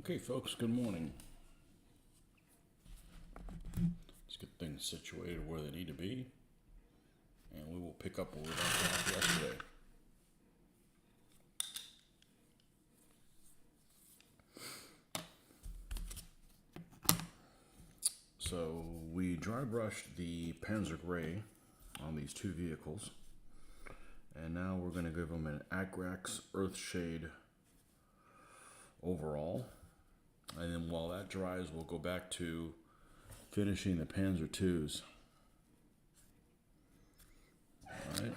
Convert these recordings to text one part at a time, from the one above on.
Okay, folks, good morning. Let's get things situated where they need to be, and we will pick up where we left off yesterday. So we dry brushed the Panzer Gray on these two vehicles, and now we're going to give them an Agrax Earthshade overall. And then while that dries, we'll go back to finishing the Panzer IIs. Alright.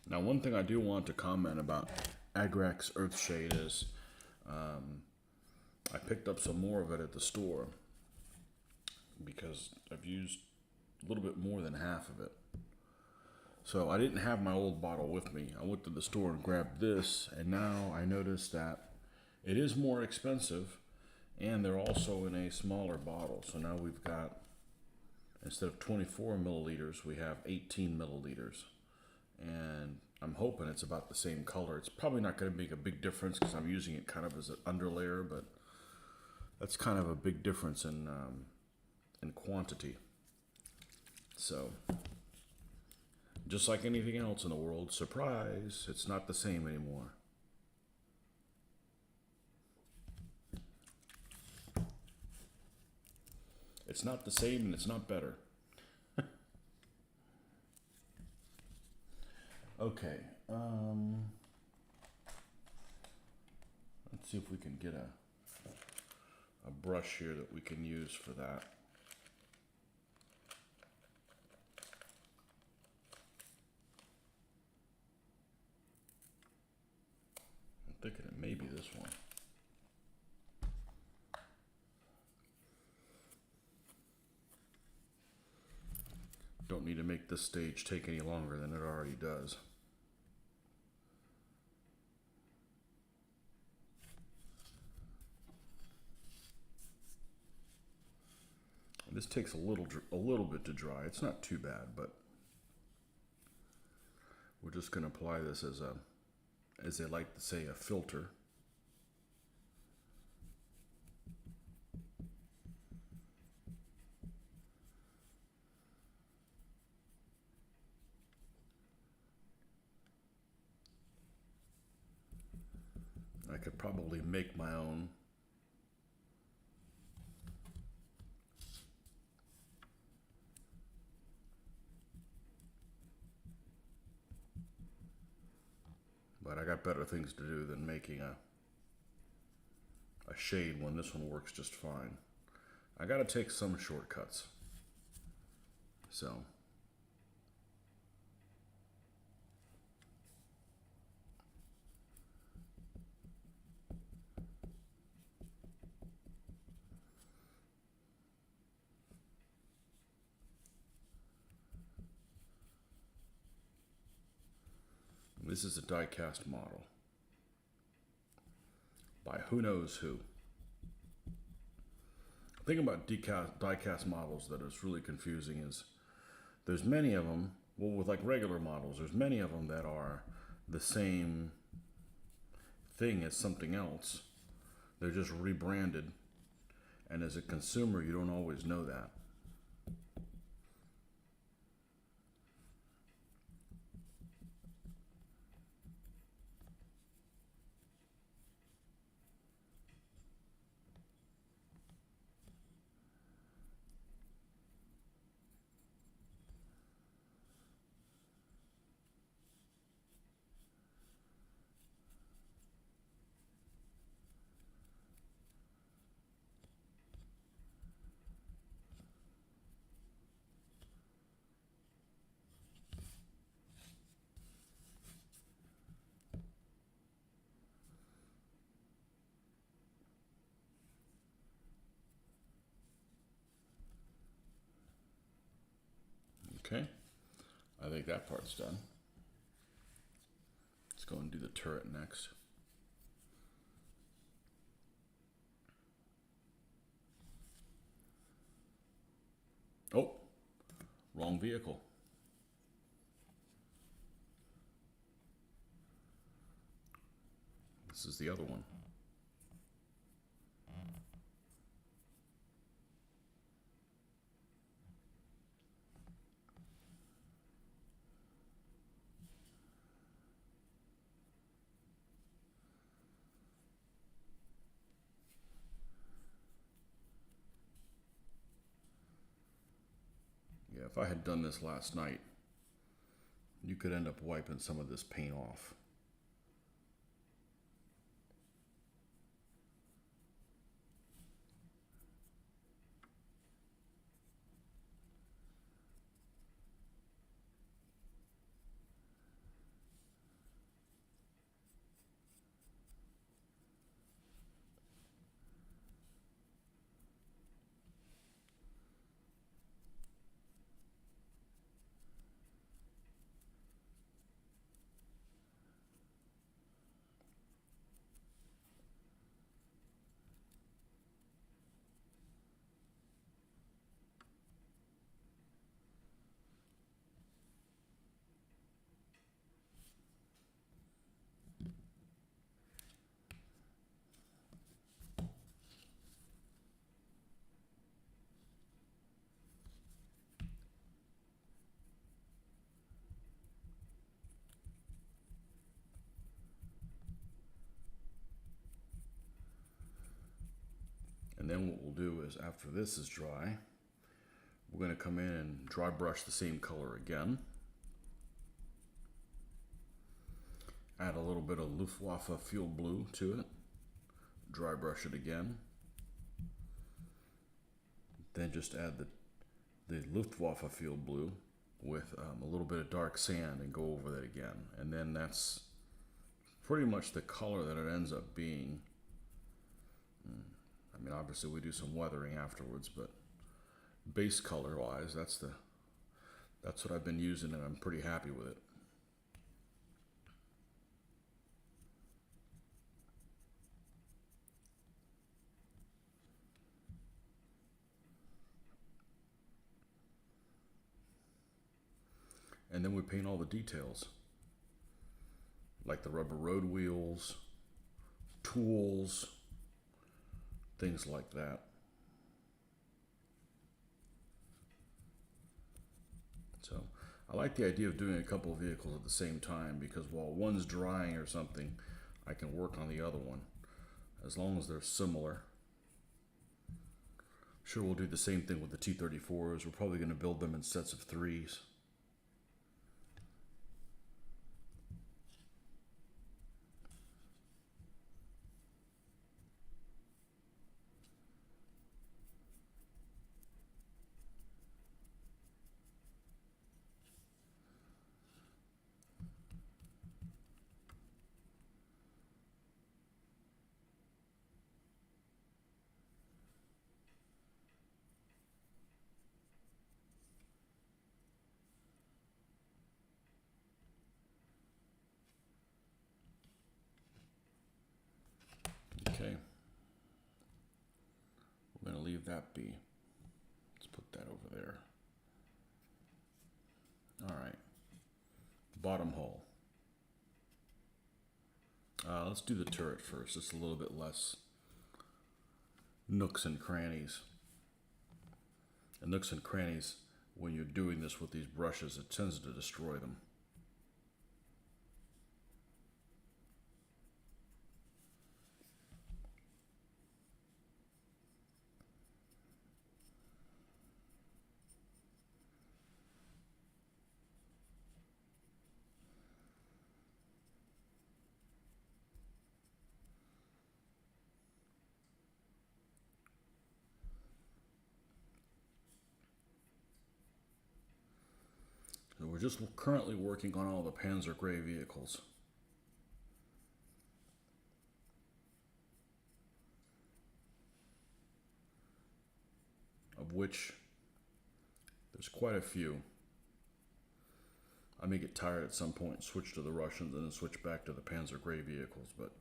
Now, one thing I do want to comment about Agrax Earthshade is I picked up some more of it at the store because I've used a little bit more than half of it. So I didn't have my old bottle with me. I went to the store and grabbed this, and now I noticed that it is more expensive, and they're also in a smaller bottle. So now we've got, instead of 24 milliliters, we have 18 milliliters. And I'm hoping it's about the same color. It's probably not going to make a big difference because I'm using it kind of as an underlayer, but that's kind of a big difference in quantity. So, just like anything else in the world, surprise, it's not the same anymore. It's not the same and it's not better. Okay, let's see if we can get a brush here that we can use for that. I'm thinking it may be this one. Don't need to make this stage take any longer than it already does. And this takes a little bit to dry. It's not too bad, but we're just going to apply this as they like to say, a filter. I could probably make my own. But I got better things to do than making a shade when this one works just fine. I got to take some shortcuts. So. This is a die-cast model by who knows who. The thing about die-cast models that is really confusing is there's many of them, well, with like regular models, there's many of them that are the same thing as something else. They're just rebranded, and as a consumer, you don't always know that. Okay, I think that part's done. Let's go and do the turret next. Oh, wrong vehicle. This is the other one. if I had done this last night, you could end up wiping some of this paint off. And then what we'll do is, after this is dry, we're going to come in and dry brush the same color again. Add a little bit of Luftwaffe Field Blue to it. Dry brush it again. Then just add the Luftwaffe Field Blue with a little bit of dark sand and go over that again. And then that's pretty much the color that it ends up being. I mean, obviously we do some weathering afterwards, but base color wise, that's what I've been using, and I'm pretty happy with it. And then we paint all the details, like the rubber road wheels, tools, things like that. So I like the idea of doing a couple of vehicles at the same time, because while one's drying or something, I can work on the other one, as long as they're similar. Sure, we'll do the same thing with the T-34s. We're probably going to build them in sets of 3s. Okay, we're going to leave that be. Let's put that over there. All right, bottom hull. Let's do the turret first. It's a little bit less nooks and crannies. And nooks and crannies, when you're doing this with these brushes, it tends to destroy them. So we're just currently working on all the Panzer Gray vehicles. Of which there's quite a few. I may get tired at some point, switch to the Russians, and then switch back to the Panzer Gray vehicles, but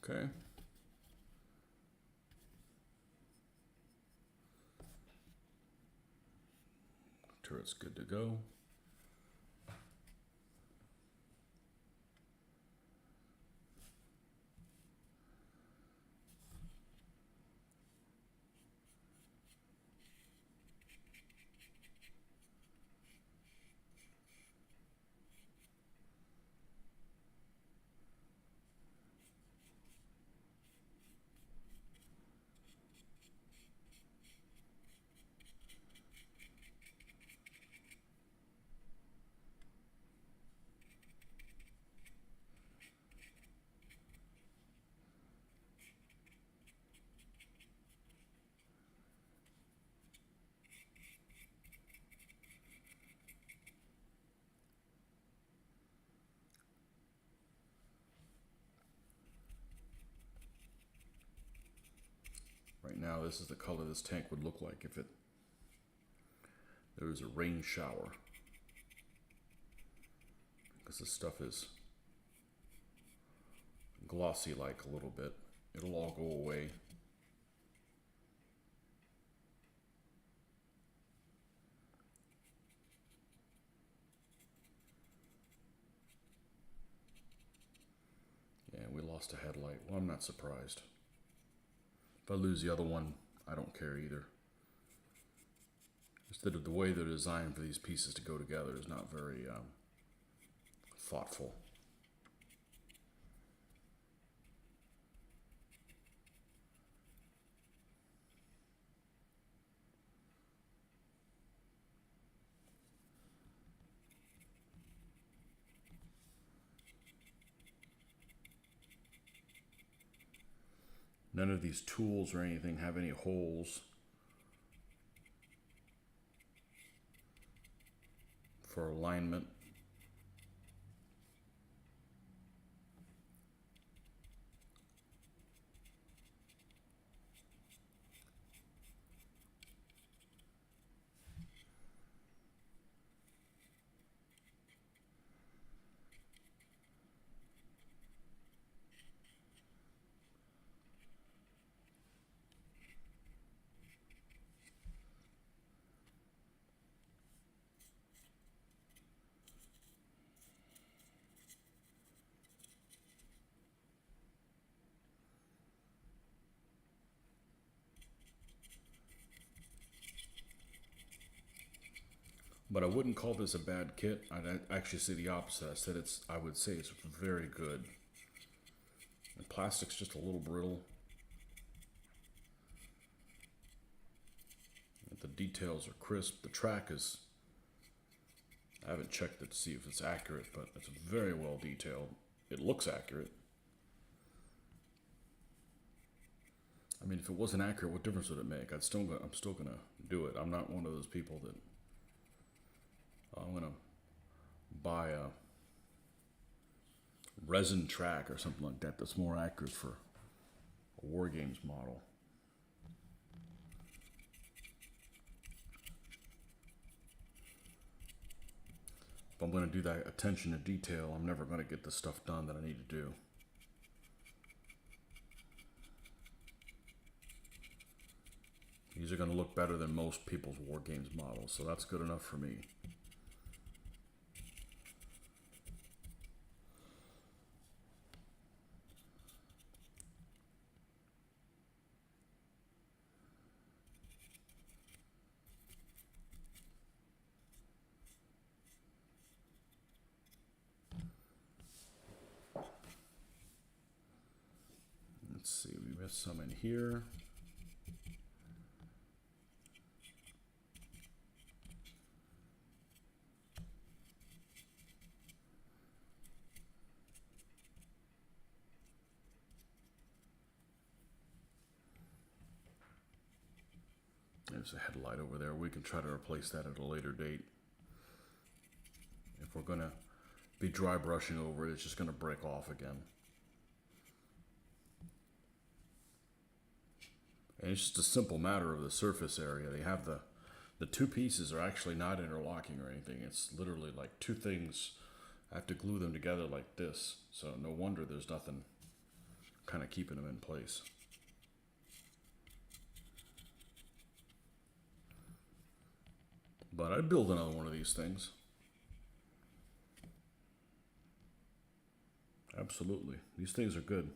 Okay. Make sure it's good to go. Right now, this is the color this tank would look like if there was a rain shower. Because this stuff is glossy like a little bit. It'll all go away. Yeah, we lost a headlight. Well, I'm not surprised. If I lose the other one, I don't care either. Instead of the way they're designed for these pieces to go together is not very thoughtful. None of these tools or anything have any holes for alignment. But I wouldn't call this a bad kit. I'd actually say the opposite. I would say it's very good. The plastic's just a little brittle. The details are crisp. The track is, I haven't checked it to see if it's accurate, but it's very well detailed. It looks accurate. I mean, if it wasn't accurate, what difference would it make? I'm still gonna do it. I'm not one of those people that I'm gonna buy a resin track or something like that that's more accurate for a War Games model. If I'm going to do that attention to detail, I'm never going to get the stuff done that I need to do. These are going to look better than most people's War Games models, so that's good enough for me. Let's see, we missed some in here. There's a headlight over there. We can try to replace that at a later date. If we're going to be dry brushing over it, it's just going to break off again. And it's just a simple matter of the surface area. They have the two pieces are actually not interlocking or anything. It's literally like two things. I have to glue them together like this. So no wonder there's nothing kind of keeping them in place. But I'd build another one of these things. Absolutely. These things are good.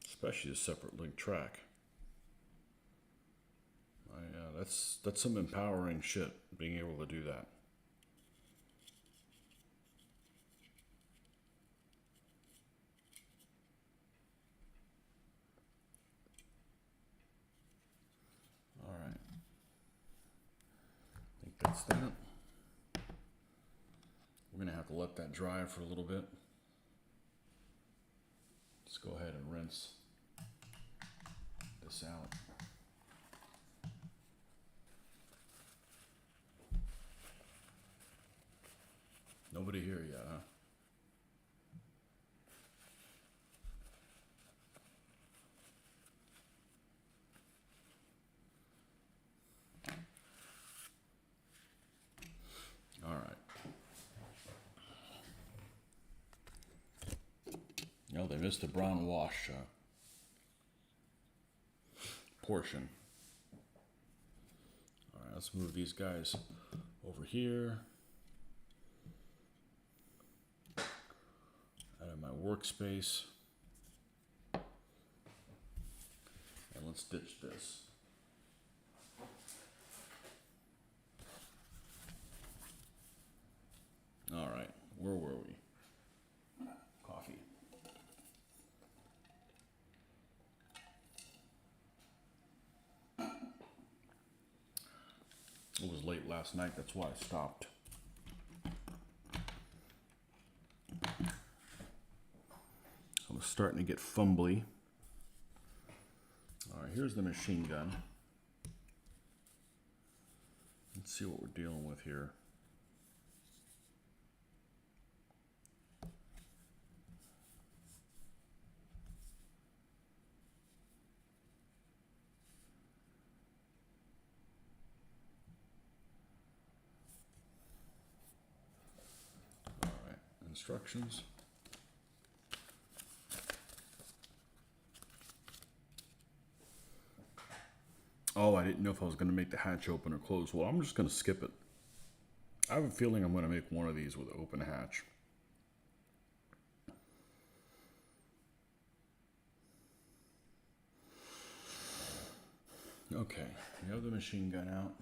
Especially a separate link track. That's some empowering shit, being able to do that. All right. I think that's that. We're gonna have to let that dry for a little bit. Let's go ahead and rinse this out. Nobody here yet, huh? All right. No, they missed the brown wash portion. All right, let's move these guys over here. Out of my workspace. And let's ditch this. All right, where were we? Coffee. It was late last night, that's why I stopped. I was starting to get fumbly. All right, here's the machine gun. Let's see what we're dealing with here. All right, instructions. Oh, I didn't know if I was going to make the hatch open or close. Well, I'm just going to skip it. I have a feeling I'm going to make one of these with an open hatch. Okay, we have the machine gun out.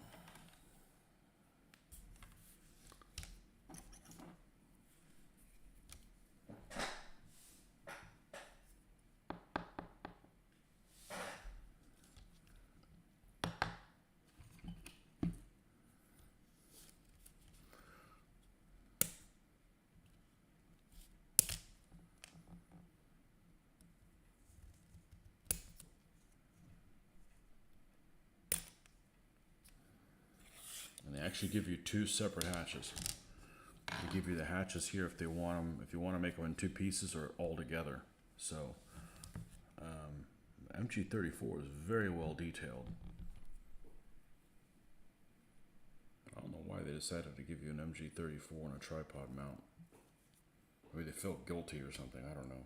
They actually give you two separate hatches. They give you the hatches here if they want them, if you want to make them in two pieces or all together. So, MG34 is very well detailed. I don't know why they decided to give you an MG34 on a tripod mount. Maybe they felt guilty or something, I don't know.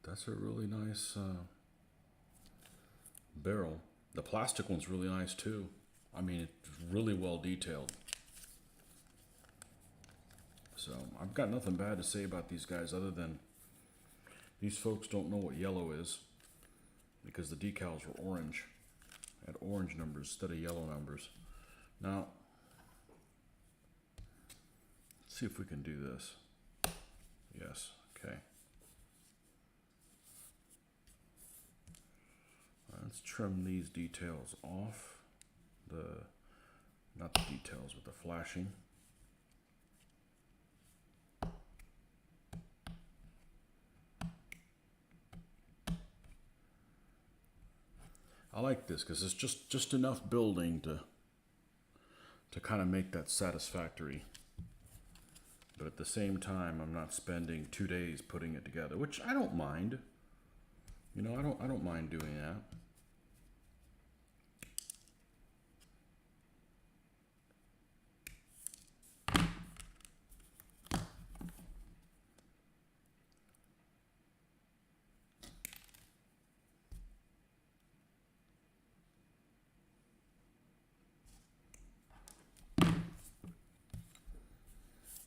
That's a really nice barrel. The plastic one's really nice too. I mean, it's really well detailed. So I've got nothing bad to say about these guys other than these folks don't know what yellow is because the decals were orange. Had orange numbers instead of yellow numbers. Now, let's see if we can do this. Yes, okay. Let's trim these details off. Not the details, but the flashing. I like this because it's just enough building to kind of make that satisfactory. But at the same time, I'm not spending 2 days putting it together, which I don't mind. You know, I don't mind doing that.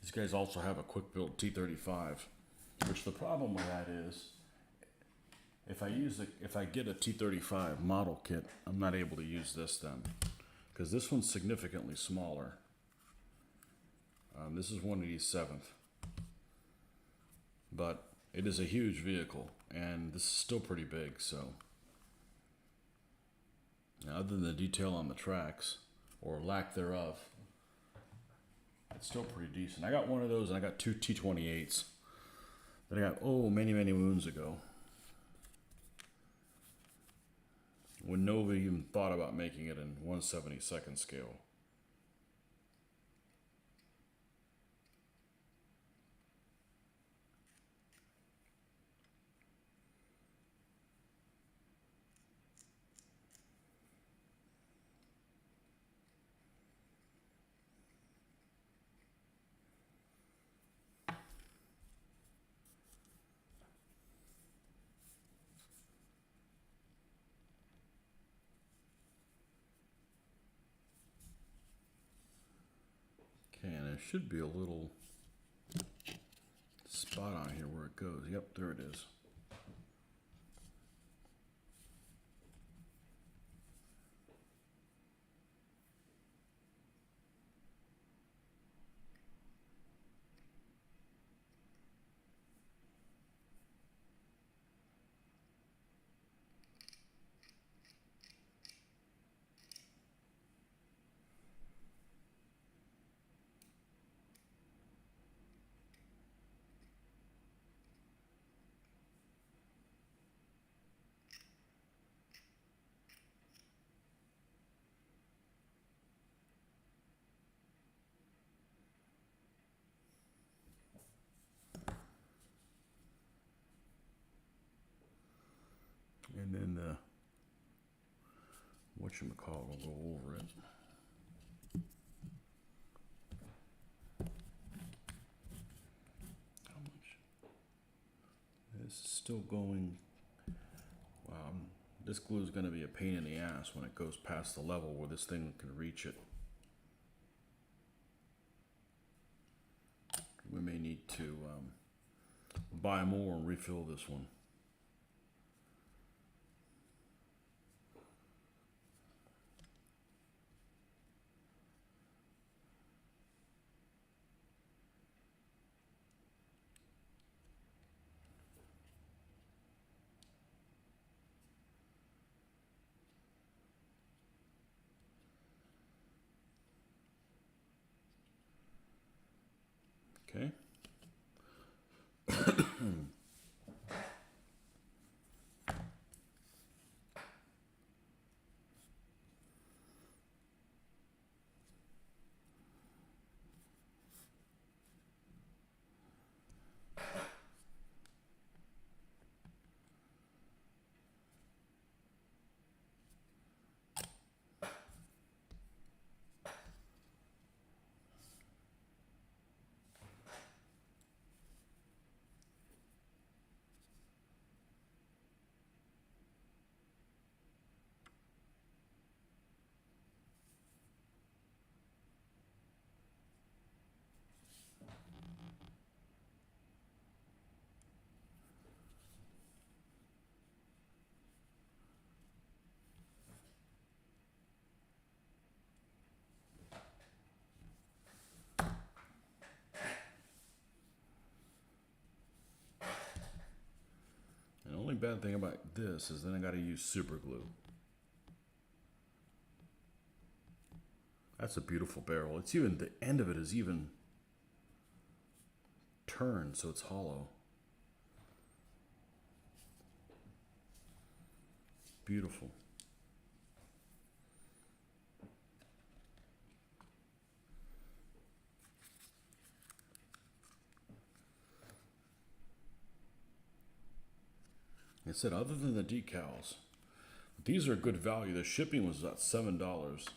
These guys also have a quick build T35, which the problem with that is, if I get a T35 model kit, I'm not able to use this then, because this one's significantly smaller. This is 187th, but it is a huge vehicle, and this is still pretty big. So, now, other than the detail on the tracks or lack thereof, it's still pretty decent. I got one of those, and I got two T28s that I got many moons ago, when nobody even thought about making it in 1/72nd scale. Okay, and there should be a little spot on here where it goes. Yep, there it is. And then the whatchamacallit will go over it. How much? This is still going. Wow, this glue is going to be a pain in the ass when it goes past the level where this thing can reach it. We may need to buy more and refill this one. Okay. The only bad thing about this is then I got to use super glue. That's a beautiful barrel. It's even, the end of it is even turned so it's hollow. Beautiful. It said, other than the decals, these are good value. The shipping was about $7.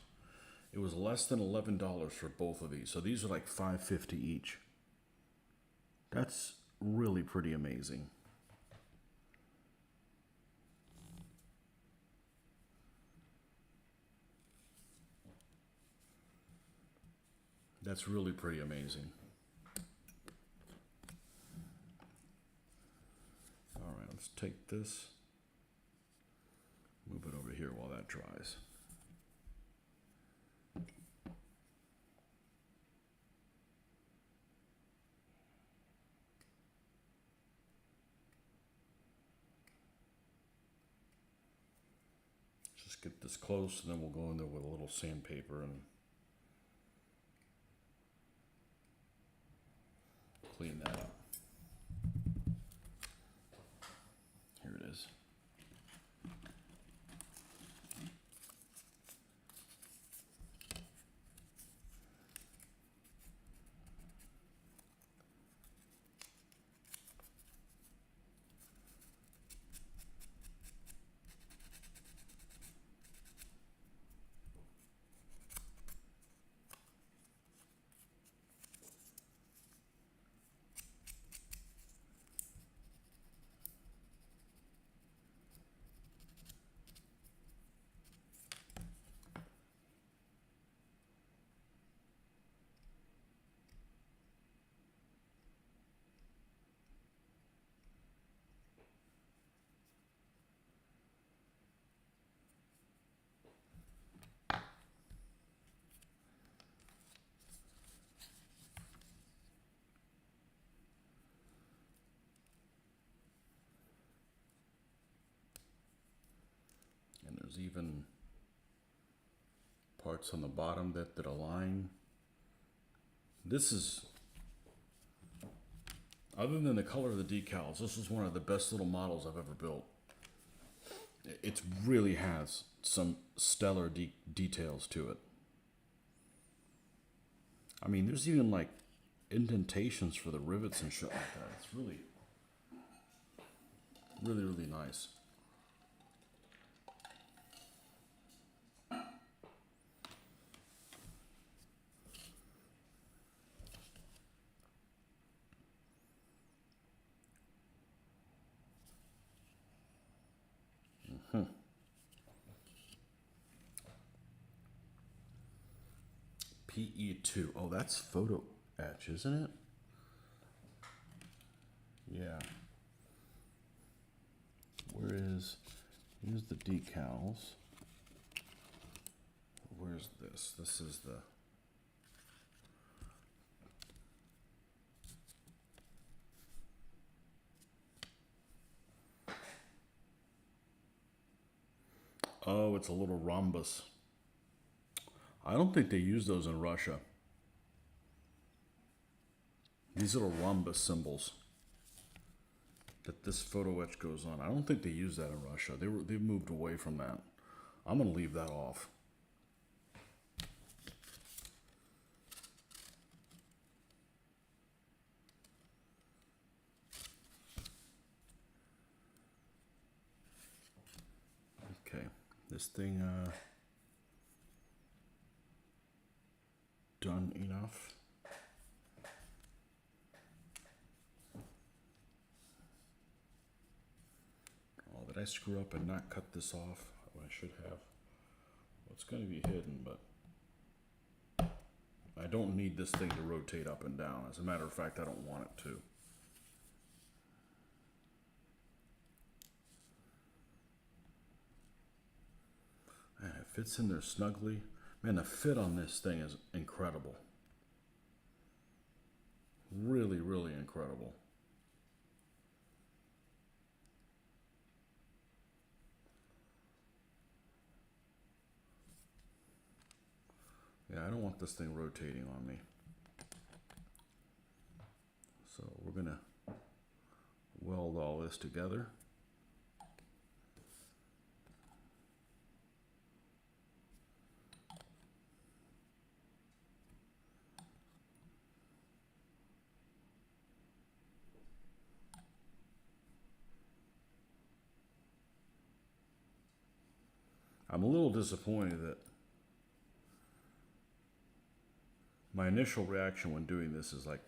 It was less than $11 for both of these. So these are like $5.50 each. That's really pretty amazing. That's really pretty amazing. All right, let's take this, move it over here while that dries. Just get this close, and then we'll go in there with a little sandpaper and clean that up. Here it is. And there's even parts on the bottom that align. This is, other than the color of the decals, this is one of the best little models I've ever built. It really has some stellar details to it. I mean, there's even like indentations for the rivets and shit like that. It's really, really, really nice. PE2. Oh, that's photo etch, isn't it? Yeah. Here's the decals. Where's this? This is the, oh, it's a little rhombus. I don't think they use those in Russia. These little rhombus symbols that this photo etch goes on. I don't think they use that in Russia. They've moved away from that. I'm gonna leave that off. Okay, this thing done enough. Oh, did I screw up and not cut this off? Oh, I should have. Well, it's going to be hidden, but I don't need this thing to rotate up and down. As a matter of fact, I don't want it to. Man, it fits in there snugly. Man, the fit on this thing is incredible. Really, really incredible. Yeah, I don't want this thing rotating on me. So we're gonna weld all this together. I'm a little disappointed that my initial reaction when doing this is like,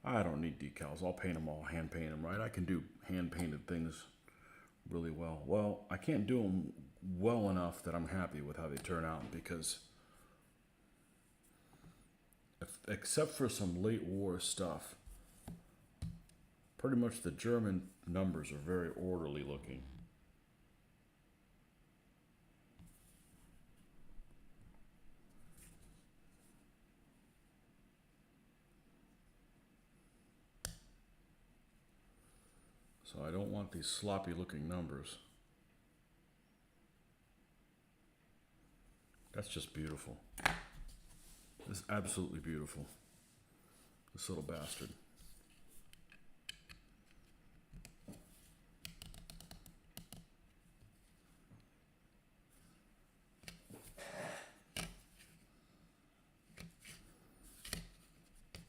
I don't need decals. I'll paint them all, hand paint them, right? I can do hand painted things really well. Well, I can't do them well enough that I'm happy with how they turn out, because except for some late war stuff, pretty much the German numbers are very orderly looking. So I don't want these sloppy looking numbers. That's just beautiful. It's absolutely beautiful. This little bastard.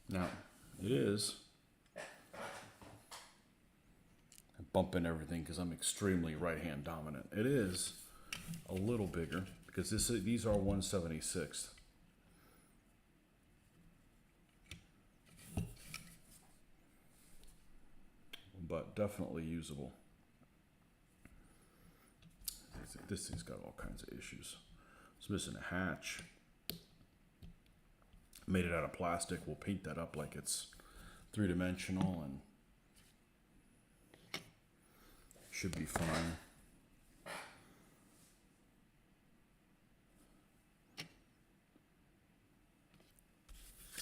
Now, it is, I'm bumping everything because I'm extremely right-hand dominant. It is a little bigger because these are 1/76. But definitely usable. This thing's got all kinds of issues. It's missing a hatch. Made it out of plastic. We'll paint that up like it's three-dimensional and should be fine.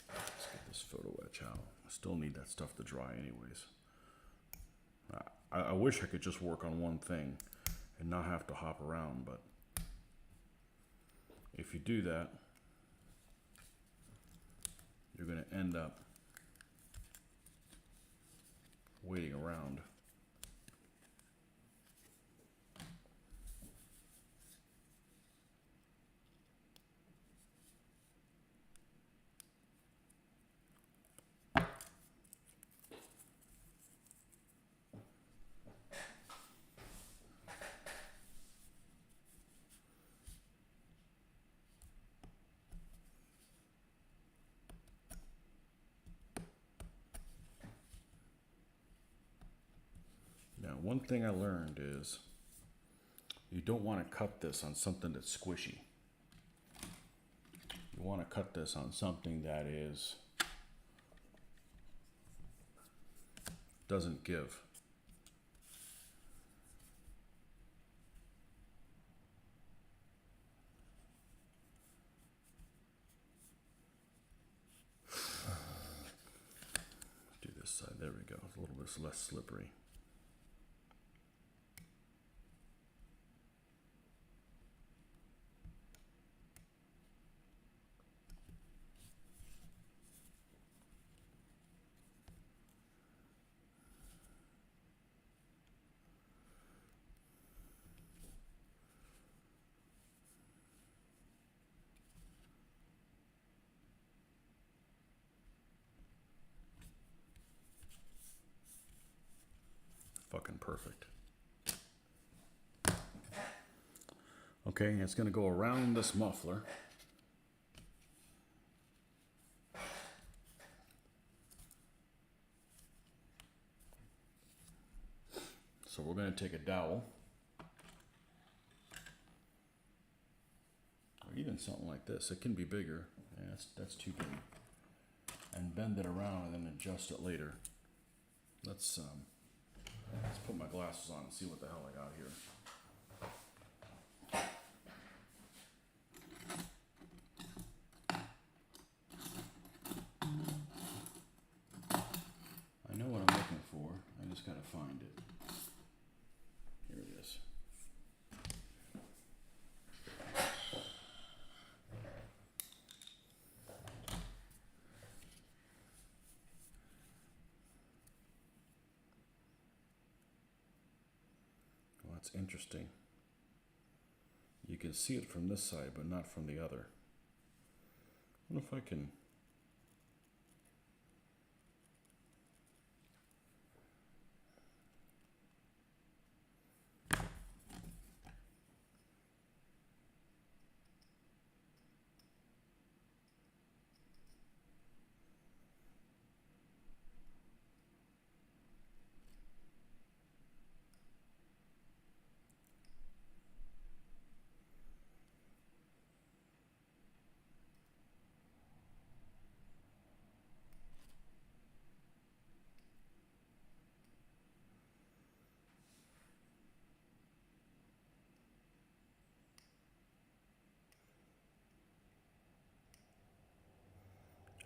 Let's get this photo etch out. I still need that stuff to dry anyways. I wish I could just work on one thing and not have to hop around, but if you do that, you're going to end up waiting around. Now, one thing I learned is you don't want to cut this on something that's squishy. You want to cut this on something that doesn't give. Do this side. There we go. It's a little bit less slippery. Fucking perfect. Okay, it's going to go around this muffler. So we're going to take a dowel, or even something like this. It can be bigger. Yeah, that's too big. And bend it around and then adjust it later. Let's put my glasses on and see what the hell I got here. I know what I'm looking for. I just gotta find it. Here it is. That's interesting. You can see it from this side, but not from the other. I wonder if I can...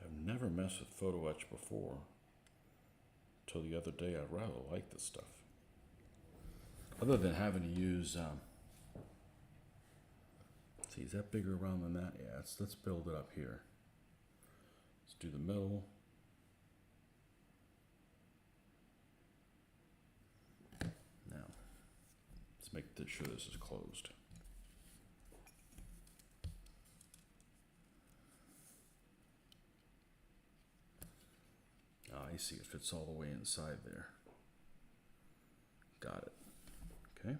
I've never messed with photo etch before. Till the other day, I rather like this stuff. Other than having to use, see, is that bigger around than that? Yeah, let's build it up here. Let's do the middle. Now, let's make sure this is closed. I see, it fits all the way inside there. Got it. Okay.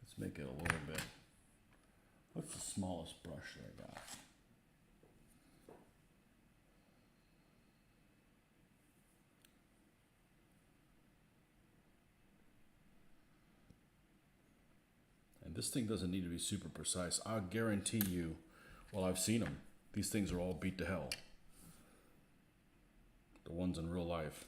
Let's make it a little bit. What's the smallest brush that I got? And this thing doesn't need to be super precise. I'll guarantee you, well, I've seen them. These things are all beat to hell. The ones in real life.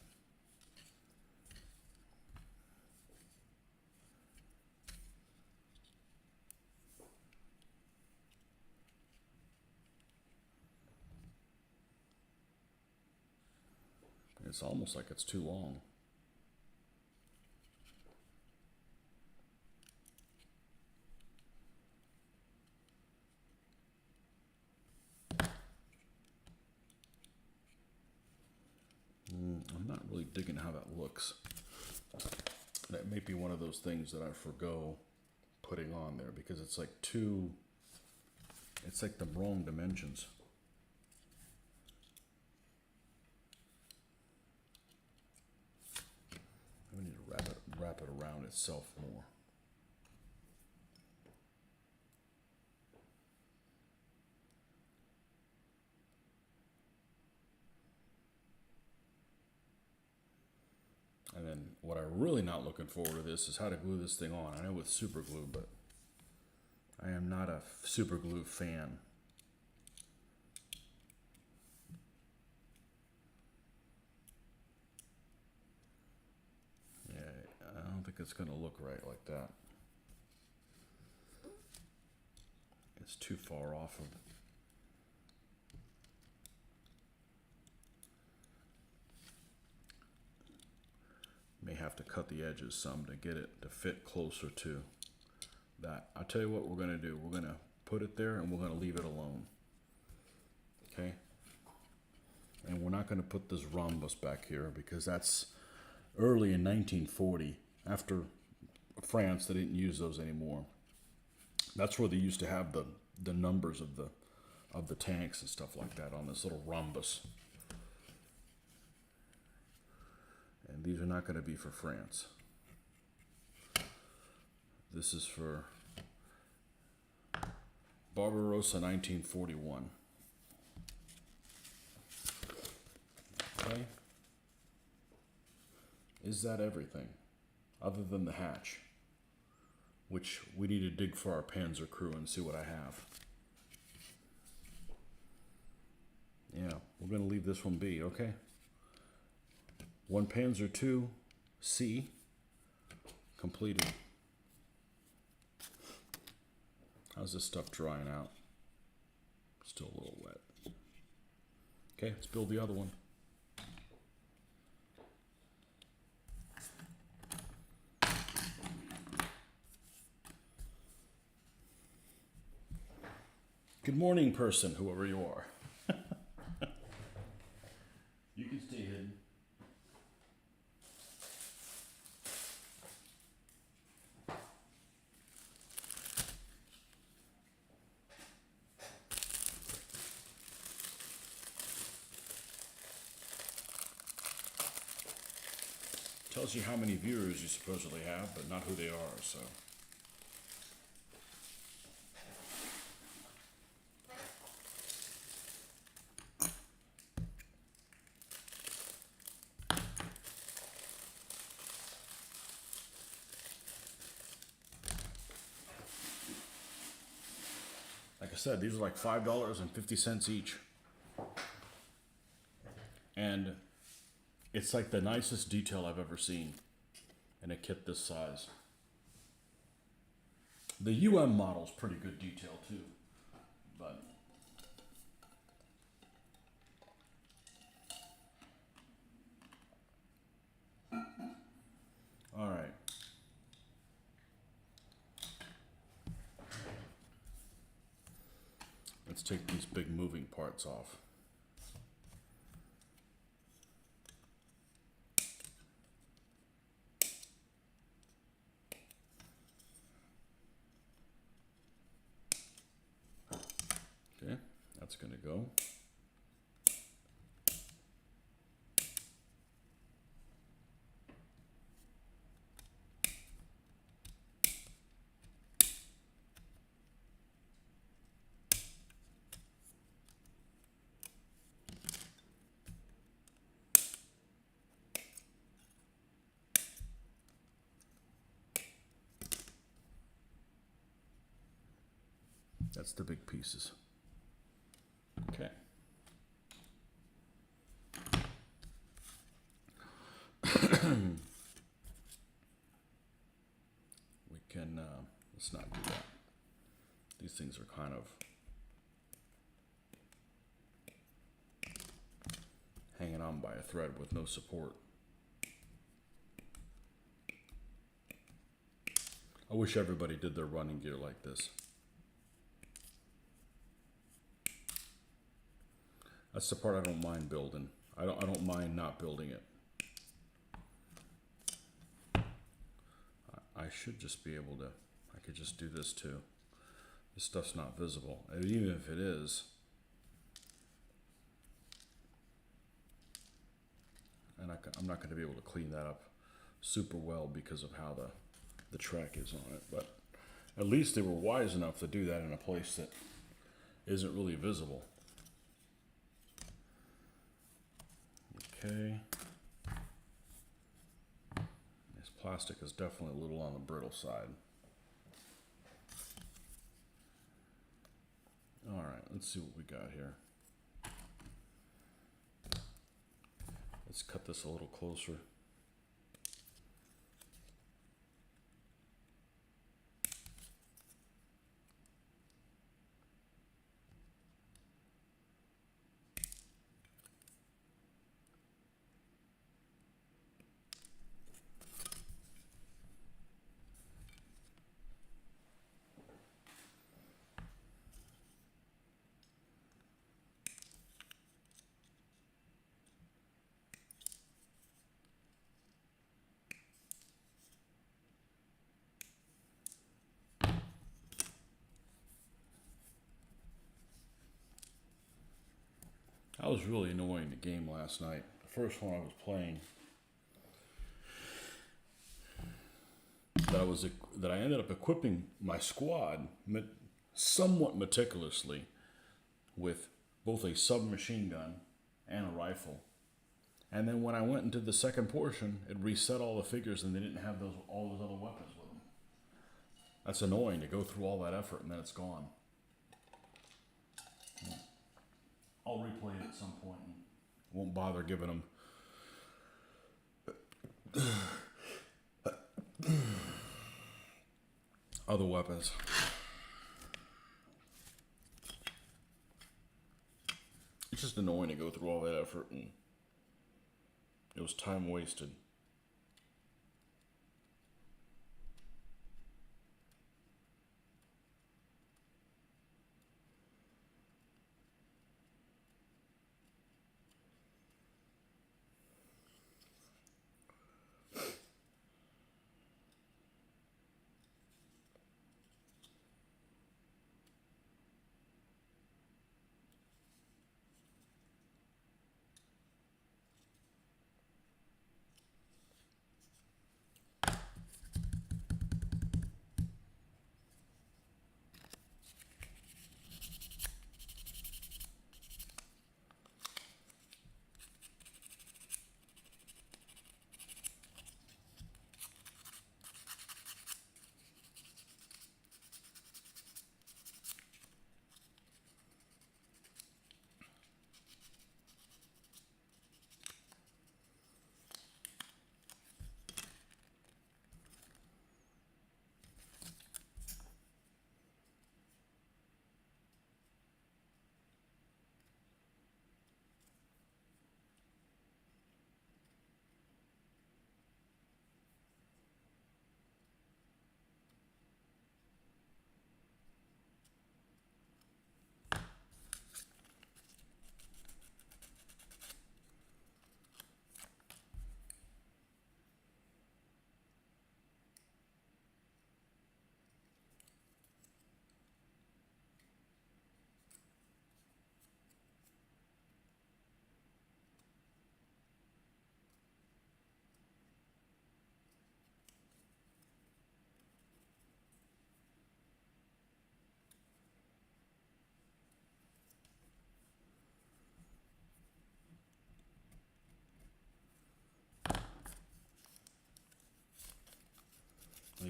It's almost like it's too long. I'm not really digging how that looks. That may be one of those things that I forgo putting on there because it's like it's like the wrong dimensions. We need to wrap it around itself more. And then what I'm really not looking forward to this is how to glue this thing on. I know with super glue, but I am not a super glue fan. Yeah, I don't think it's going to look right like that. It's too far off of... May have to cut the edges some to get it to fit closer to that. I'll tell you what we're going to do. We're going to put it there and we're going to leave it alone. Okay? And we're not going to put this rhombus back here because that's early in 1940. After France, they didn't use those anymore. That's where they used to have the numbers of the tanks and stuff like that on this little rhombus. And these are not going to be for France. This is for Barbarossa 1941. Okay. Is that everything? Other than the hatch, which we need to dig for our Panzer crew and see what I have. Yeah, we're going to leave this one be, okay? One Panzer II C completed. How's this stuff drying out? Still a little wet. Okay, let's build the other one. Good morning, person, whoever you are. You can stay hidden. tells you how many viewers you supposedly have, but not who they are, so. Like I said, these are like $5.50 each. And it's like the nicest detail I've ever seen in a kit this size. The model's pretty good detail too, but all right. Let's take these big moving parts off. Okay, that's gonna go. That's the big pieces. Okay. We can, let's not do that. These things are kind of hanging on by a thread with no support. I wish everybody did their running gear like this. That's the part I don't mind building. I don't mind not building it. I should just be able to, I could just do this too. This stuff's not visible. And even if it is, and I'm not going to be able to clean that up super well because of how the track is on it. But at least they were wise enough to do that in a place that isn't really visible. Okay. This plastic is definitely a little on the brittle side. All right, let's see what we got here. Let's cut this a little closer. I was really enjoying the game last night. The first one I was playing, that I ended up equipping my squad somewhat meticulously with both a submachine gun and a rifle. And then when I went into the second portion, it reset all the figures and they didn't have all those other weapons with them. That's annoying to go through all that effort and then it's gone. I'll replay it at some point and won't bother giving them other weapons. It's just annoying to go through all that effort and it was time wasted.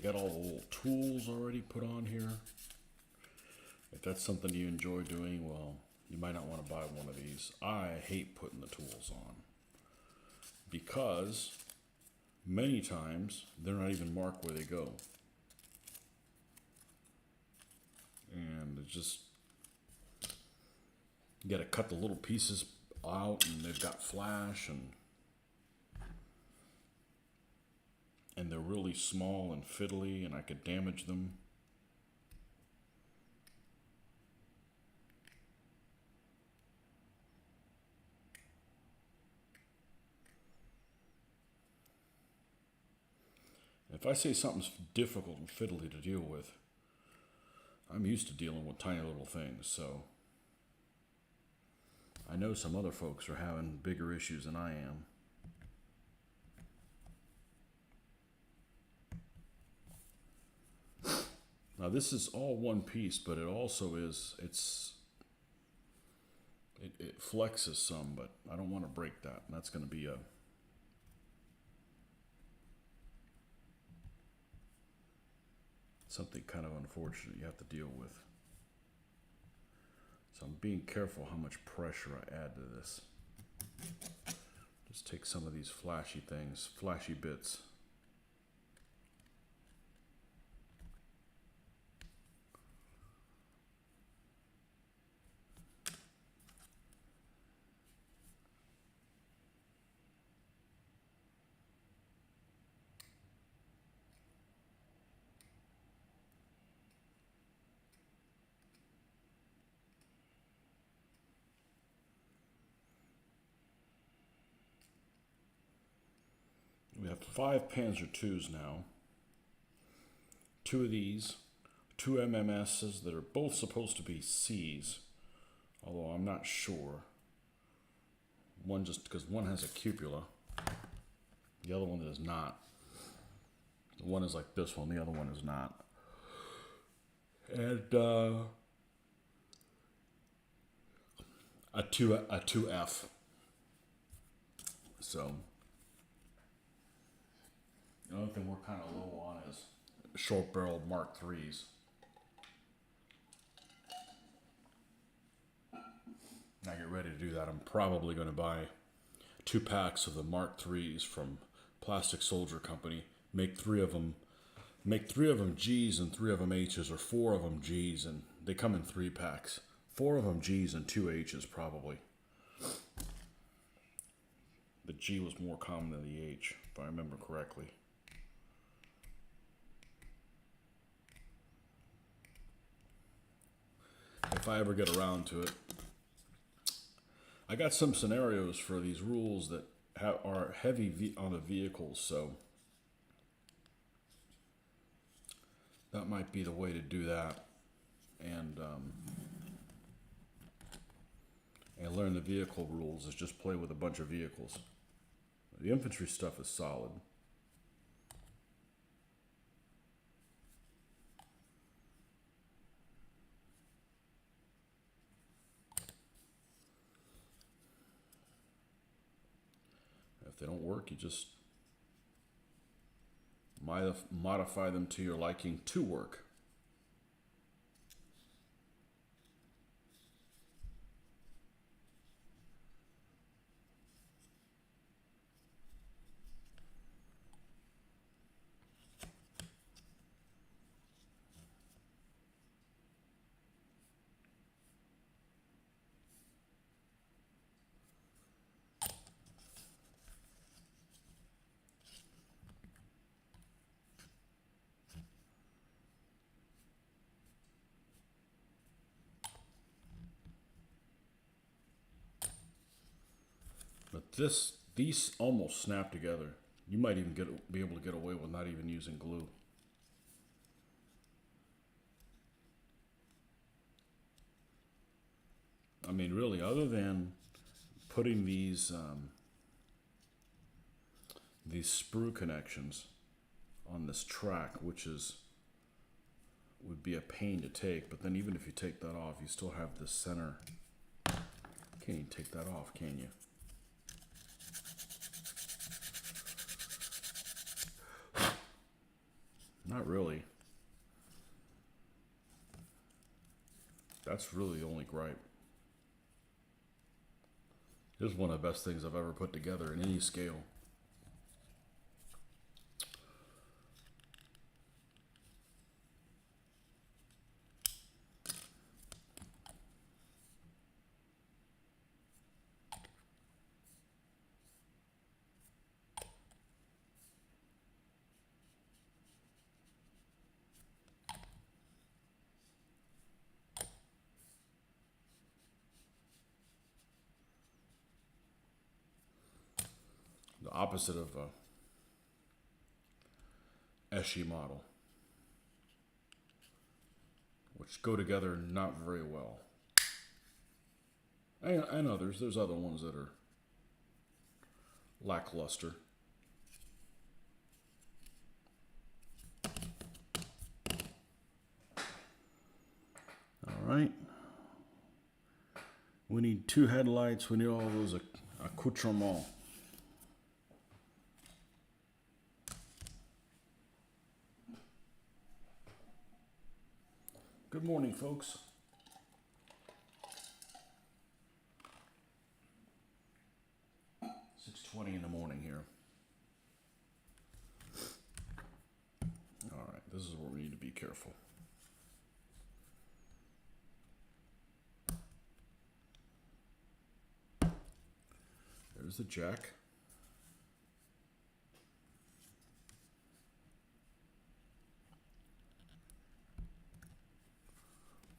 got all the little tools already put on here. If that's something you enjoy doing, well, you might not want to buy one of these. I hate putting the tools on because many times they're not even marked where they go. And it's just, you got to cut the little pieces out, and they've got flash, and they're really small and fiddly, and I could damage them. If I say something's difficult and fiddly to deal with, I'm used to dealing with tiny little things, so I know some other folks are having bigger issues than I am. Now this is all one piece, but it also is, it flexes some, but I don't want to break that. And that's going to be something kind of unfortunate you have to deal with. So I'm being careful how much pressure I add to this. Just take some of these flashy things, flashy bits. We have 5 Panzer IIs now. 2 of these, 2 MMSs that are both supposed to be Cs, although I'm not sure. One just because one has a cupola, the other one is not. The one is like this one, the other one is not. And a 2F. So the other thing we're kind of low on is short-barreled Mark IIIs. Now get ready to do that. I'm probably going to buy 2 packs of the Mark IIIs from Plastic Soldier Company. Make 3 of them. Make 3 of them G's and 3 of them H's, or 4 of them G's, and they come in 3 packs. 4 of them G's and 2 H's probably. The G was more common than the H, if I remember correctly. If I ever get around to it. I got some scenarios for these rules that are heavy on the vehicles, so that might be the way to do that, and learn the vehicle rules. Is just play with a bunch of vehicles. The infantry stuff is solid. If they don't work, you just modify them to your liking to work. But these almost snap together. You might even be able to get away with not even using glue. I mean, really, other than putting these sprue connections on this track, which would be a pain to take. But then even if you take that off, you still have the center. Can't even take that off, can you? Not really. That's really the only gripe. This is one of the best things I've ever put together in any scale. The opposite of a Eschi model, which go together not very well. And others. There's other ones that are lackluster. All right. We need 2 headlights. We need all those accoutrements. Good morning, folks. .20 in the morning here. All right, this is where we need to be careful. There's the jack.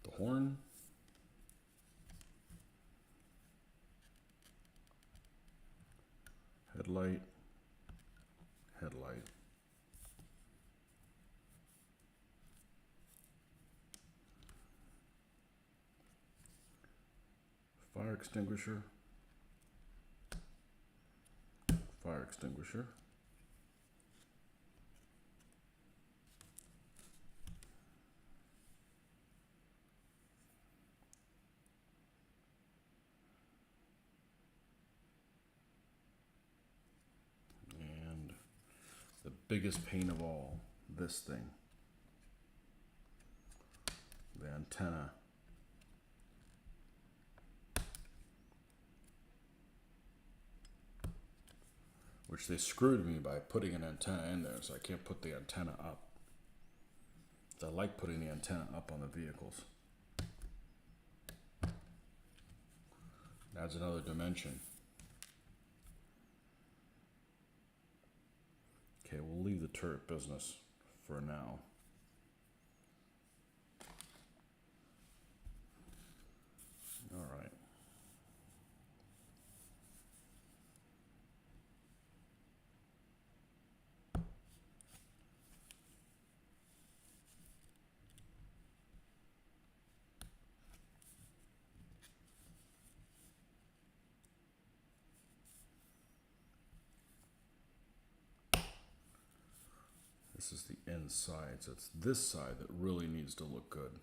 The horn. Headlight. Headlight. Fire extinguisher. Fire extinguisher. And the biggest pain of all, this thing. The antenna. Which they screwed me by putting an antenna in there, so I can't put the antenna up. I like putting the antenna up on the vehicles. Adds another dimension. Okay, we'll leave the turret business for now. All right. This is the inside, so it's this side that really needs to look good.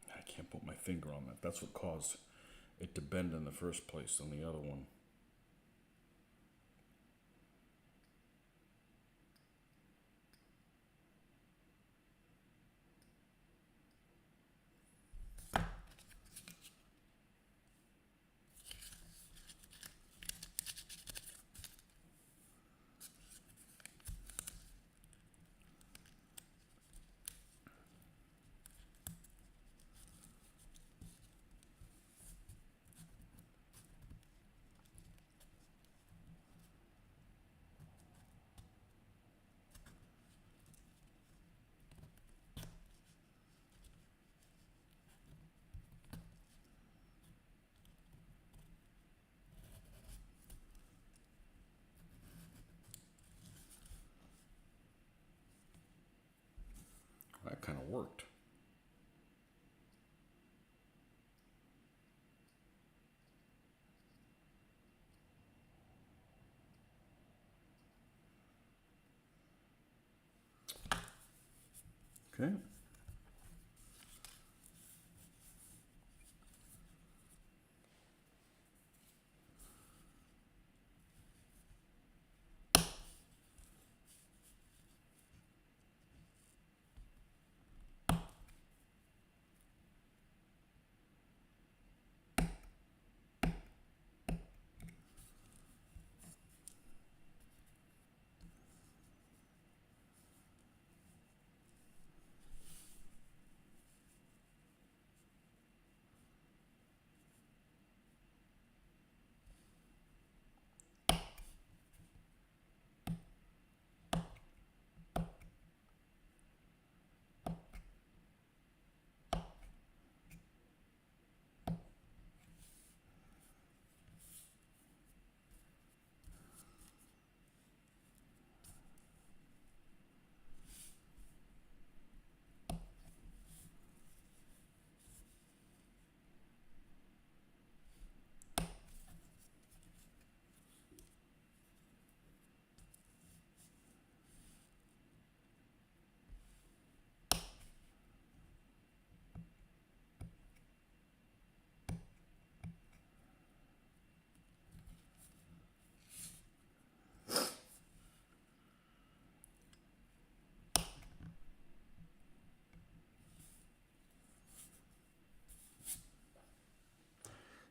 I can't put my finger on that. That's what caused it to bend in the first place on the other one. kind of worked. Okay.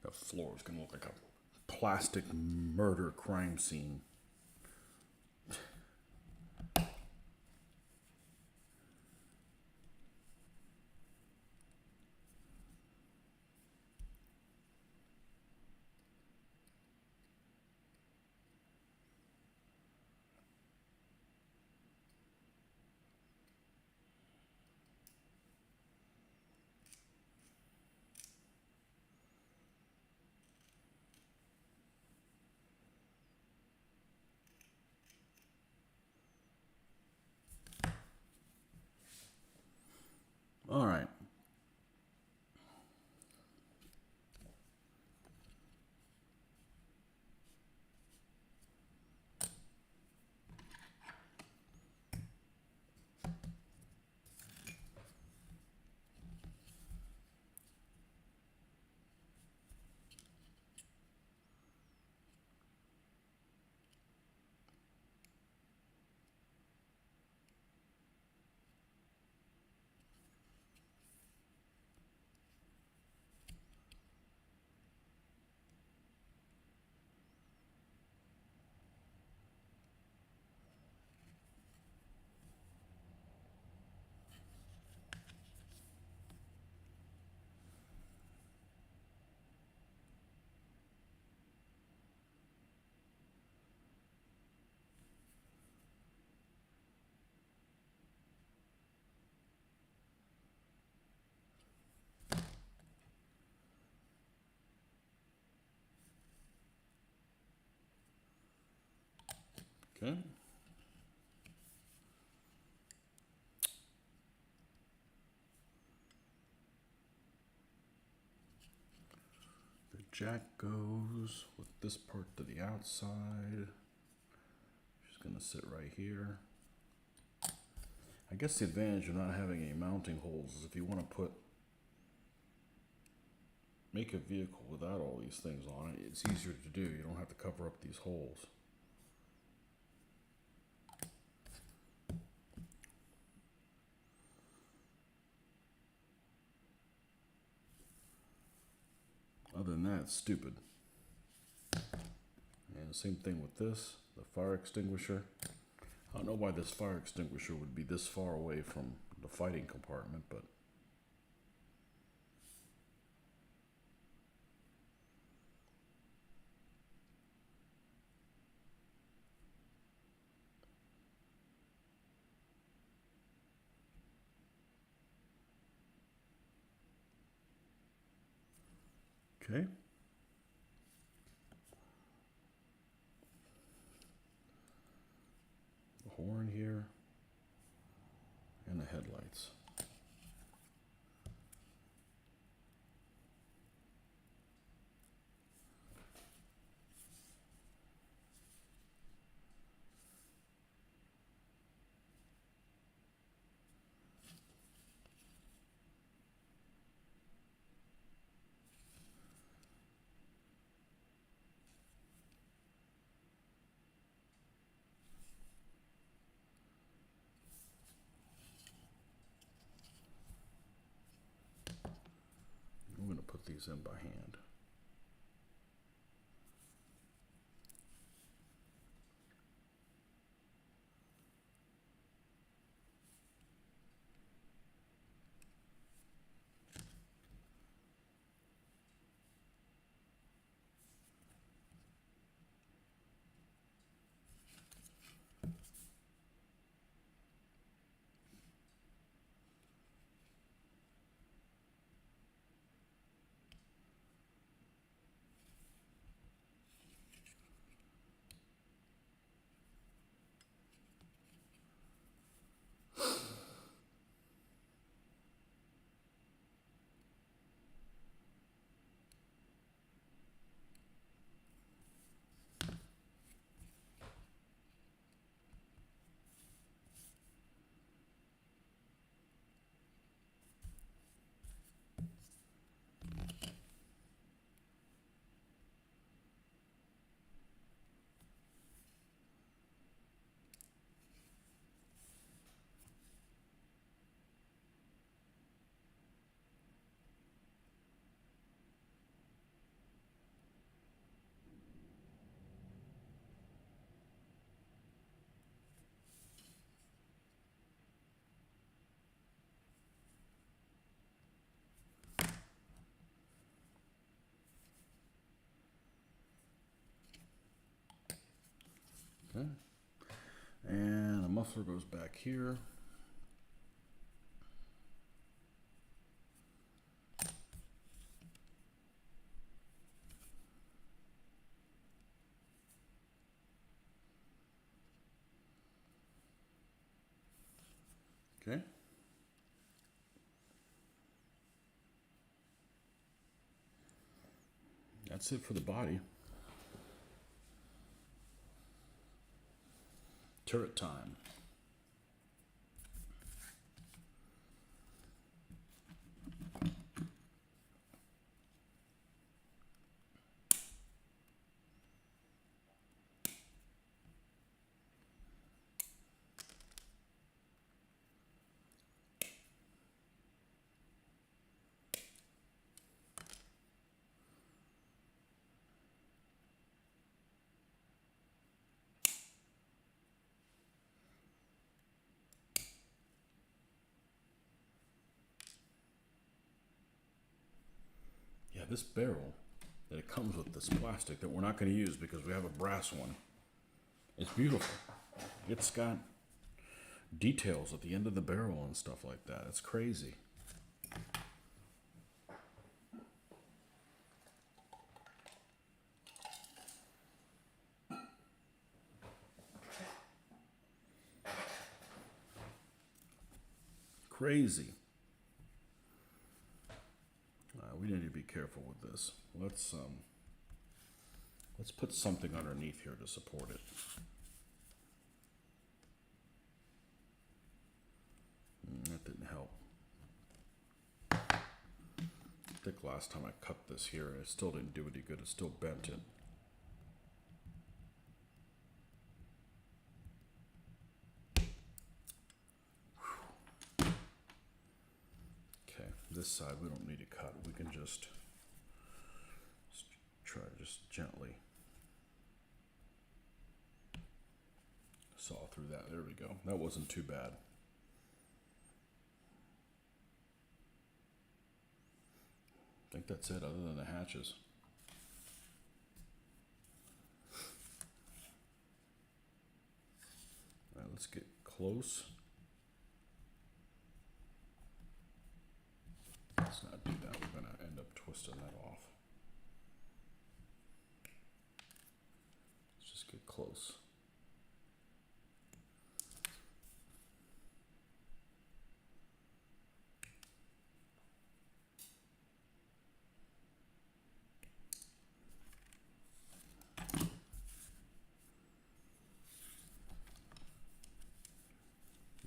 The floor is going to look like a plastic murder crime scene. All right. Okay. The jack goes with this part to the outside. Just going to sit right here. I guess the advantage of not having any mounting holes is if you want to make a vehicle without all these things on it, it's easier to do. You don't have to cover up these holes. Other than that, it's stupid. And same thing with this, the fire extinguisher. I don't know why this fire extinguisher would be this far away from the fighting compartment, but okay. The horn here and the headlights. put these in by hand. Okay. And a muffler goes back here. Okay. That's it for the body. Turret time. Yeah, this barrel that it comes with, this plastic that we're not going to use because we have a brass one. It's beautiful. It's got details at the end of the barrel and stuff like that. It's crazy. Crazy. We need to be careful with this. Let's put something underneath here to support it. That didn't help. I think last time I cut this here, it still didn't do any good. It still bent it. Okay, this side we don't need to cut. We can just try just gently saw through that. There we go. That wasn't too bad. I think that's it, other than the hatches. All right, let's get close. Let's not do that. We're going to end up twisting that off. Let's just get close.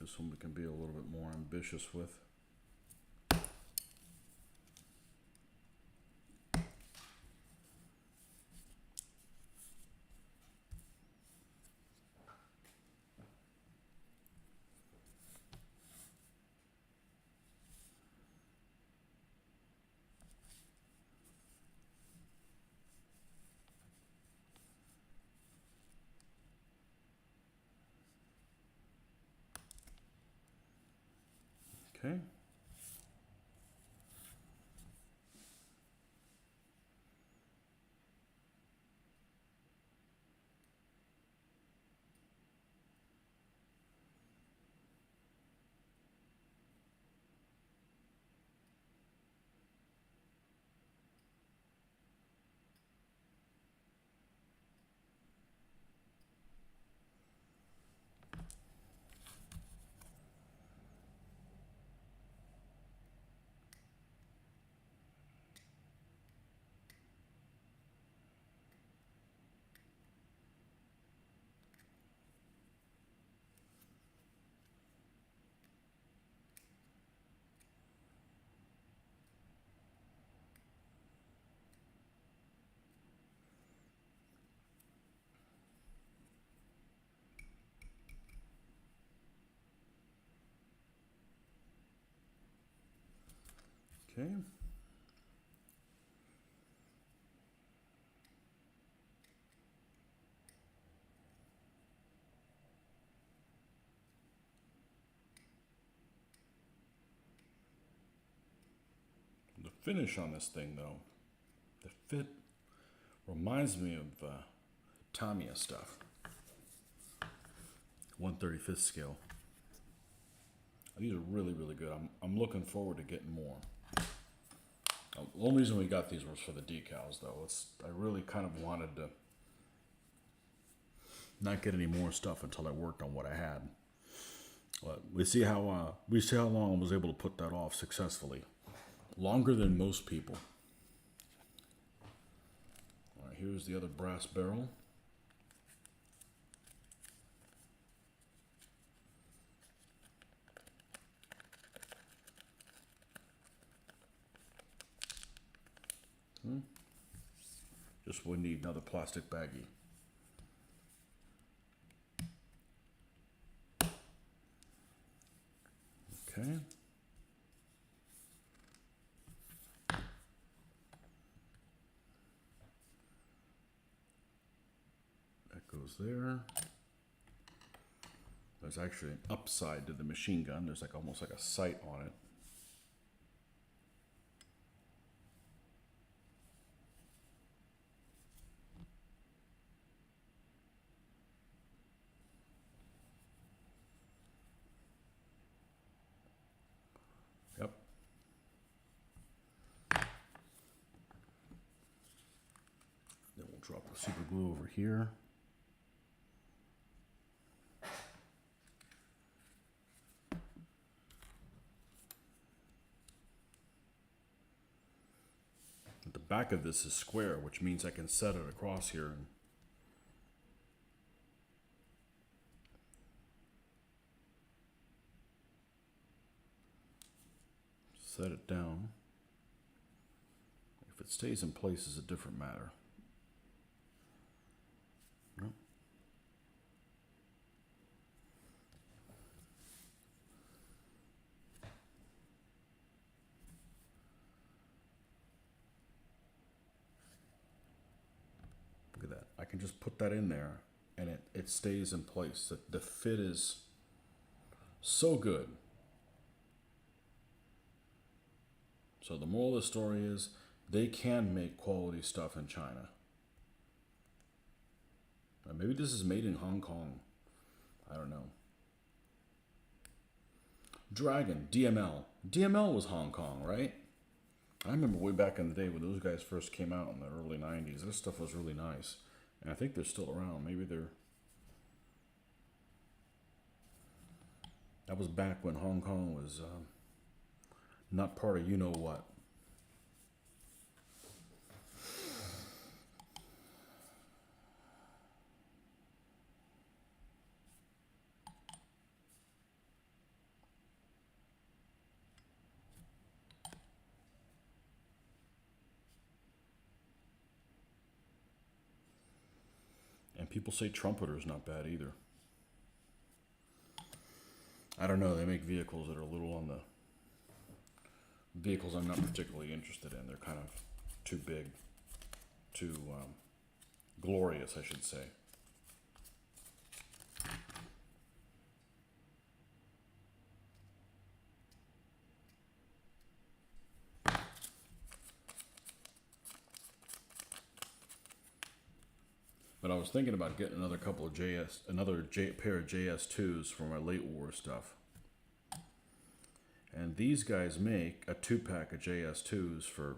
This one we can be a little bit more ambitious with. Okay. Okay. The finish on this thing, though, the fit reminds me of Tamiya stuff. 1/35 scale. These are really, really good. I'm looking forward to getting more. The only reason we got these was for the decals, though. I really kind of wanted to not get any more stuff until I worked on what I had. But we see how long I was able to put that off successfully. Longer than most people. All right, here's the other brass barrel. Just would need another plastic baggie. Okay. That goes there. There's actually an upside to the machine gun. There's like almost like a sight on it. Yep. Then we'll drop the super glue over here. The back of this is square, which means I can set it across here and set it down. If it stays in place is a different matter. Yep. Look at that. I can just put that in there and it stays in place. The fit is so good. So the moral of the story is they can make quality stuff in China. Maybe this is made in Hong Kong. I don't know. Dragon, DML. DML was Hong Kong, right? I remember way back in the day when those guys first came out in the early 90s. This stuff was really nice. And I think they're still around. Maybe they're... That was back when Hong Kong was not part of you-know-what. And people say Trumpeter's not bad either. I don't know, they make vehicles that are a little on the... Vehicles I'm not particularly interested in. They're kind of too big, too glorious, I should say. But I was thinking about getting another couple of pair of JS2s for my late war stuff. And these guys make a 2-pack of JS2s for,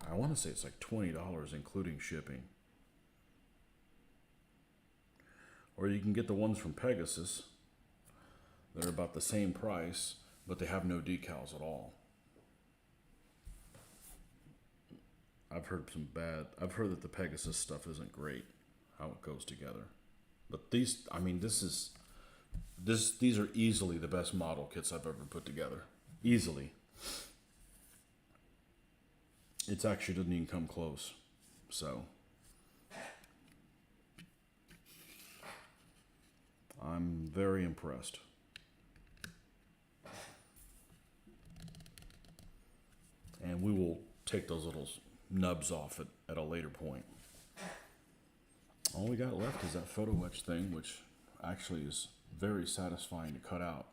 I want to say it's like $20 including shipping. Or you can get the ones from Pegasus. They're about the same price, but they have no decals at all. I've heard that the Pegasus stuff isn't great, how it goes together. But these, I mean, these are easily the best model kits I've ever put together. Easily. It actually doesn't even come close. So I'm very impressed. And we will take those little nubs off at a later point. All we got left is that photo etch thing, which actually is very satisfying to cut out.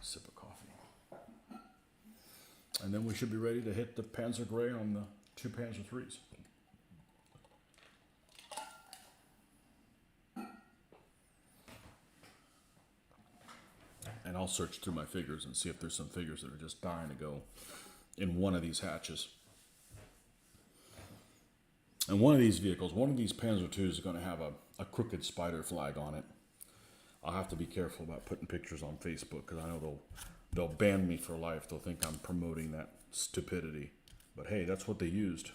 Sip of coffee. And then we should be ready to hit the Panzer Gray on the 2 Panzer IIIs. And I'll search through my figures and see if there's some figures that are just dying to go in one of these hatches. And one of these vehicles, one of these Panzer IIs is going to have a crooked spider flag on it. I'll have to be careful about putting pictures on Facebook because I know they'll ban me for life. They'll think I'm promoting that stupidity. But hey, that's what they used.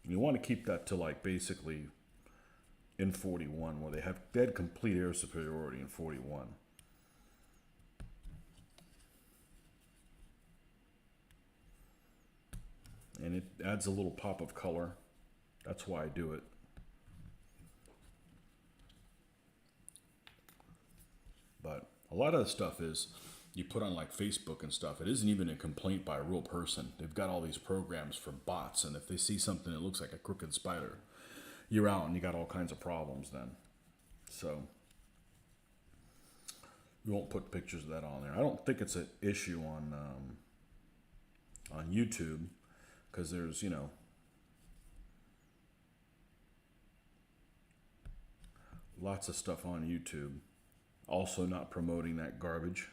You want to keep that to like basically in 41, where they had complete air superiority in 41. And it adds a little pop of color. That's why I do it. But a lot of the stuff is you put on like Facebook and stuff. It isn't even a complaint by a real person. They've got all these programs for bots, and if they see something that looks like a crooked spider, you're out and you got all kinds of problems then. So we won't put pictures of that on there. I don't think it's an issue on YouTube. Because there's, you know, lots of stuff on YouTube. Also not promoting that garbage.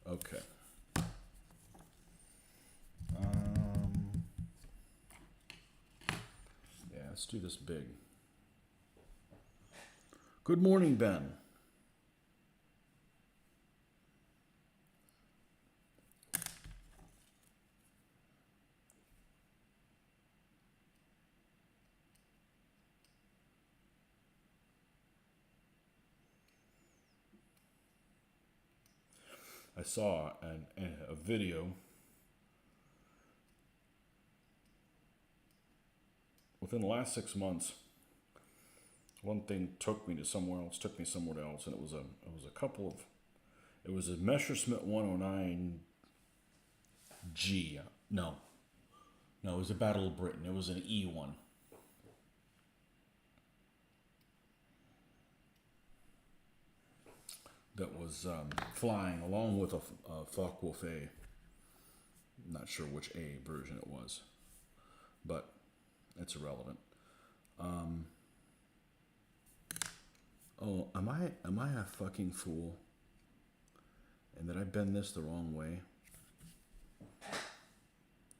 Okay. Yeah, let's do this big. Good morning, Ben. I saw a video within the last 6 months. One thing took me somewhere else, and it was a Messerschmitt 109G. No, it was a Battle of Britain. It was an E1. That was flying along with a Focke-Wulf A. Not sure which A version it was, but it's irrelevant. Oh, am I a fucking fool? And did I bend this the wrong way?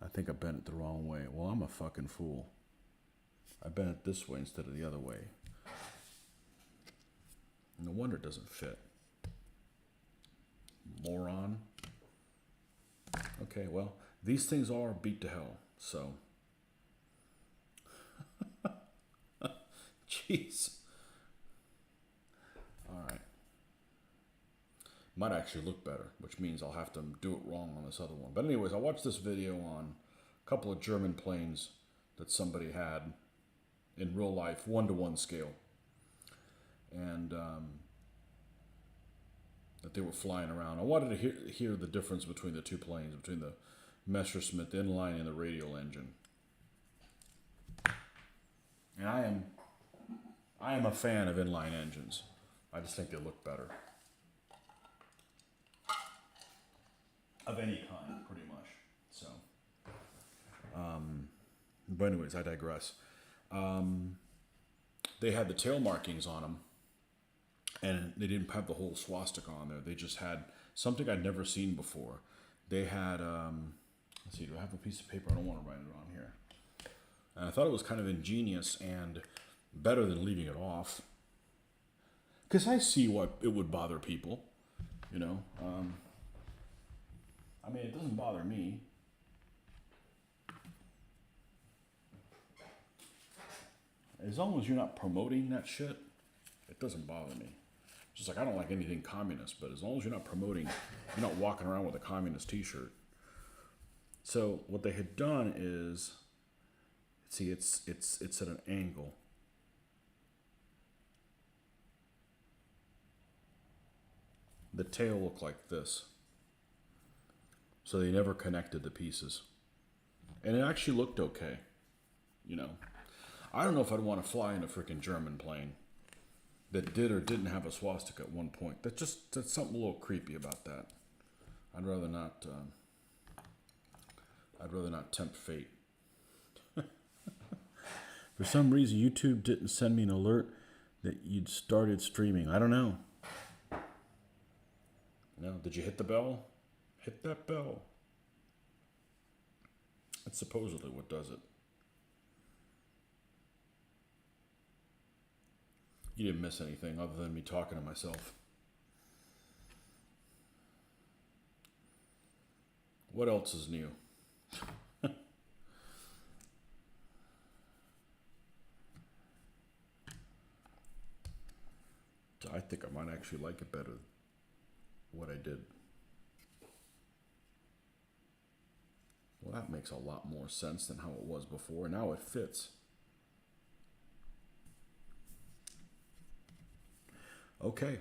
I think I bent it the wrong way. Well, I'm a fucking fool. I bent it this way instead of the other way. No wonder it doesn't fit. Moron. Okay, well, these things are beat to hell, so. Jeez. Alright. Might actually look better, which means I'll have to do it wrong on this other one. But anyways, I watched this video on a couple of German planes that somebody had in real life, 1-to-1 scale. And that they were flying around. I wanted to hear the difference between the two planes, between the Messerschmitt inline and the radial engine. And I am I am a fan of inline engines. I just think they look better. Of any kind, pretty much. So, but anyways, I digress. They had the tail markings on them, and they didn't have the whole swastika on there. They just had something I'd never seen before. They had, let's see, do I have a piece of paper? I don't want to write it on here. And I thought it was kind of ingenious and better than leaving it off. Because I see what it would bother people, you know. I mean, it doesn't bother me. As long as you're not promoting that shit, it doesn't bother me. Just like I don't like anything communist, but as long as you're not promoting, you're not walking around with a communist t-shirt. So what they had done is, see, it's at an angle. The tail looked like this. So they never connected the pieces. And it actually looked okay. You know, I don't know if I'd want to fly in a freaking German plane that did or didn't have a swastika at one point. That's something a little creepy about that. I'd rather not tempt fate. For some reason, YouTube didn't send me an alert that you'd started streaming. I don't know. No, did you hit the bell? Hit that bell. That's supposedly what does it. You didn't miss anything other than me talking to myself. What else is new? I think I might actually like it better, what I did. Well, that makes a lot more sense than how it was before. Now it fits. Okay.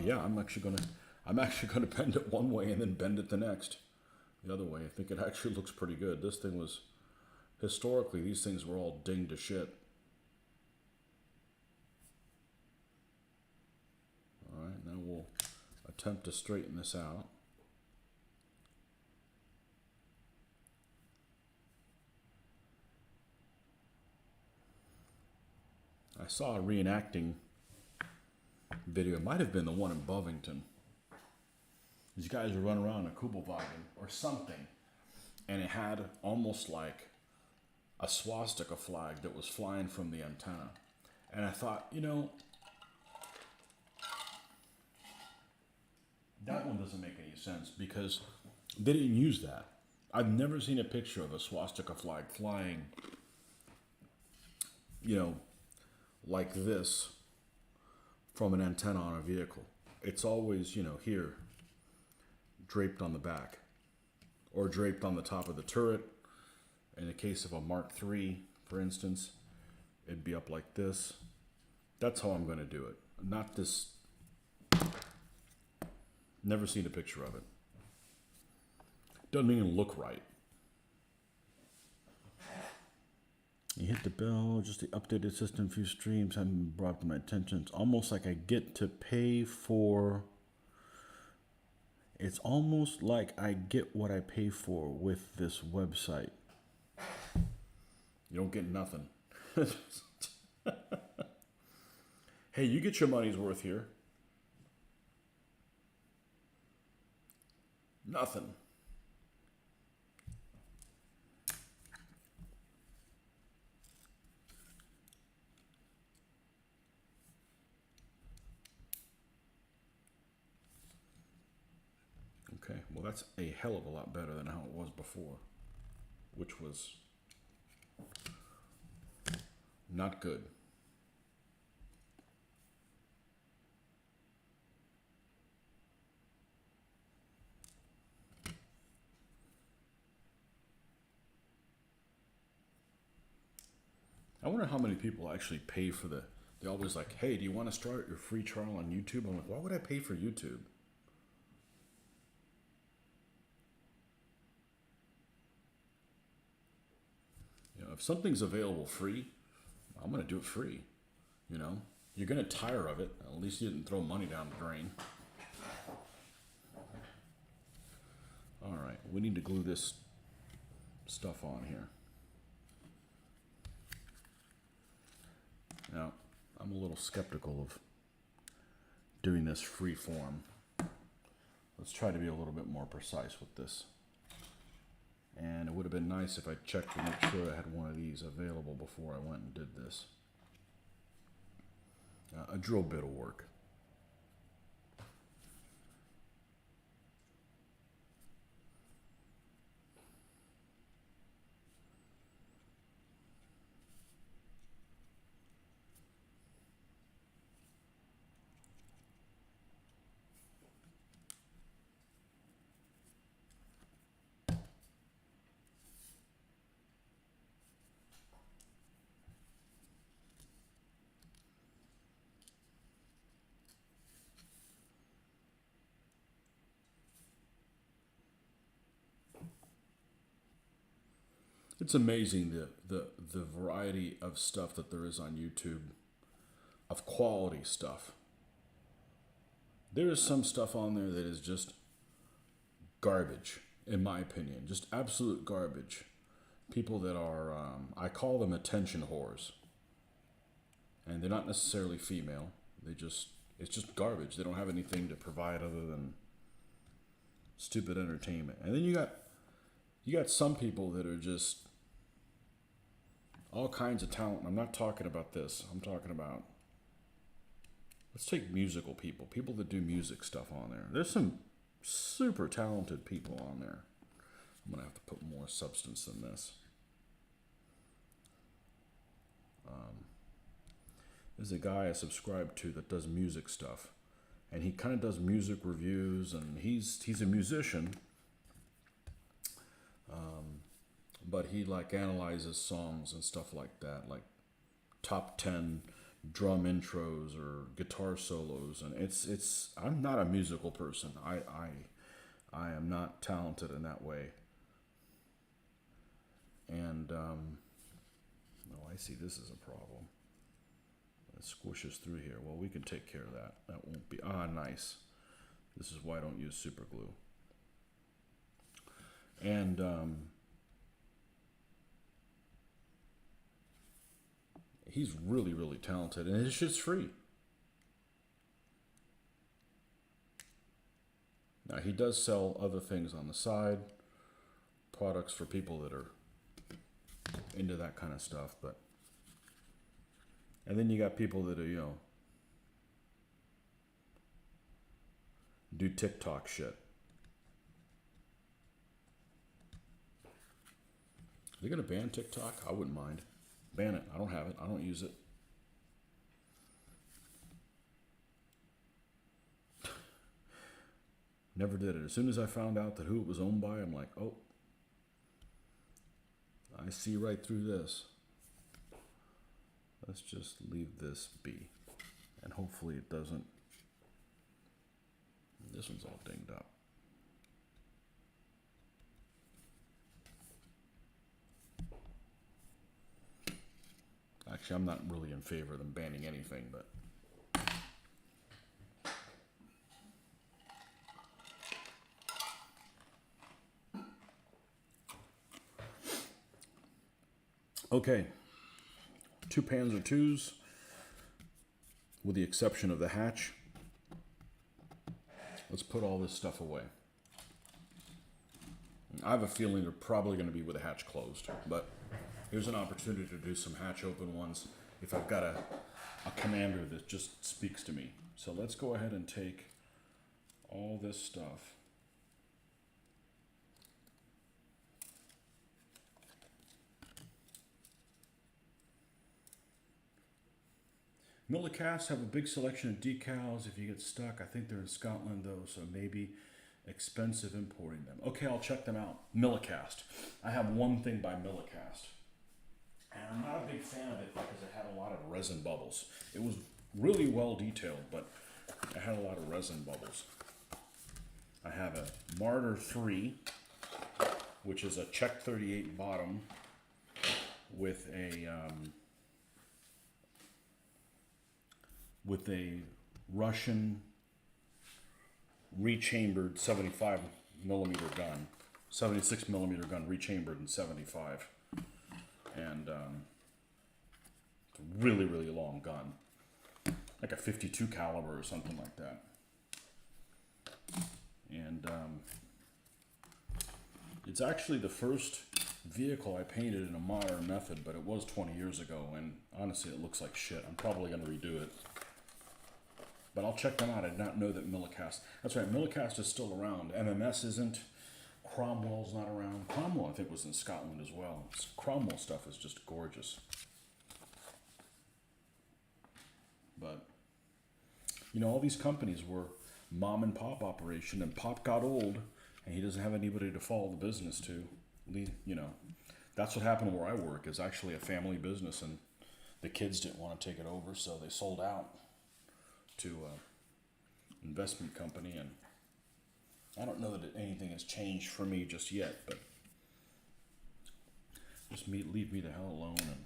Yeah, I'm actually gonna bend it one way and then bend it the next. The other way. I think it actually looks pretty good. This thing was, historically, these things were all dinged to shit. All right, now we'll attempt to straighten this out. I saw a reenacting video. It might have been the one in Bovington. These guys were running around in a Kubelwagen or something, and it had almost like a swastika flag that was flying from the antenna. And I thought, you know, that one doesn't make any sense because they didn't use that. I've never seen a picture of a swastika flag flying, you know, like this from an antenna on a vehicle. It's always, you know, here, draped on the back or draped on the top of the turret. In the case of a Mark III, for instance, it'd be up like this. That's how I'm going to do it. Not this. Never seen a picture of it. Doesn't even look right. You hit the bell, just the updated system, few streams haven't been brought to my attention. It's almost like I get to pay for, it's almost like I get what I pay for with this website. You don't get nothing. Hey, you get your money's worth here. Nothing. Okay, well that's a hell of a lot better than how it was before, which was not good. I wonder how many people actually pay for they always like, hey, do you want to start your free trial on YouTube? I'm like, why would I pay for YouTube? You know, if something's available free, I'm going to do it free. You know, you're going to tire of it. At least you didn't throw money down the drain. All right, we need to glue this stuff on here. Now, I'm a little skeptical of doing this free form. Let's try to be a little bit more precise with this. And it would have been nice if I checked to make sure I had one of these available before I went and did this. A drill bit will work. It's amazing the variety of stuff that there is on YouTube, of quality stuff. There is some stuff on there that is just garbage, in my opinion, just absolute garbage. People that are, I call them attention whores. And they're not necessarily female. It's just garbage. They don't have anything to provide other than stupid entertainment. And then you got some people that are just all kinds of talent. I'm not talking about this. I'm talking about, let's take musical people that do music stuff on there. There's some super talented people on there. I'm going to have to put more substance than this. There's a guy I subscribe to that does music stuff. And he kind of does music reviews, and he's a musician. But he like analyzes songs and stuff like that, like top 10 drum intros or guitar solos. And it's I'm not a musical person. I am not talented in that way. And oh, I see this is a problem. It squishes through here. Well, we can take care of that. That won't be, nice. This is why I don't use super glue. And he's really, really talented, and his shit's free. Now, he does sell other things on the side, products for people that are into that kind of stuff, but and then you got people that are, do TikTok shit. Are they gonna ban TikTok? I wouldn't mind. Ban it. I don't have it. I don't use it. Never did it. As soon as I found out that who it was owned by, I'm like, oh, I see right through this. Let's just leave this be. And hopefully it doesn't. This one's all dinged up. Actually, I'm not really in favor of them banning anything, but okay. 2 Panzer IIs, with the exception of the hatch. Let's put all this stuff away. I have a feeling they're probably going to be with the hatch closed, but here's an opportunity to do some hatch open ones if I've got a commander that just speaks to me. So let's go ahead and take all this stuff. Millicast have a big selection of decals. If you get stuck, I think they're in Scotland though, so maybe expensive importing them. Okay, I'll check them out. Millicast. I have one thing by Millicast. And I'm not a big fan of it because it had a lot of resin bubbles. It was really well detailed, but it had a lot of resin bubbles. I have a Martyr 3, which is a Czech 38 bottom with a with a Russian rechambered 75 millimeter gun, 76 millimeter gun rechambered in 75, and it's a really, really long gun, like a 52 caliber or something like that. And it's actually the first vehicle I painted in a modern method, but it was 20 years ago, and honestly it looks like shit. I'm probably going to redo it, but I'll check them out. I did not know that Millicast, that's right, Millicast is still around. MMS isn't. Cromwell's not around. Cromwell I think was in Scotland as well. Cromwell stuff is just gorgeous. But you know, all these companies were mom and pop operation, and pop got old and he doesn't have anybody to follow the business to. You know, that's what happened where I work. Is actually a family business, and the kids didn't want to take it over, so they sold out to an investment company. And I don't know that anything has changed for me just yet, but just leave me the hell alone and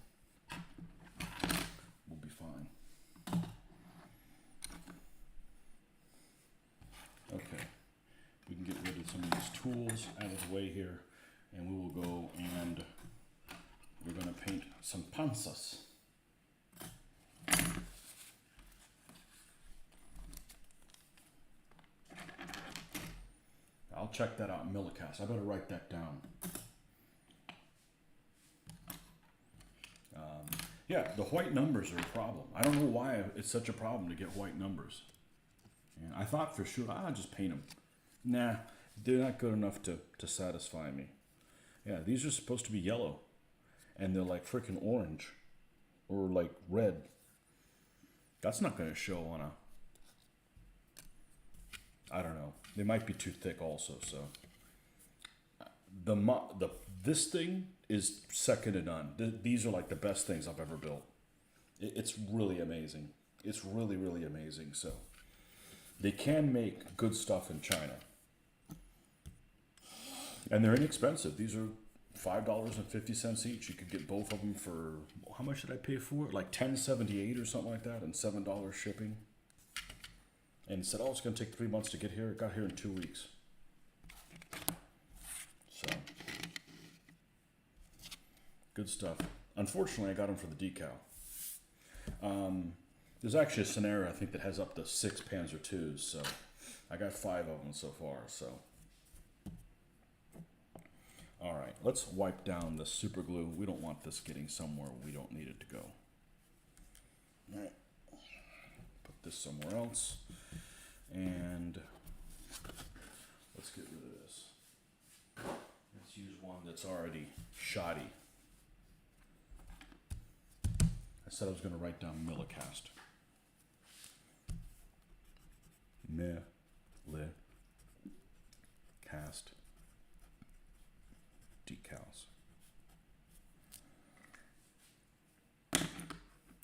we'll be fine. Okay, we can get rid of some of these tools out of the way here, and we will go and we're going to paint some panzers. I'll check that out in Millicast. I better write that down. Yeah, the white numbers are a problem. I don't know why it's such a problem to get white numbers. And I thought for sure, I'll just paint them. Nah, they're not good enough to satisfy me. Yeah, these are supposed to be yellow, and they're like freaking orange or like red. That's not going to show on a, I don't know. They might be too thick also, so. This thing is second to none. These are like the best things I've ever built. It's really amazing. It's really, really amazing. So they can make good stuff in China. And they're inexpensive. These are $5.50 each. You could get both of them for, how much did I pay for it? Like $10.78 or something like that, and $7 shipping. And it said, oh, it's going to take 3 months to get here. It got here in 2 weeks. So, good stuff. Unfortunately, I got them for the decal. There's actually a scenario, I think, that has up to 6 Panzer IIs. So, I got 5 of them so far. So, all right, let's wipe down the super glue. We don't want this getting somewhere we don't need it to go. All right, put this somewhere else, and let's get rid of this. Let's use one that's already shoddy. I said I was going to write down Millicast. Millicast decals.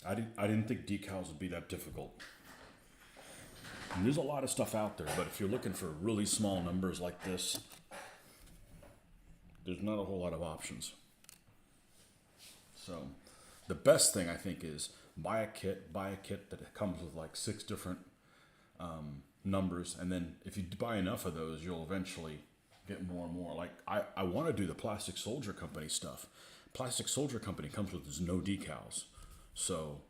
I didn't think decals would be that difficult. And there's a lot of stuff out there, but if you're looking for really small numbers like this, there's not a whole lot of options. So the best thing I think is buy a kit that comes with like 6 different numbers, and then if you buy enough of those, you'll eventually get more and more. Like I want to do the Plastic Soldier Company stuff. Plastic Soldier Company comes with no decals, so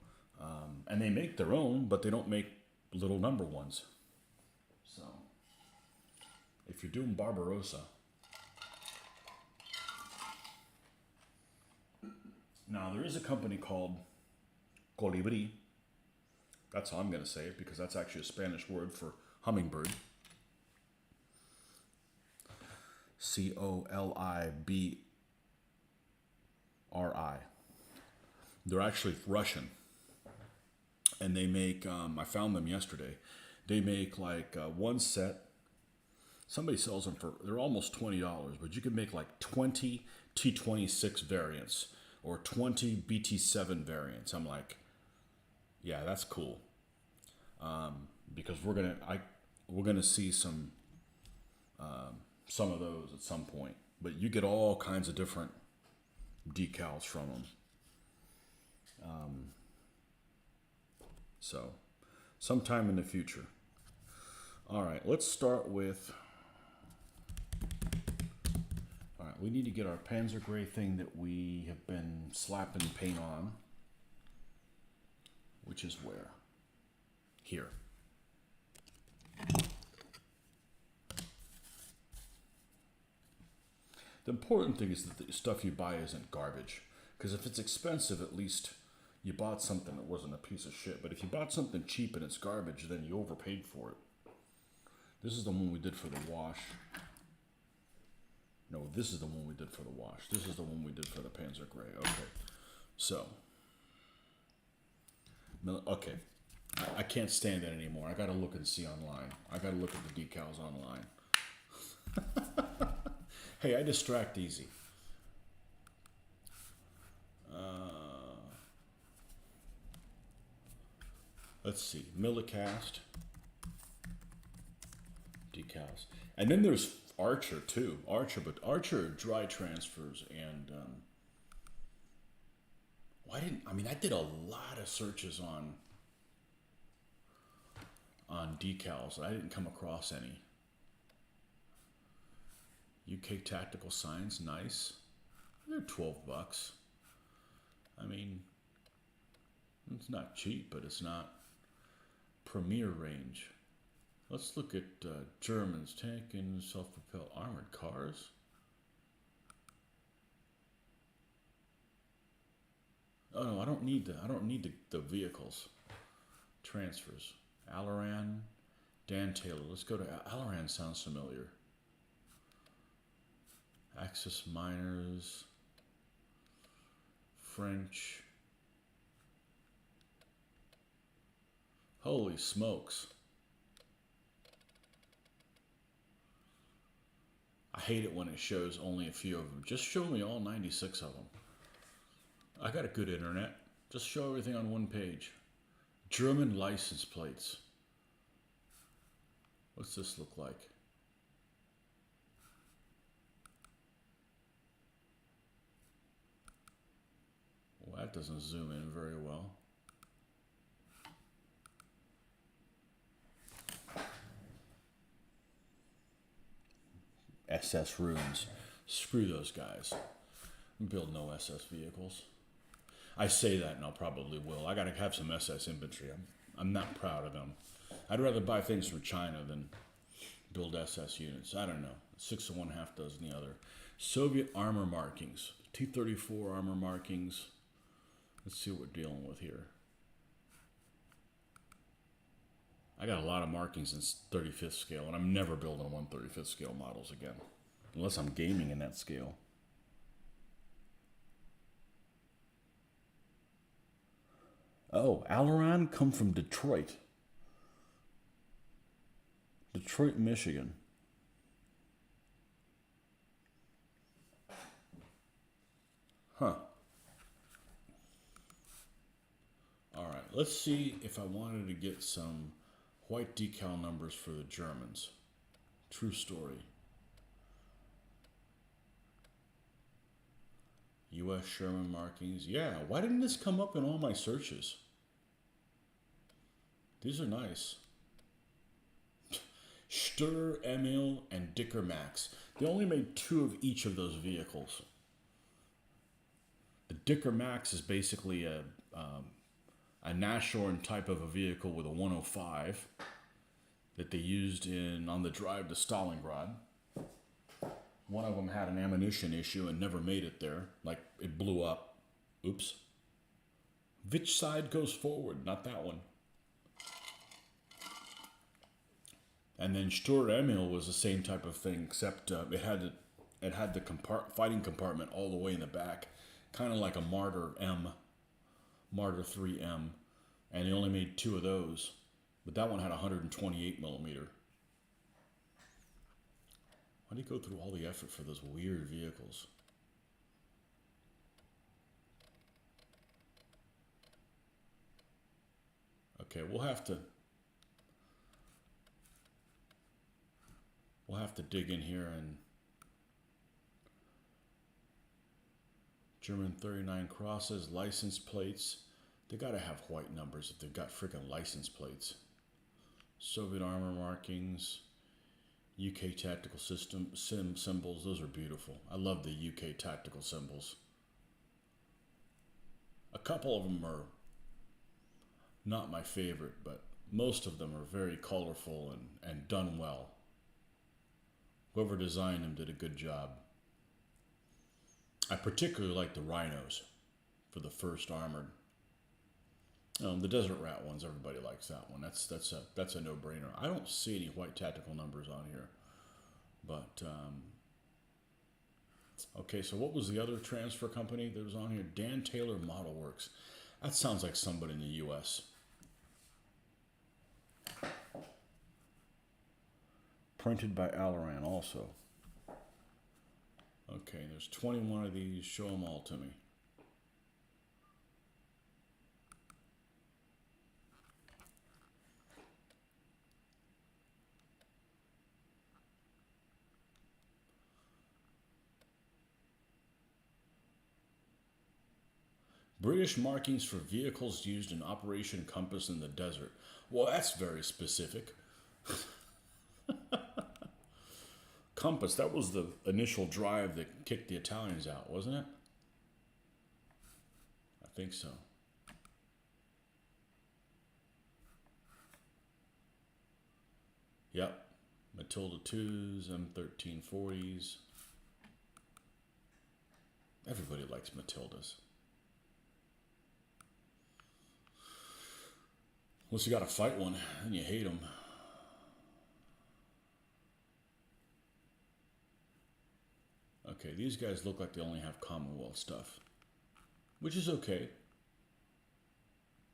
and they make their own, but they don't make little number ones. So if you're doing Barbarossa, now there is a company called Colibri. That's how I'm going to say it, because that's actually a Spanish word for hummingbird. Colibri. They're actually Russian, and they make, I found them yesterday, they make like one set, somebody sells them for, they're almost $20, but you can make like 20 T26 variants or 20 BT7 variants. I'm like, yeah, that's cool, because we're gonna see some of those at some point. But you get all kinds of different decals from them. So sometime in the future. All right, let's start with. All right, we need to get our Panzer Gray thing that we have been slapping paint on, which is where? Here. The important thing is that the stuff you buy isn't garbage. Because if it's expensive, at least you bought something that wasn't a piece of shit. But if you bought something cheap and it's garbage, then you overpaid for it. This is the one we did for the wash. No, this is the one we did for the wash. This is the one we did for the Panzer Gray. Okay. So. Okay. I can't stand it anymore. I got to look and see online. I got to look at the decals online. Hey, I distract easy. Let's see. Millicast. Decals. And then there's Archer too. But Archer dry transfers and I did a lot of searches on decals. I didn't come across any. UK Tactical Signs, nice. They're $12. I mean, it's not cheap, but it's not premier range. Let's look at Germans tanking self-propelled armored cars. Oh no, I don't need the vehicles. Transfers. Alaran, Dan Taylor. Let's go to Alaran. Sounds familiar. Axis Miners. French. Holy smokes. I hate it when it shows only a few of them. Just show me all 96 of them. I got a good internet. Just show everything on one page. German license plates. What's this look like? Well, that doesn't zoom in very well. SS runes. Screw those guys. Build no SS vehicles. I say that and I probably will. I gotta have some SS infantry. I'm not proud of them. I'd rather buy things from China than build SS units. I don't know. 6 of one, half dozen the other. Soviet armor markings. T-34 armor markings. Let's see what we're dealing with here. I got a lot of markings in 35th scale, and I'm never building 1/35th scale models again. Unless I'm gaming in that scale. Oh, Alaran come from Detroit. Detroit, Michigan. Huh. All right, let's see if I wanted to get some white decal numbers for the Germans. True story. U.S. Sherman markings. Yeah, why didn't this come up in all my searches? These are nice. Sturr, Emil, and Dicker Max. They only made 2 of each of those vehicles. The Dicker Max is basically a Nashorn type of a vehicle with a 105 that they used on the drive to Stalingrad. One of them had an ammunition issue and never made it there. Like, it blew up. Oops. Which side goes forward? Not that one. And then Sturr Emil was the same type of thing, except it had the fighting compartment all the way in the back, kind of like a Martyr 3M, and they only made 2 of those, but that one had 128 millimeter. Why do you go through all the effort for those weird vehicles? Okay, we'll have to dig in here. And German 39 crosses, license plates. They gotta have white numbers if they've got freaking license plates. Soviet armor markings, UK tactical system symbols. Those are beautiful. I love the UK tactical symbols. A couple of them are not my favorite, but most of them are very colorful and done well. Whoever designed them did a good job. I particularly like the rhinos for the first armored. The desert rat ones, everybody likes that one. That's a no-brainer. I don't see any white tactical numbers on here, but okay. So what was the other transfer company that was on here? Dan Taylor Model Works. That sounds like somebody in the U.S. Printed by Alaran also. Okay, there's 21 of these. Show them all to me. British markings for vehicles used in Operation Compass in the desert. Well, that's very specific. Compass, that was the initial drive that kicked the Italians out, wasn't it? I think so. Yep. Matilda 2s, M1340s. Everybody likes Matildas. Unless you gotta fight one and you hate them. Okay, these guys look like they only have Commonwealth stuff, which is okay.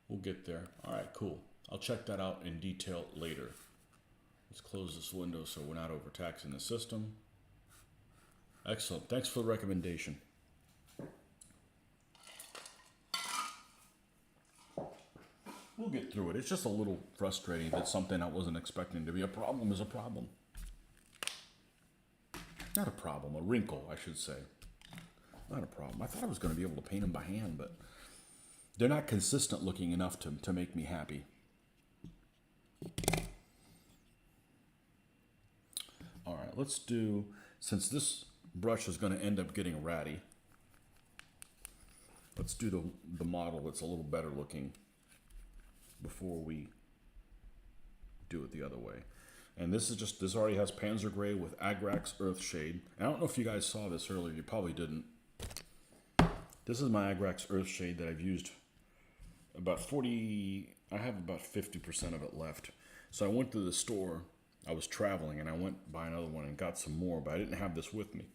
We'll get there. All right, cool. I'll check that out in detail later. Let's close this window so we're not overtaxing the system. Excellent. Thanks for the recommendation. We'll get through it. It's just a little frustrating that something I wasn't expecting to be a problem is a problem. Not a problem, a wrinkle, I should say. Not a problem. I thought I was going to be able to paint them by hand, but they're not consistent looking enough to make me happy. All right, let's do, since this brush is going to end up getting ratty, let's do the model that's a little better looking before we do it the other way. And this already has Panzer Gray with Agrax Earthshade. And I don't know if you guys saw this earlier, you probably didn't. This is my Agrax Earthshade that I've used about 40, I have about 50% of it left. So I went to the store, I was traveling, and I went to buy another one and got some more, but I didn't have this with me.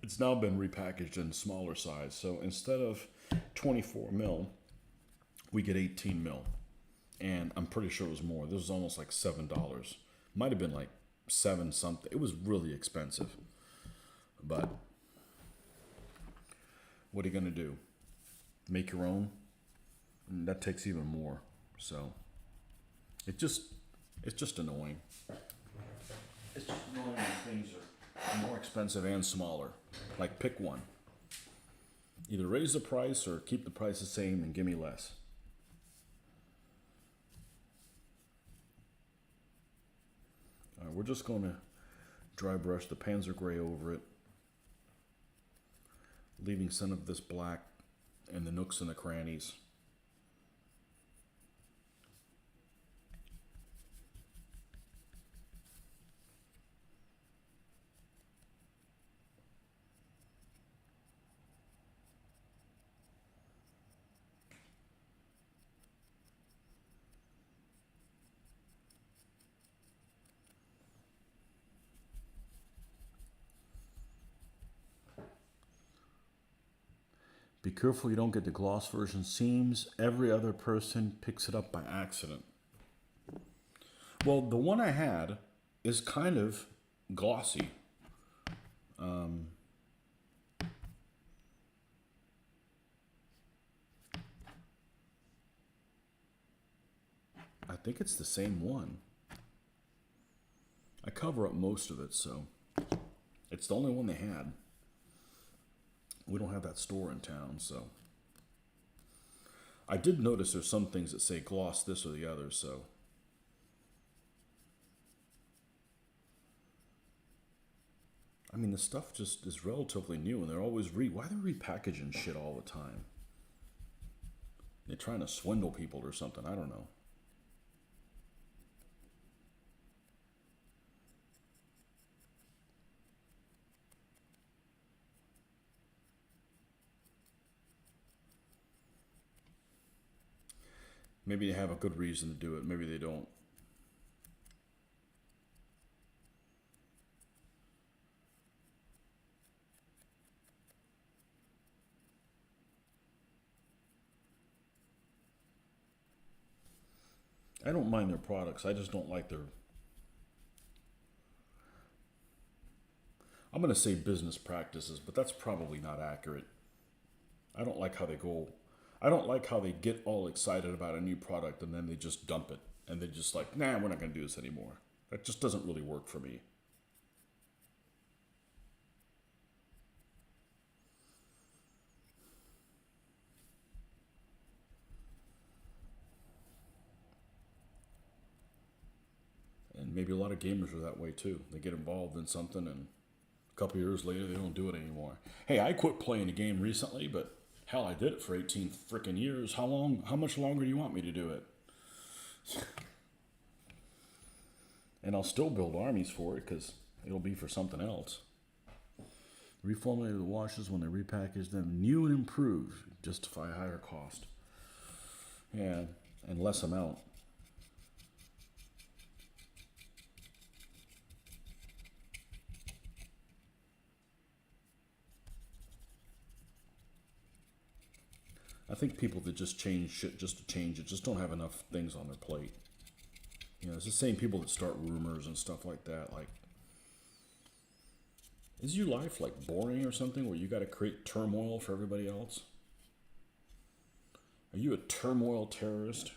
It's now been repackaged in smaller size. So instead of 24 mil, we get 18 mil. And I'm pretty sure it was more. This was almost like $7. Might have been like 7 something. It was really expensive. But what are you going to do? Make your own? And that takes even more. So it's just annoying. It's just annoying when things are more expensive and smaller. Like, pick one. Either raise the price or keep the price the same and give me less. We're just going to dry brush the Panzer Gray over it, leaving some of this black in the nooks and the crannies. Be careful you don't get the gloss version. Seems every other person picks it up by accident. Well, the one I had is kind of glossy. I think it's the same one. I cover up most of it, so it's the only one they had. We don't have that store in town, so. I did notice there's some things that say gloss this or the other, so. I mean, the stuff just is relatively new, and they're always why are they repackaging shit all the time? They're trying to swindle people or something. I don't know. Maybe they have a good reason to do it. Maybe they don't. I don't mind their products. I just don't like their... I'm going to say business practices, but that's probably not accurate. I don't like how they go... I don't like how they get all excited about a new product and then they just dump it. And they're just like, nah, we're not going to do this anymore. That just doesn't really work for me. And maybe a lot of gamers are that way too. They get involved in something and a couple years later they don't do it anymore. Hey, I quit playing a game recently, but hell, I did it for 18 freaking years. How much longer do you want me to do it? And I'll still build armies for it because it'll be for something else. Reformulated the washes when they repackage them new and improved, justify a higher cost. Yeah, and less amount. I think people that just change shit just to change it just don't have enough things on their plate. You know, it's the same people that start rumors and stuff like that. Like, is your life like boring or something where you got to create turmoil for everybody else? Are you a turmoil terrorist?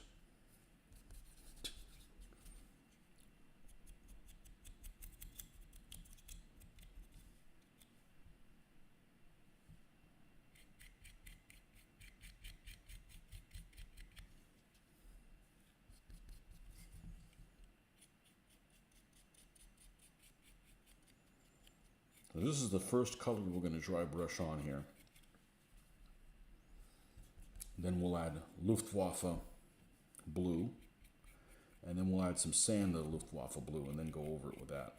So this is the first color we're going to dry brush on here. Then we'll add Luftwaffe blue. And then we'll add some sand to the Luftwaffe blue and then go over it with that.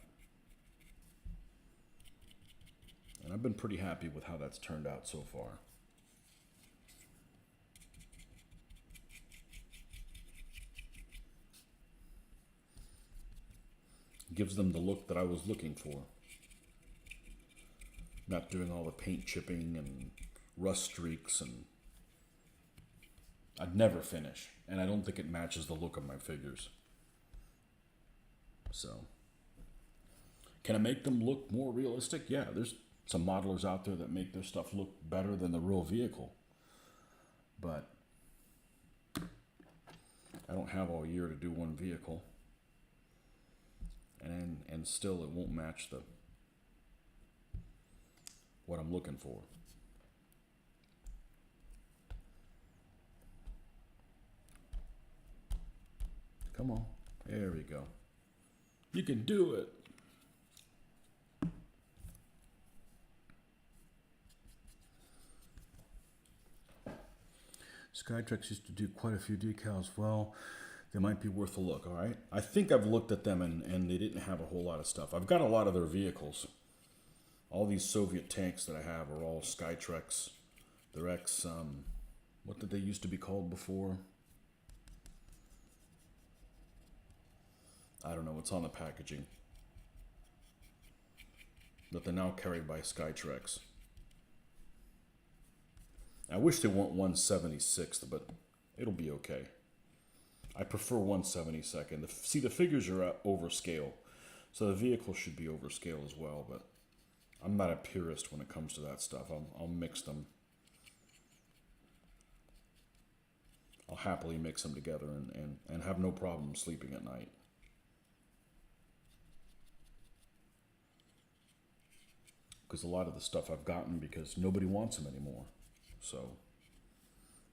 And I've been pretty happy with how that's turned out so far. It gives them the look that I was looking for. Not doing all the paint chipping and rust streaks, and I'd never finish. And I don't think it matches the look of my figures. So, can I make them look more realistic? Yeah, there's some modelers out there that make their stuff look better than the real vehicle. But I don't have all year to do one vehicle. And still it won't match what I'm looking for. Come on. There we go. You can do it. Skytrex used to do quite a few decals. Well, they might be worth a look, all right? I think I've looked at them and they didn't have a whole lot of stuff. I've got a lot of their vehicles. All these Soviet tanks that I have are all Skytrex. They're ex, what did they used to be called before? I don't know, it's on the packaging. But they're now carried by Skytrex. I wish they weren't 1/76th, but it'll be okay. I prefer 1/72nd. See, the figures are at overscale, so the vehicle should be overscale as well, but I'm not a purist when it comes to that stuff. I'll mix them. I'll happily mix them together and have no problem sleeping at night. Because a lot of the stuff I've gotten because nobody wants them anymore. So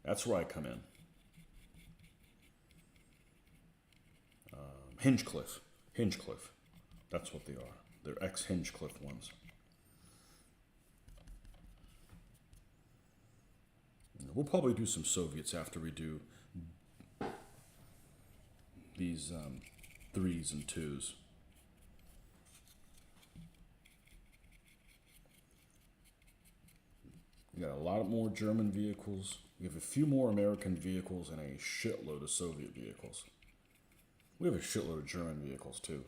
that's where I come in. Hinchcliffe. That's what they are. They're ex-Hinchcliffe ones. We'll probably do some Soviets after we do these 3s and 2s. We got a lot more German vehicles. We have a few more American vehicles and a shitload of Soviet vehicles. We have a shitload of German vehicles too.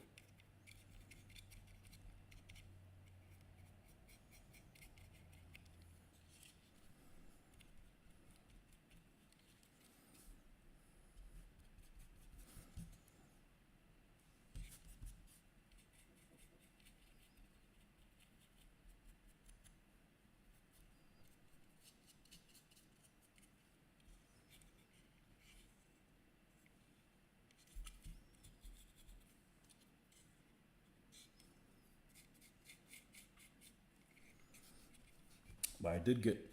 But I did get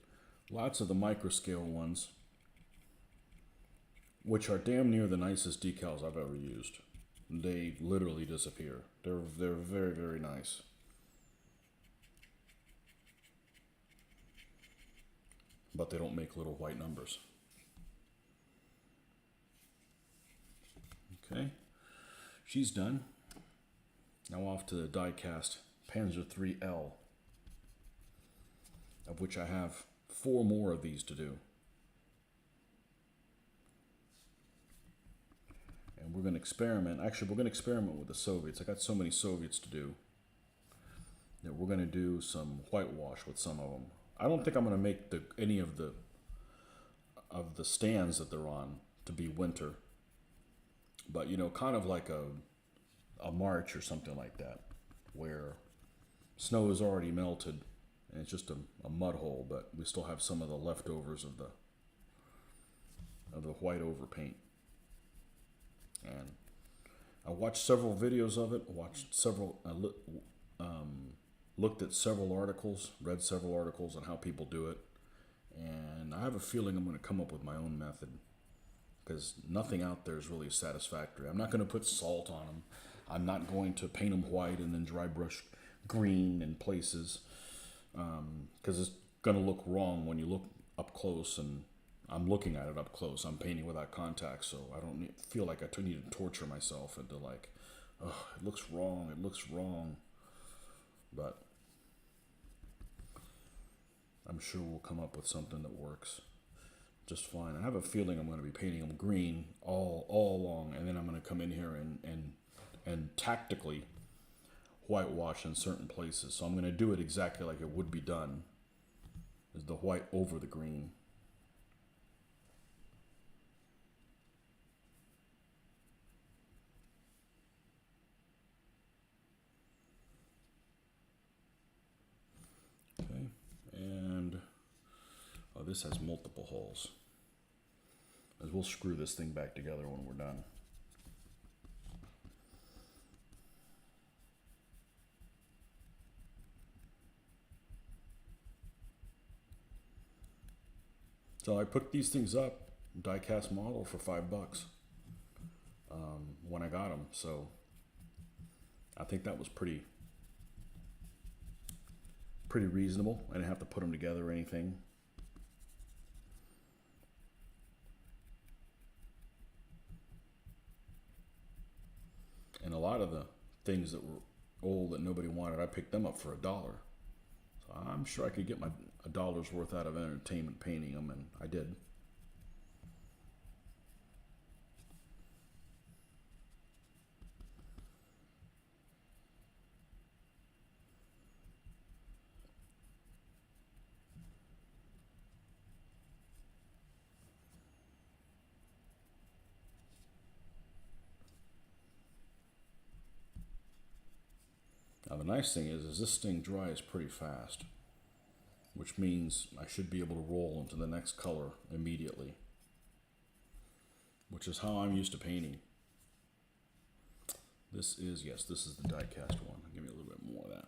lots of the micro scale ones, which are damn near the nicest decals I've ever used. They literally disappear. They're very, very nice. But they don't make little white numbers. Okay, she's done. Now off to the die-cast Panzer IIIL, of which I have 4 more of these to do. And we're going to experiment. Actually, we're going to experiment with the Soviets. I got so many Soviets to do that we're going to do some whitewash with some of them. I don't think I'm going to make any of the stands that they're on to be winter. But, you know, kind of like a March or something like that, where snow is already melted and it's just a mud hole, but we still have some of the leftovers of the white overpaint. And I watched several videos of it. Looked at several articles, read several articles on how people do it, and I have a feeling I'm going to come up with my own method, because nothing out there is really satisfactory. I'm not going to put salt on them. I'm not going to paint them white and then dry brush green in places, because it's going to look wrong when you look up close, and I'm looking at it up close. I'm painting without contact, so I don't feel like I need to torture myself into like, oh, it looks wrong. But I'm sure we'll come up with something that works just fine. I have a feeling I'm going to be painting them green all along, and then I'm going to come in here and tactically whitewash in certain places. So I'm going to do it exactly like it would be done, is the white over the green. Okay, and this has multiple holes. As we'll screw this thing back together when we're done. So I picked these things up, die-cast model, for $5 when I got them. So I think that was pretty reasonable. I didn't have to put them together or anything. And a lot of the things that were old that nobody wanted, I picked them up for $1. So I'm sure I could get my $1's worth out of entertainment painting them, and I did. Now the nice thing is this thing dries pretty fast, which means I should be able to roll into the next color immediately, which is how I'm used to painting. This is the die-cast one. Give me a little bit more of that.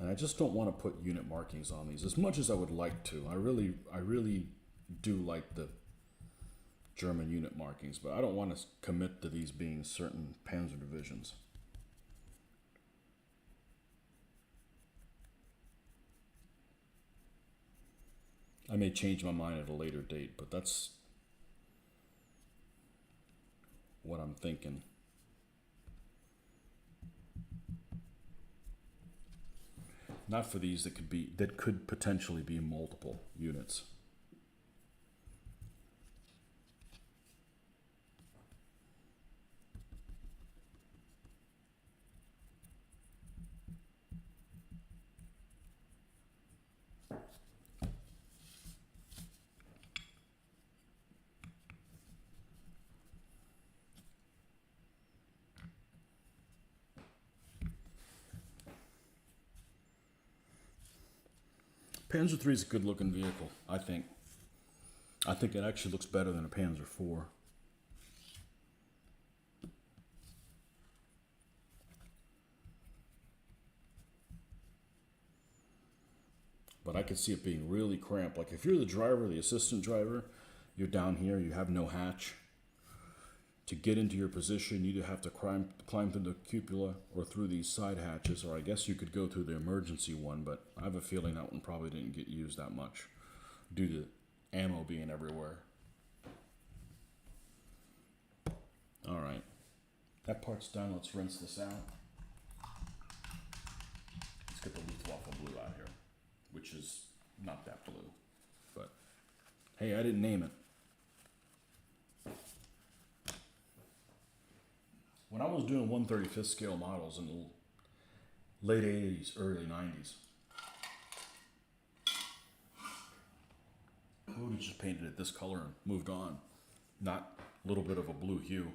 And I just don't want to put unit markings on these as much as I would like to. I really do like the German unit markings, but I don't want to commit to these being certain Panzer divisions. I may change my mind at a later date, but that's what I'm thinking. Not for these that could potentially be multiple units. Panzer III is a good looking vehicle, I think. I think it actually looks better than a Panzer IV. But I could see it being really cramped. Like if you're the driver, the assistant driver, you're down here, you have no hatch. To get into your position, you either have to climb through the cupola or through these side hatches, or I guess you could go through the emergency one, but I have a feeling that one probably didn't get used that much due to ammo being everywhere. All right, that part's done. Let's rinse this out. Let's get the Luftwaffe blue out here, which is not that blue, but hey, I didn't name it. When I was doing 1/35th scale models in the late 80s, early 90s, we would have just painted it this color and moved on. Not a little bit of a blue hue,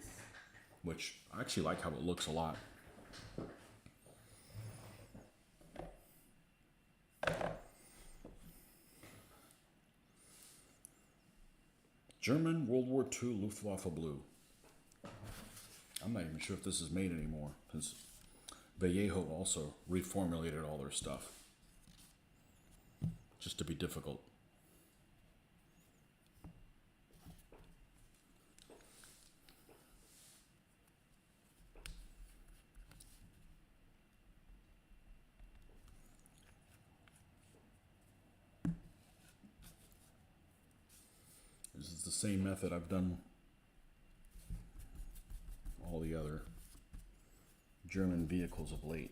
which I actually like how it looks a lot. German World War II Luftwaffe blue. I'm not even sure if this is made anymore, because Vallejo also reformulated all their stuff just to be difficult. This is the same method I've done all the other German vehicles of late.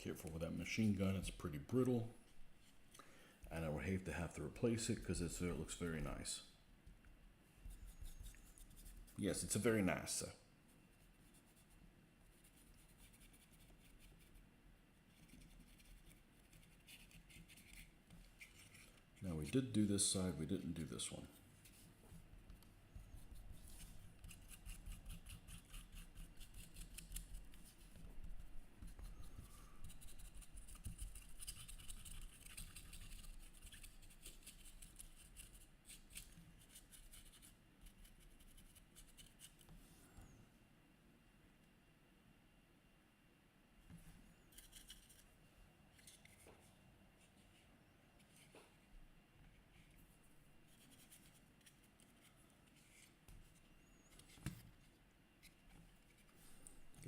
Careful with that machine gun, it's pretty brittle. And I would hate to have to replace it because it looks very nice. Yes, it's a very nice. Now we did do this side, we didn't do this one.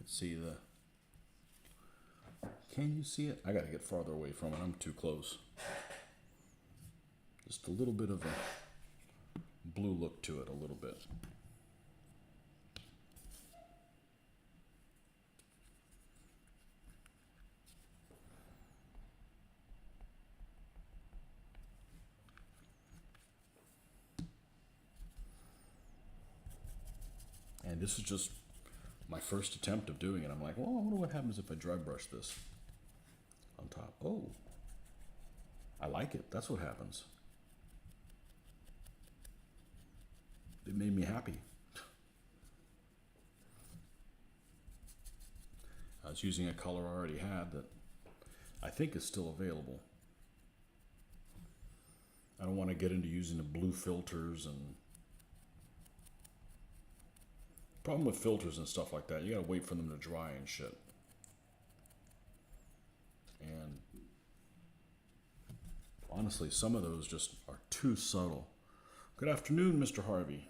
See the, can you see it? I gotta get farther away from it, I'm too close. Just a little bit of a blue look to it, a little bit. And this is just my first attempt of doing it. I'm like, well, I wonder what happens if I dry brush this on top. Oh, I like it. That's what happens. It made me happy. I was using a color I already had that I think is still available. I don't want to get into using the blue filters and problem with filters and stuff like that, you gotta wait for them to dry and shit. And honestly, some of those just are too subtle. Good afternoon, Mr. Harvey.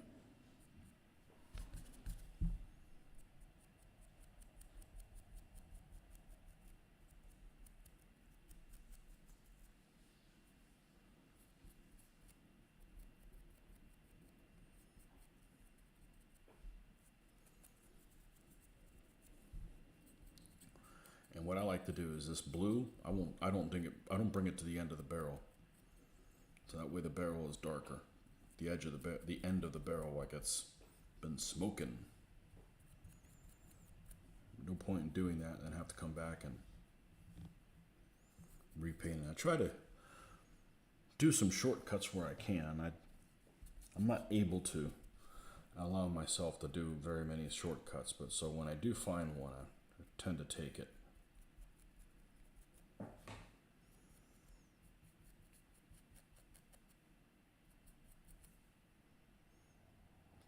And what I like to do is this blue, I don't bring it to the end of the barrel. So that way the barrel is darker. The edge of the end of the barrel like it's been smoking. No point in doing that and then have to come back and repaint it. I try to do some shortcuts where I can. I'm not able to allow myself to do very many shortcuts, but so when I do find one, I tend to take it.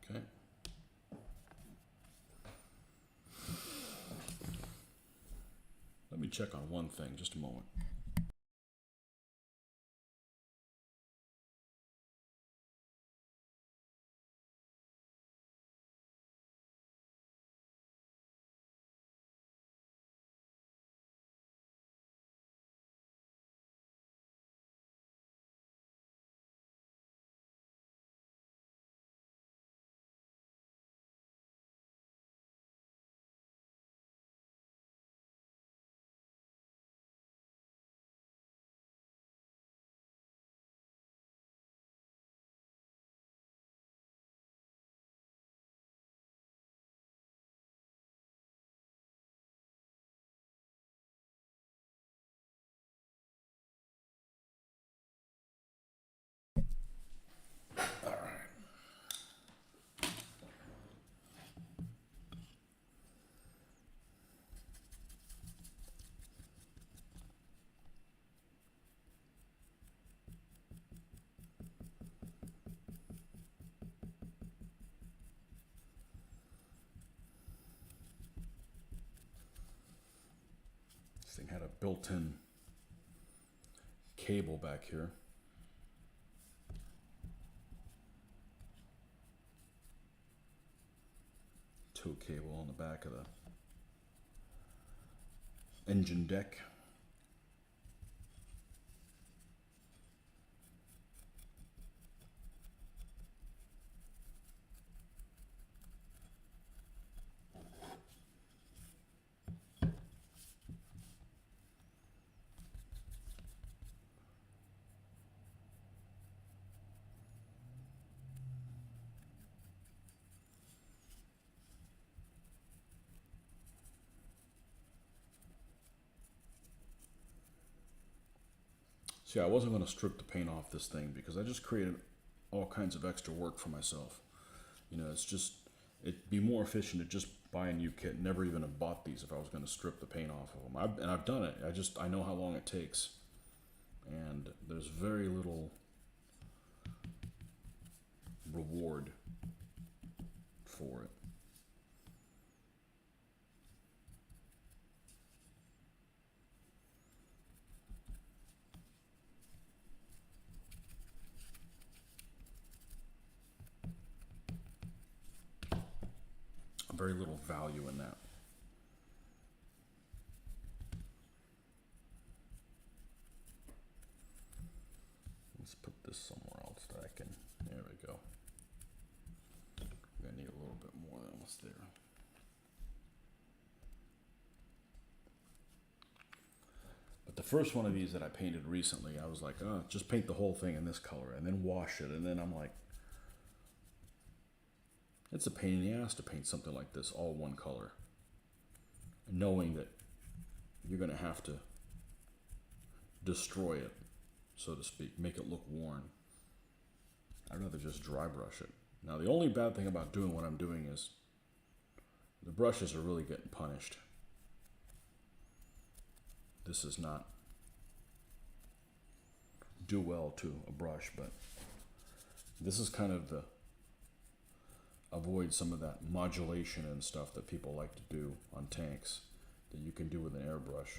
Okay. Let me check on one thing, just a moment. This thing had a built-in cable back here. Tow cable on the back of the engine deck. So yeah, I wasn't going to strip the paint off this thing because I just created all kinds of extra work for myself. You know, it'd be more efficient to just buy a new kit. Never even have bought these if I was going to strip the paint off of them. And I've done it. I know how long it takes. And there's very little reward for it. Very little value in that. Let's put this somewhere else that I can. There we go. I'm gonna need a little bit more than what's there. But the first one of these that I painted recently, I was like, oh, just paint the whole thing in this color and then wash it. And then I'm like, it's a pain in the ass to paint something like this all one color, knowing that you're going to have to destroy it, so to speak, make it look worn. I'd rather just dry brush it. Now, the only bad thing about doing what I'm doing is the brushes are really getting punished. This is not do well to a brush, but this is kind of the avoid some of that modulation and stuff that people like to do on tanks that you can do with an airbrush.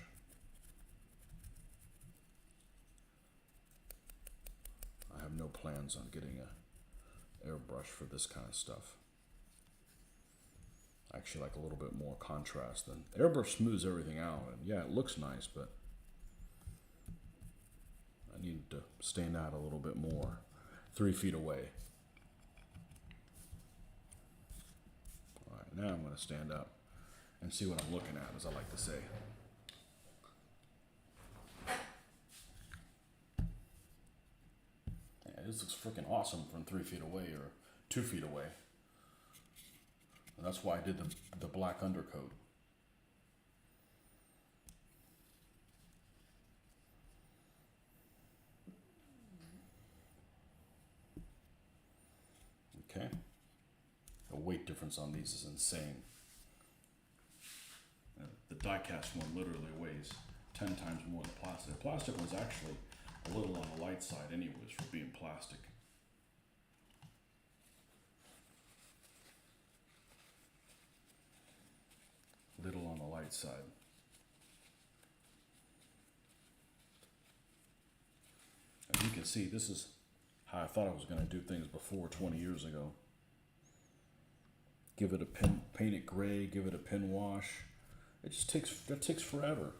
I have no plans on getting an airbrush for this kind of stuff. I actually like a little bit more contrast than airbrush smooths everything out, and yeah, it looks nice, but I need to stand out a little bit more 3 feet away. Now I'm going to stand up and see what I'm looking at, as I like to say. Yeah, this looks freaking awesome from 3 feet away or 2 feet away. And that's why I did the black undercoat. Okay. The weight difference on these is insane. The die-cast one literally weighs 10 times more than plastic. The plastic one's actually a little on the light side anyways for being plastic. Little on the light side. As you can see, this is how I thought I was going to do things before 20 years ago. Give it a paint it gray, give it a pin wash. It just takes forever.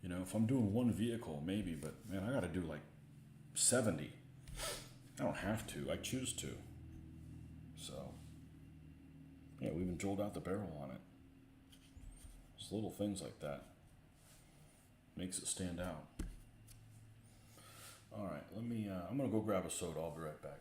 You know, if I'm doing one vehicle, maybe, but man, I got to do like 70. I don't have to, I choose to. So, yeah, we even drilled out the barrel on it. Just little things like that makes it stand out. All right, I'm gonna go grab a soda. I'll be right back.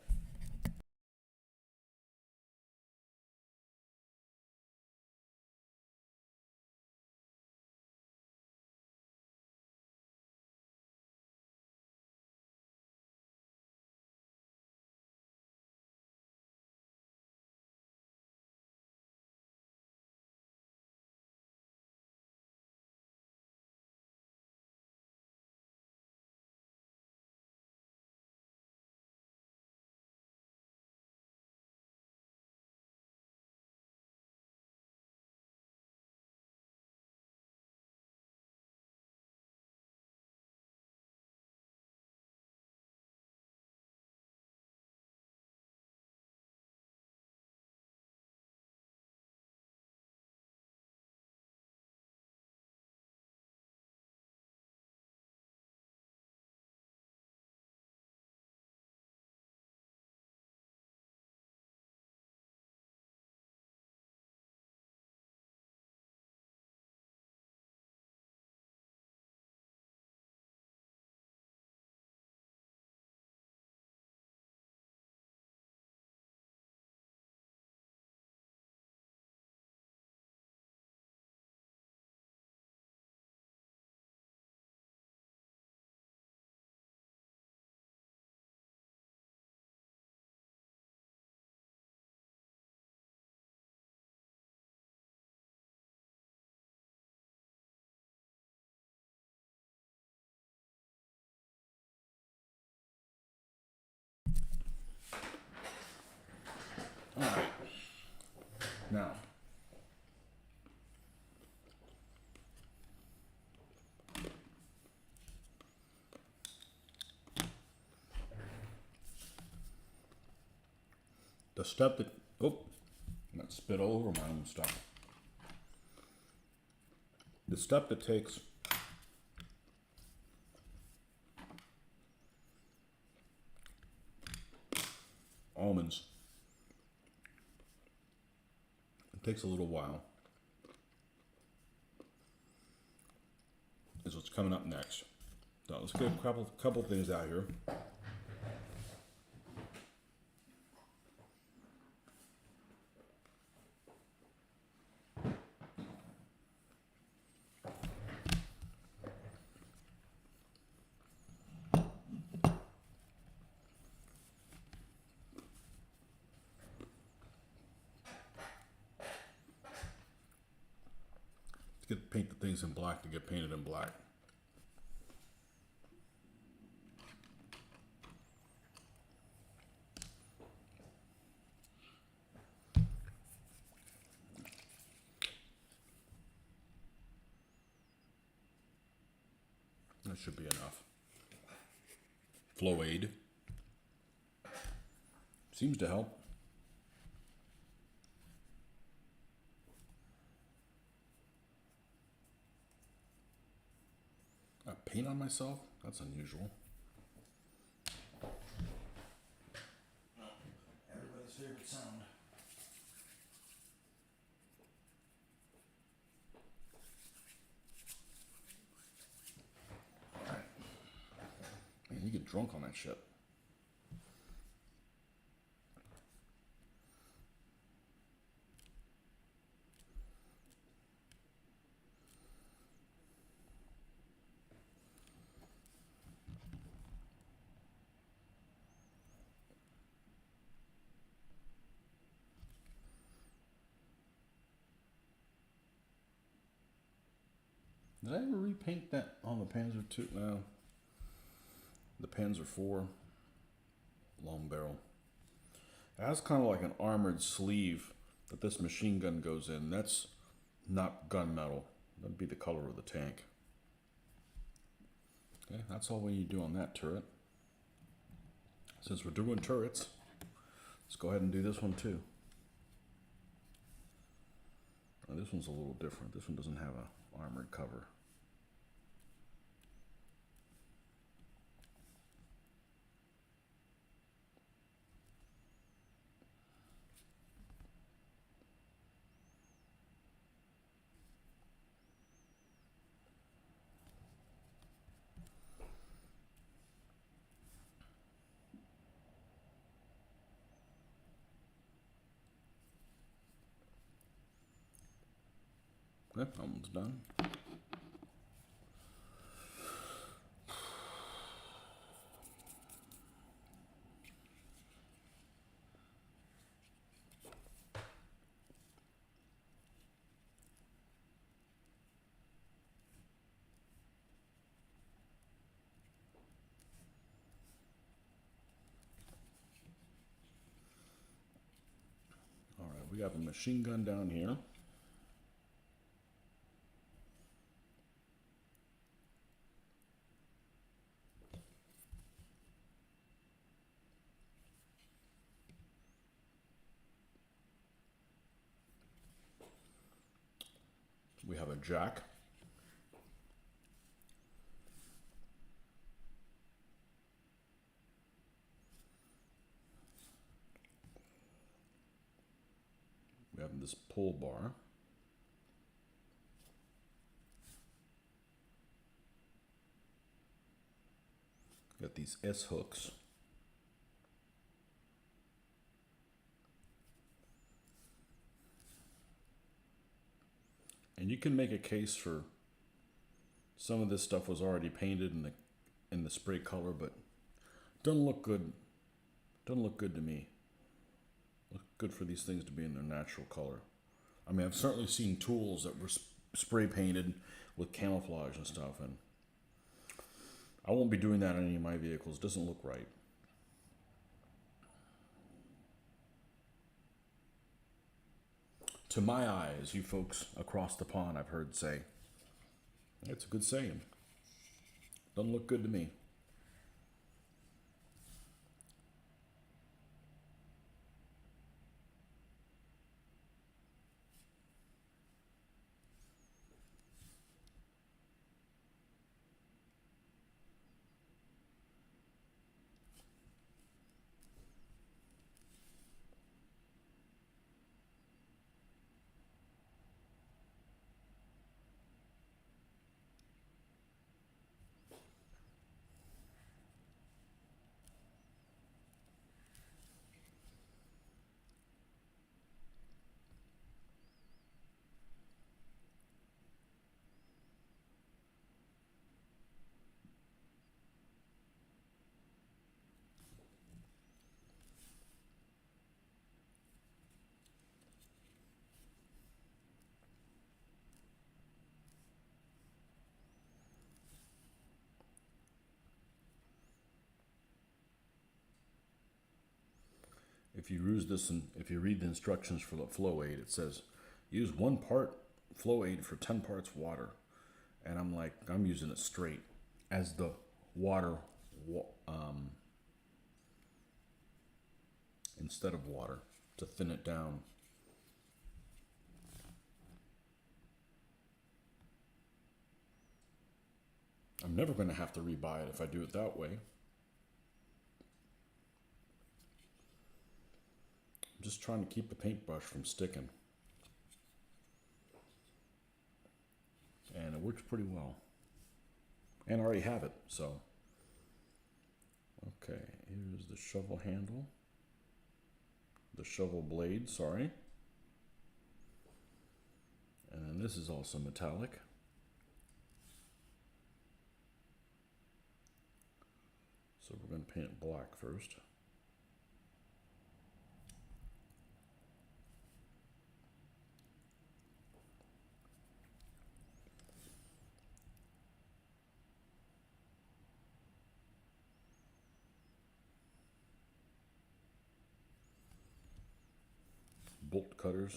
All right. Now, the step that, oh, that spit all over my own stuff. The step that takes almonds, it takes a little while. Is what's coming up next. So let's get a couple things out here. Paint the things in black to get painted in black. That should be enough. Flow aid seems to help. I paint on myself? That's unusual. Everybody's favorite sound. Alright. Man, you get drunk on that shit. Did I ever repaint that on the Panzer 2? No. The Panzer 4 long barrel. It has kind of like an armored sleeve that this machine gun goes in. That's not gunmetal. That'd be the color of the tank. Okay, that's all we need to do on that turret. Since we're doing turrets, let's go ahead and do this one too. Now, this one's a little different. This one doesn't have an armored cover. Okay, almost done. All right, we got the machine gun down here. We have a jack. We have this pull bar. We got these S hooks. And you can make a case for some of this stuff was already painted in the spray color, but doesn't look good. Doesn't look good to me. Look good for these things to be in their natural color. I mean, I've certainly seen tools that were spray painted with camouflage and stuff, and I won't be doing that on any of my vehicles. It doesn't look right. To my eyes, you folks across the pond, I've heard say. It's a good saying. Doesn't look good to me. If you use this and if you read the instructions for the flow aid, it says use 1 part flow aid for 10 parts water. And I'm like, I'm using it straight as the water instead of water to thin it down. I'm never going to have to rebuy it if I do it that way. I'm just trying to keep the paintbrush from sticking. And it works pretty well. And I already have it, so. Okay, here's the shovel handle. The shovel blade, sorry. And then this is also metallic. So we're going to paint it black first. Bolt cutters.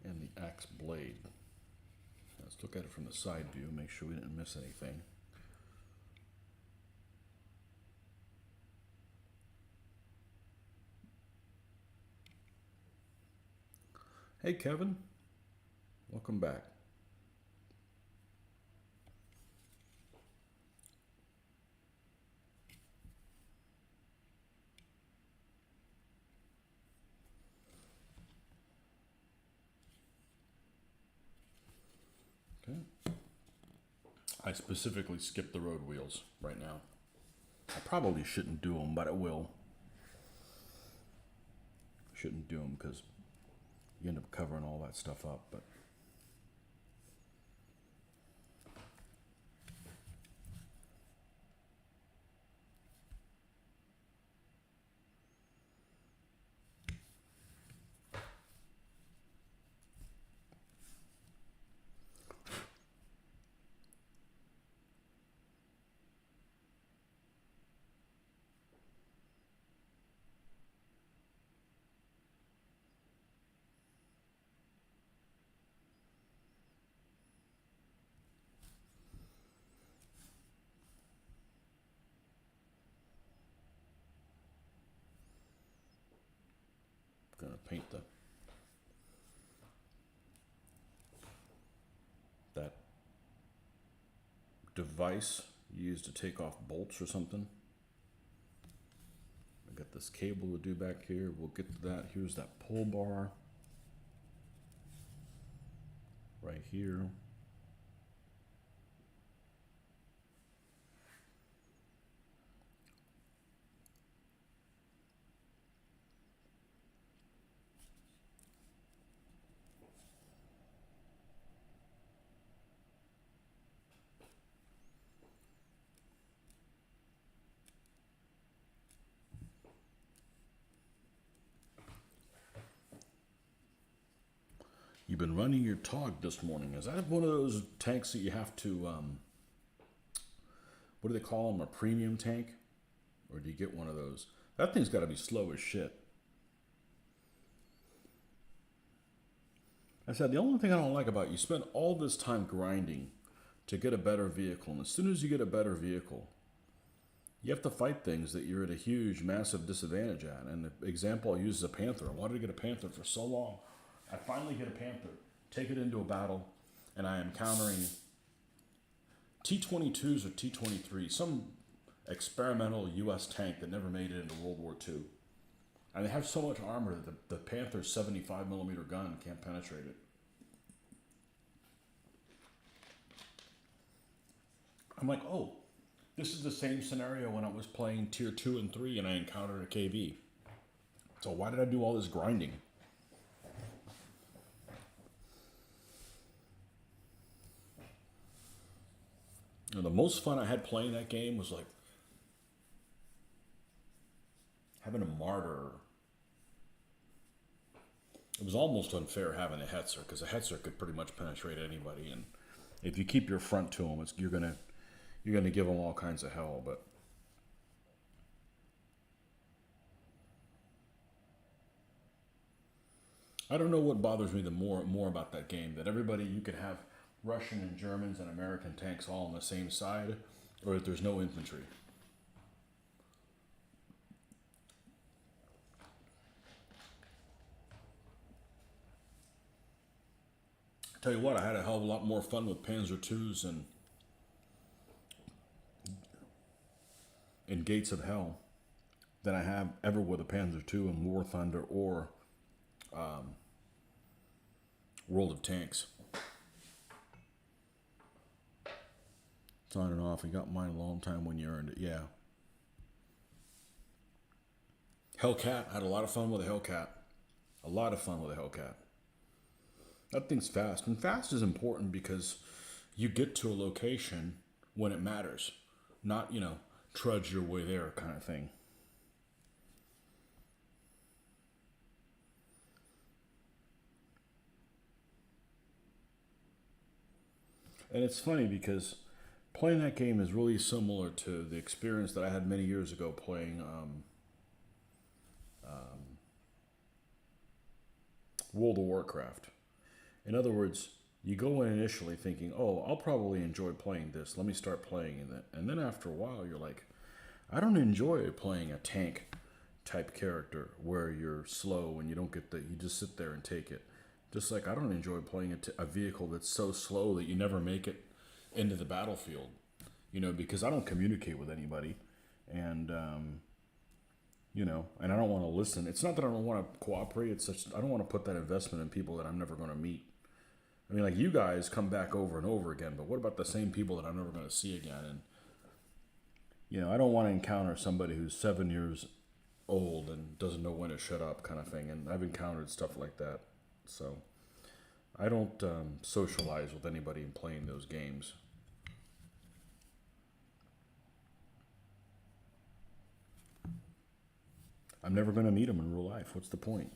And the axe blade. Let's look at it from the side view, make sure we didn't miss anything. Hey Kevin, welcome back. Okay. I specifically skipped the road wheels right now. I probably shouldn't do them, but I will. Shouldn't do them because you end up covering all that stuff up, but I'm gonna paint that device used to take off bolts or something. I got this cable to do back here. We'll get to that. Here's that pull bar right here. You've been running your Tog this morning. Is that one of those tanks that you have to, what do they call them, a premium tank? Or do you get one of those? That thing's got to be slow as shit. I said, the only thing I don't like about it, you spend all this time grinding to get a better vehicle. And as soon as you get a better vehicle, you have to fight things that you're at a huge, massive disadvantage at. And the example I use is a Panther. I wanted to get a Panther for so long. I finally get a Panther, take it into a battle, and I am countering T-22s or T-23, some experimental U.S. tank that never made it into World War II. And they have so much armor that the Panther's 75 millimeter gun can't penetrate it. I'm like, oh, this is the same scenario when I was playing Tier 2 and 3 and I encountered a KV. So why did I do all this grinding? You know, the most fun I had playing that game was like having a Martyr. It was almost unfair having a Hetzer because a Hetzer could pretty much penetrate anybody, and if you keep your front to them, you're gonna give them all kinds of hell. But I don't know what bothers me more about that game, that everybody, you could have Russian and Germans and American tanks all on the same side, or that there's no infantry. Tell you what, I had a hell of a lot more fun with Panzer IIs and Gates of Hell than I have ever with a Panzer II and War Thunder or World of Tanks. It's on and off. You got mine a long time when you earned it. Yeah. Hellcat. I had a lot of fun with a Hellcat. A lot of fun with a Hellcat. That thing's fast. And fast is important because you get to a location when it matters. Not, trudge your way there kind of thing. And it's funny because playing that game is really similar to the experience that I had many years ago playing World of Warcraft. In other words, you go in initially thinking, oh, I'll probably enjoy playing this. Let me start playing it. And then after a while, you're like, I don't enjoy playing a tank type character where you're slow and you don't get you just sit there and take it. Just like I don't enjoy playing a vehicle that's so slow that you never make it into the battlefield, because I don't communicate with anybody, and and I don't want to listen. It's not that I don't want to cooperate. It's just I don't want to put that investment in people that I'm never going to meet. I mean, like you guys come back over and over again, but what about the same people that I'm never going to see again? And I don't want to encounter somebody who's 7 years old and doesn't know when to shut up, kind of thing. And I've encountered stuff like that. So I don't socialize with anybody in playing those games. I'm never going to meet them in real life. What's the point?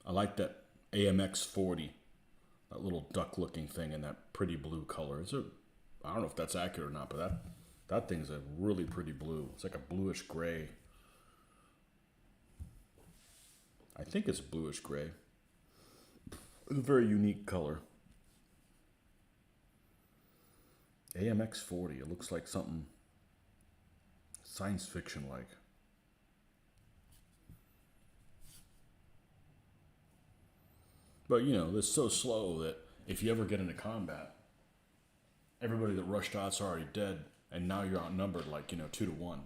I like that AMX 40, that little duck-looking thing in that pretty blue color. I don't know if that's accurate or not, but that thing's a really pretty blue. It's like a bluish gray. I think it's bluish gray. It's a very unique color. AMX 40. It looks like something science fiction like. But they're so slow that if you ever get into combat, everybody that rushed out's already dead, and now you're outnumbered like 2-1.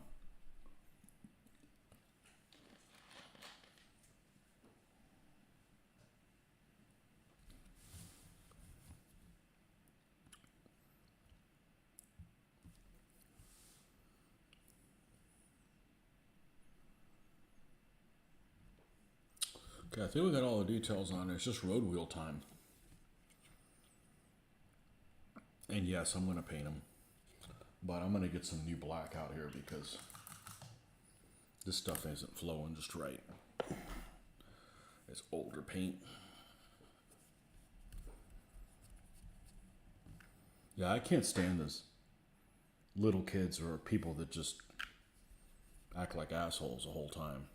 Okay, I think we got all the details on it. It's just road wheel time. And yes, I'm going to paint them. But I'm going to get some new black out here because this stuff isn't flowing just right. It's older paint. Yeah, I can't stand this. Little kids or people that just act like assholes the whole time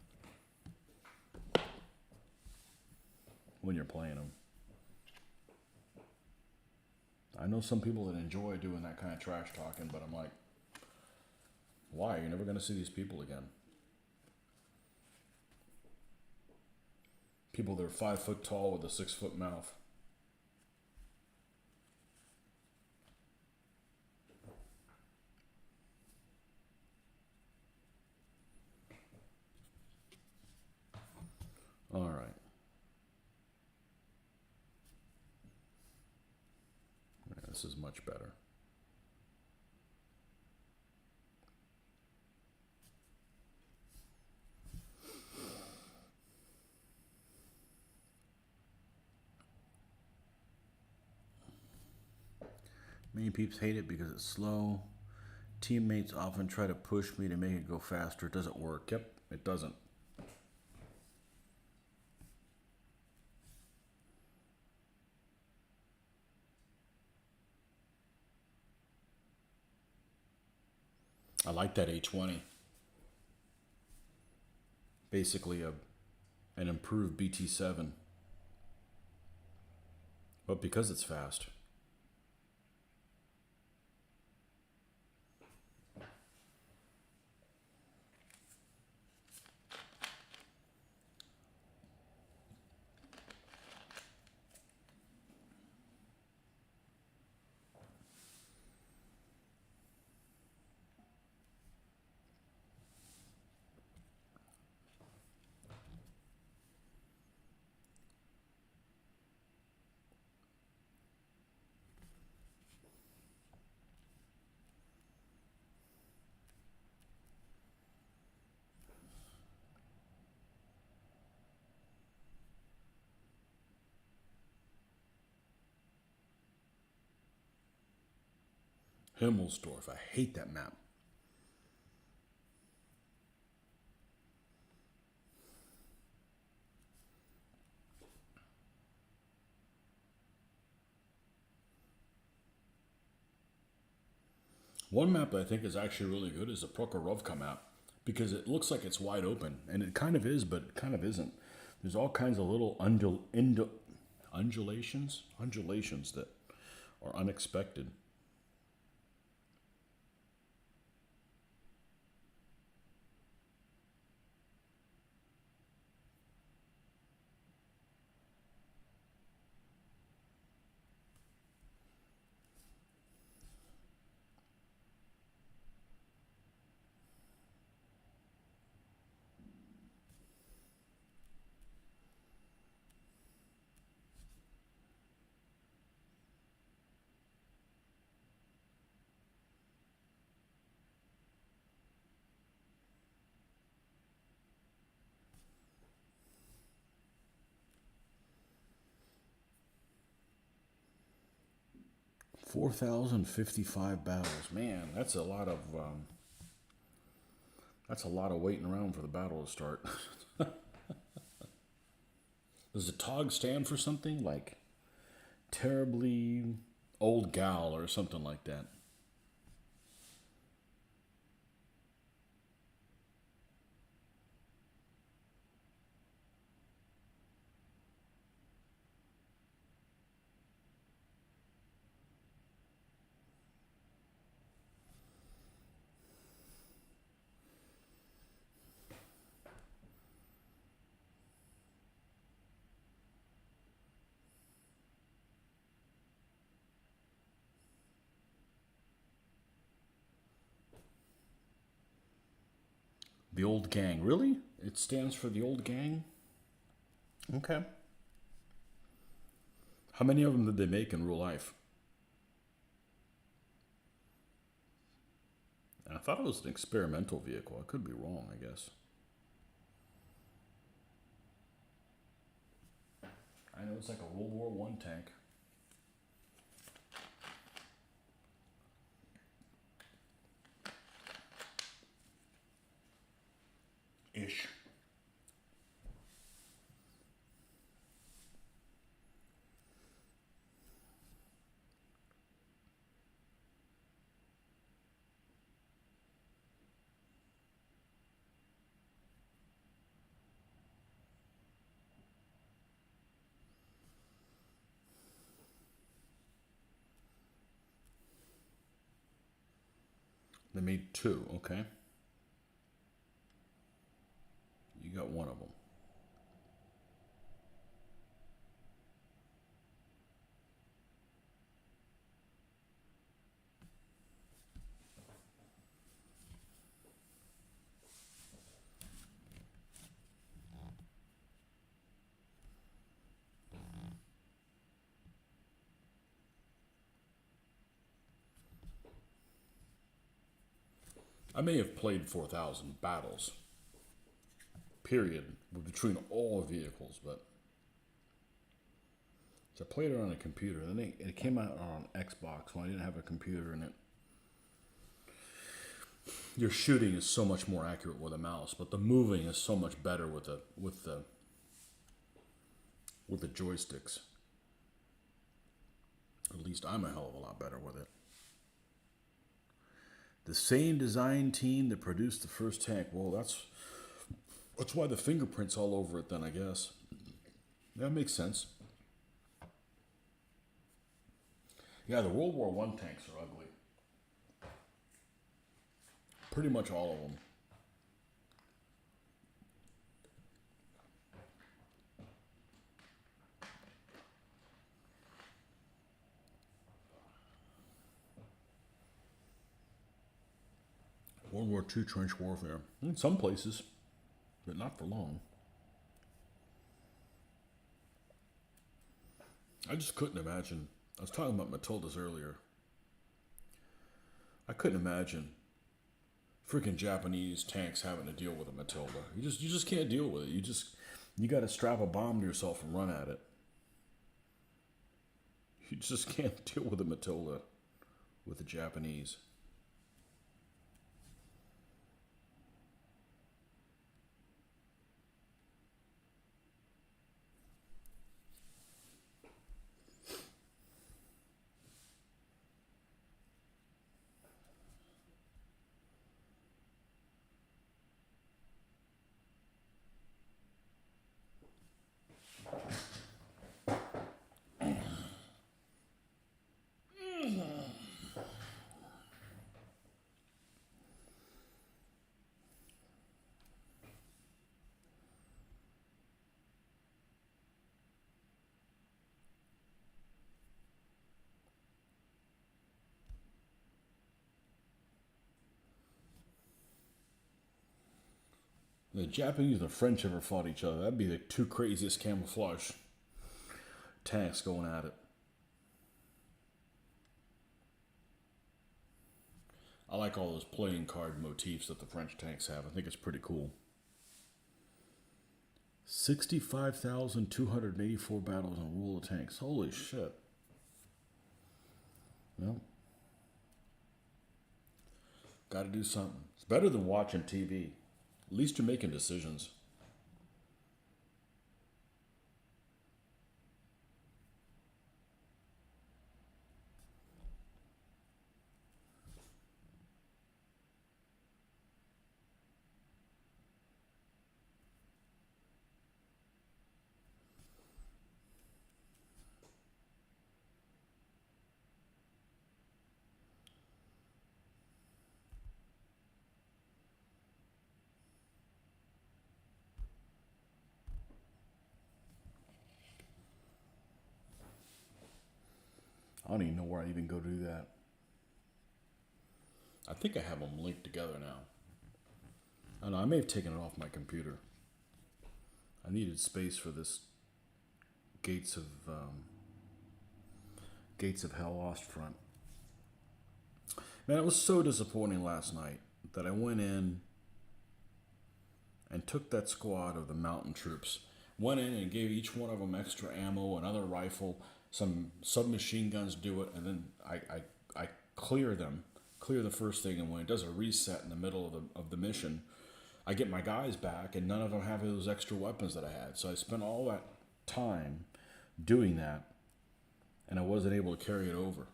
when you're playing them. I know some people that enjoy doing that kind of trash talking, but I'm like, why? You're never going to see these people again. People that are 5 foot tall with a 6 foot mouth. All right. Yeah, this is much better. Many peeps hate it because it's slow. Teammates often try to push me to make it go faster. It doesn't work. Yep, it doesn't. I like that A20. Basically an improved BT7. But because it's fast. Himmelsdorf. I hate that map. One map that I think is actually really good is the Prokhorovka map because it looks like it's wide open, and it kind of is, but it kind of isn't. There's all kinds of little undulations that are unexpected. $4,055 battles. Man, that's a lot of waiting around for the battle to start. Does the TOG stand for something like terribly old gal or something like that? The old gang. Really? It stands for the old gang? Okay. How many of them did they make in real life? I thought it was an experimental vehicle. I could be wrong, I guess. looks like a World War One tank. Ish. They made two, okay? You got one of them. I may have played 4,000 battles, period, between all vehicles, but so I played it on a computer. Then it came out on Xbox when I didn't have a computer in it. Your shooting is so much more accurate with a mouse, but the moving is so much better with the joysticks. At least I'm a hell of a lot better with it. The same design team that produced the first tank. Well, that's why the fingerprint's all over it then, I guess. That makes sense. Yeah, the World War One tanks are ugly. Pretty much all of them. World War II trench warfare. In some places, but not for long. I just couldn't imagine. I was talking about Matildas earlier. I couldn't imagine freaking Japanese tanks having to deal with a Matilda. You just can't deal with it. You got to strap a bomb to yourself and run at it. You just can't deal with a Matilda with the Japanese. The Japanese and the French ever fought each other, that'd be the two craziest camouflage tanks going at it. I like all those playing card motifs that the French tanks have. I think it's pretty cool. 65,284 battles on Rule of Tanks. Holy shit. Well, gotta do something. It's better than watching TV. At least you're making decisions. I don't even know where I even go do that. I think I have them linked together now. I don't know, I may have taken it off my computer. I needed space for this Gates of Hell Ostfront. Man, it was so disappointing last night that I went in and took that squad of the mountain troops. Went in and gave each one of them extra ammo, another rifle, some submachine guns do it, and then I clear them, clear the first thing, and when it does a reset in the middle of the mission, I get my guys back, and none of them have those extra weapons that I had. So I spent all that time doing that, and I wasn't able to carry it over.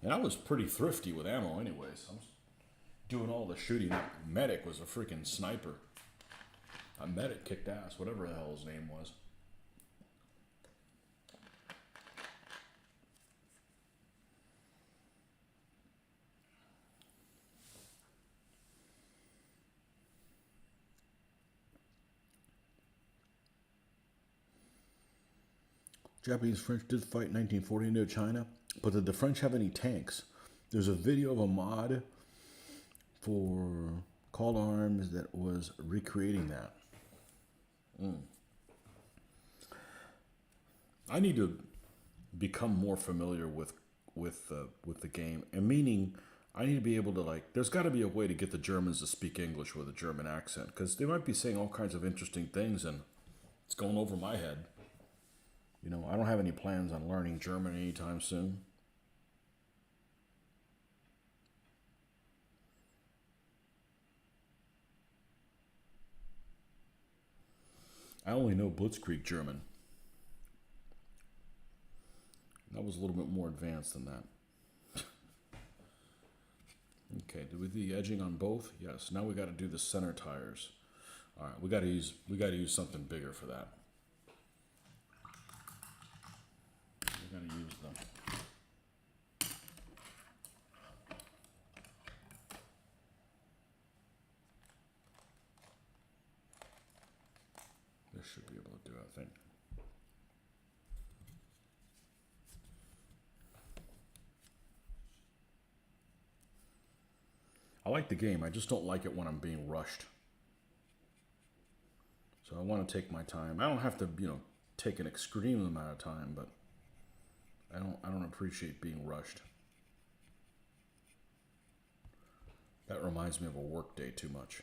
And I was pretty thrifty with ammo anyways. I was doing all the shooting. That medic was a freaking sniper. A medic kicked ass, whatever the hell his name was. Japanese French did fight in 1940 in China, but did the French have any tanks? There's a video of a mod for Call to Arms that was recreating that. I need to become more familiar with the game, and meaning I need to be able to, like, there's got to be a way to get the Germans to speak English with a German accent, because they might be saying all kinds of interesting things, and it's going over my head. You know, I don't have any plans on learning German anytime soon. I only know Blitzkrieg German. That was a little bit more advanced than that. Okay, did we do the edging on both? Yes. Now we got to do the center tires. All right, we got to use something bigger for that. We got to use them. This should be able to do it, I think. I like the game. I just don't like it when I'm being rushed. So I want to take my time. I don't have to, take an extreme amount of time, but I don't appreciate being rushed. That reminds me of a work day too much.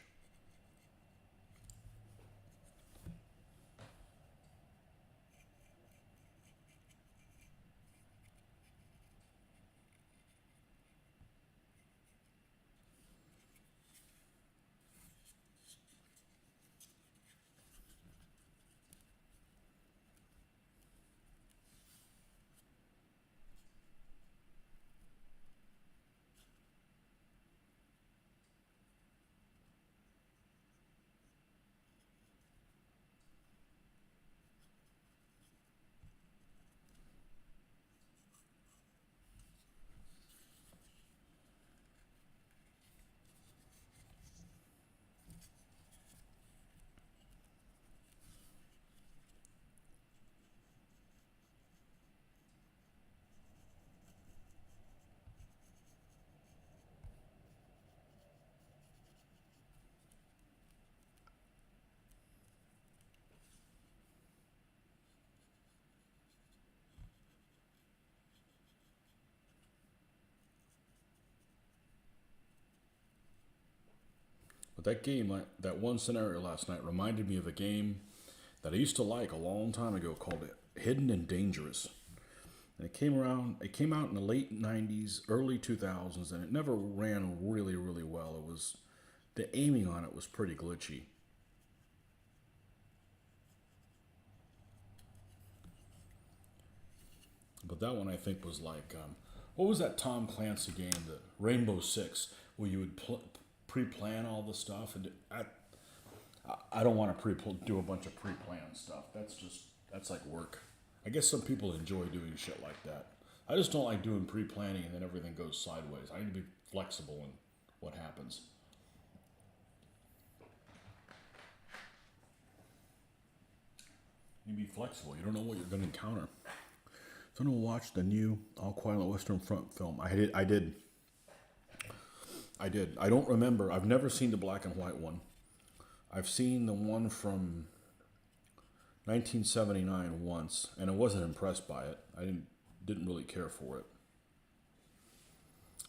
But that game, that one scenario last night reminded me of a game that I used to like a long time ago called Hidden and Dangerous. And it came out in the late 90s, early 2000s, and it never ran really, really well. The aiming on it was pretty glitchy. But that one I think was like, what was that Tom Clancy game, the Rainbow Six, where you would pre-plan all the stuff? And I don't want to do a bunch of pre-planned stuff. That's like work. I guess some people enjoy doing shit like that. I just don't like doing pre-planning and then everything goes sideways. I need to be flexible in what happens. You need to be flexible. You don't know what you're going to encounter. So I'm going to watch the new All Quiet on the Western Front film. I did. I don't remember. I've never seen the black and white one. I've seen the one from 1979 once, and I wasn't impressed by it. I didn't really care for it.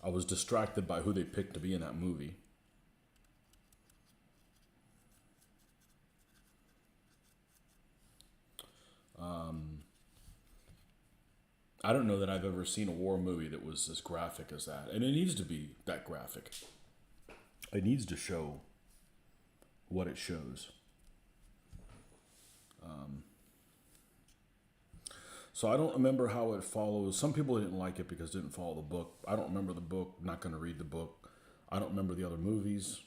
I was distracted by who they picked to be in that movie. I don't know that I've ever seen a war movie that was as graphic as that. And it needs to be that graphic. It needs to show what it shows. So I don't remember how it follows. Some people didn't like it because it didn't follow the book. I don't remember the book. Not going to read the book. I don't remember the other movies.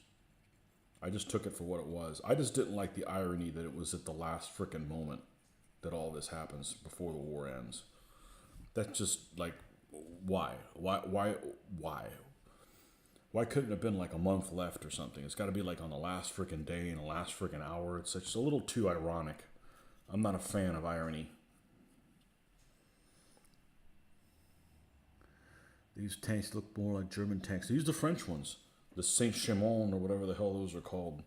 I just took it for what it was. I just didn't like the irony that it was at the last frickin' moment that all this happens before the war ends. That's just like, why? Why couldn't it have been like a month left or something? It's got to be like on the last frickin' day and the last frickin' hour. It's just a little too ironic. I'm not a fan of irony. These tanks look more like German tanks. These are the French ones. The Saint-Chamond or whatever the hell those are called.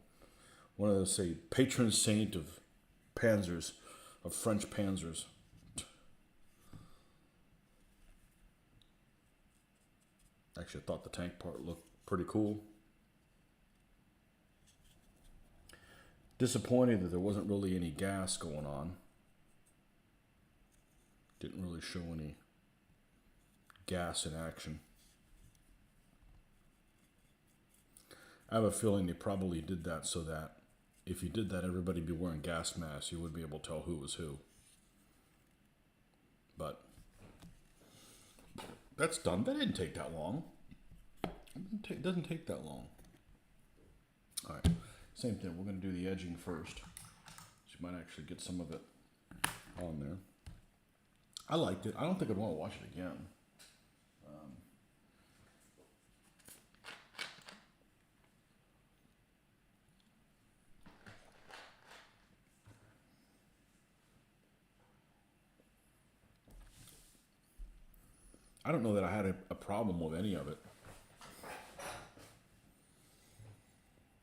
One of those, say, patron saint of Panzers, of French Panzers. Actually, I thought the tank part looked pretty cool. Disappointed that there wasn't really any gas going on. Didn't really show any gas in action. I have a feeling they probably did that so that if you did that, everybody'd be wearing gas masks. You wouldn't be able to tell who was who. But that's done. That didn't take that long. It doesn't take that long. All right. Same thing. We're going to do the edging first. So you might actually get some of it on there. I liked it. I don't think I'd want to watch it again. I don't know that I had a problem with any of it.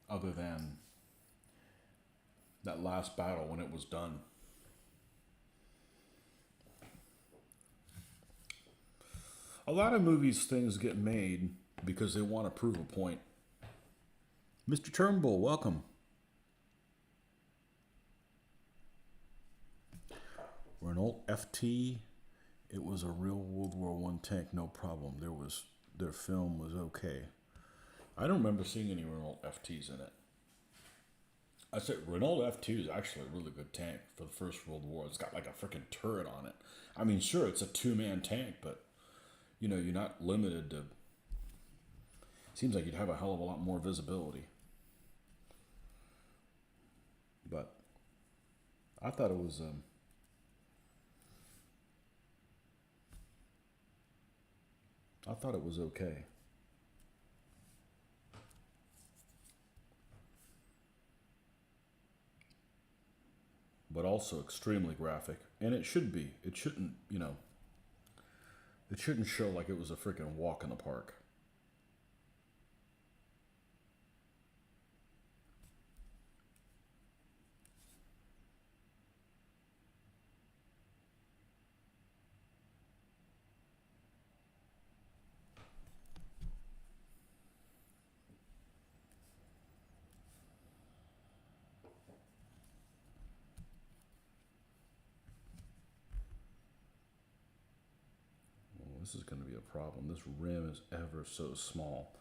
Other than that last battle when it was done. A lot of movies, things get made because they want to prove a point. Mr. Turnbull, welcome. Renault FT. It was a real World War I tank, no problem. Their film was okay. I don't remember seeing any Renault FTs in it. I said Renault F2 is actually a really good tank for the First World War. It's got like a freaking turret on it. I mean, sure, it's a two-man tank, but you know, you're not limited to. Seems like you'd have a hell of a lot more visibility. But I thought it was. I thought it was okay. But also extremely graphic. And it should be. It shouldn't, you know, it shouldn't show like it was a freaking walk in the park. This is going to be a problem. This rim is ever so small.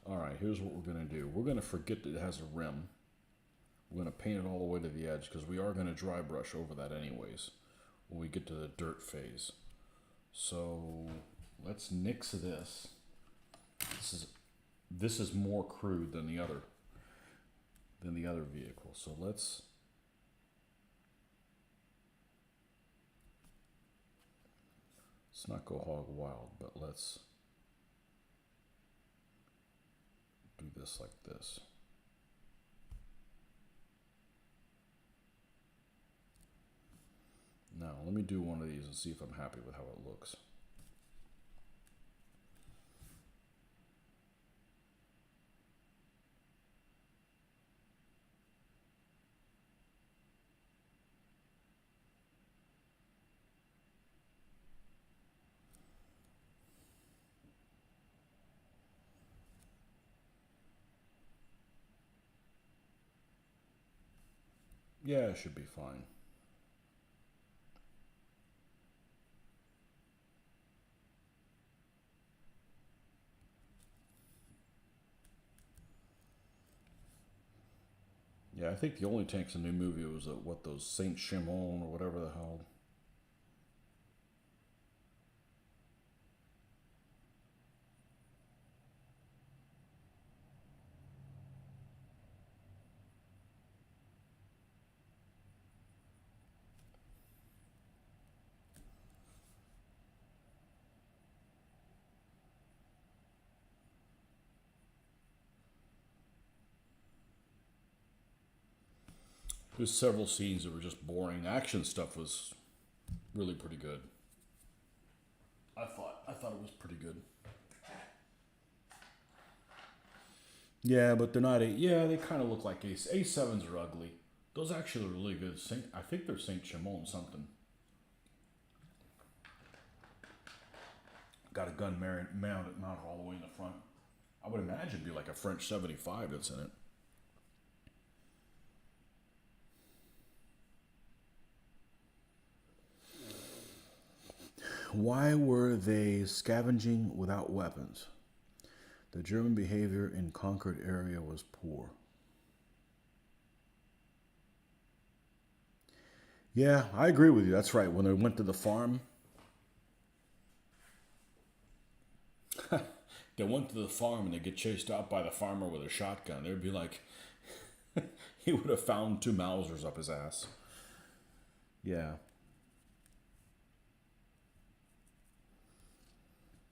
All right, here's what we're going to do. We're going to forget that it has a rim. We're going to paint it all the way to the edge because we are going to dry brush over that anyways when we get to the dirt phase. So let's nix this. This is more crude than the other vehicle. So let's not go hog wild, but let's do this like this. Now, let me do one of these and see if I'm happy with how it looks. Yeah, it should be fine. Yeah, I think the only tanks in the new movie was what those Saint Chimon or whatever the hell. There's several scenes that were just boring. Action stuff was really pretty good. I thought it was pretty good. Yeah, but they're not a. Yeah, they kind of look like A7s are ugly. Those actually are really good. I think they're Saint Chimon something. Got a gun mounted all the way in the front. I would imagine it'd be like a French 75 that's in it. Why were they scavenging without weapons? The German behavior in conquered area was poor. Yeah, I agree with you. That's right. When they went to the farm, they went to the farm and they get chased out by the farmer with a shotgun. They'd be like, he would have found two Mausers up his ass. Yeah.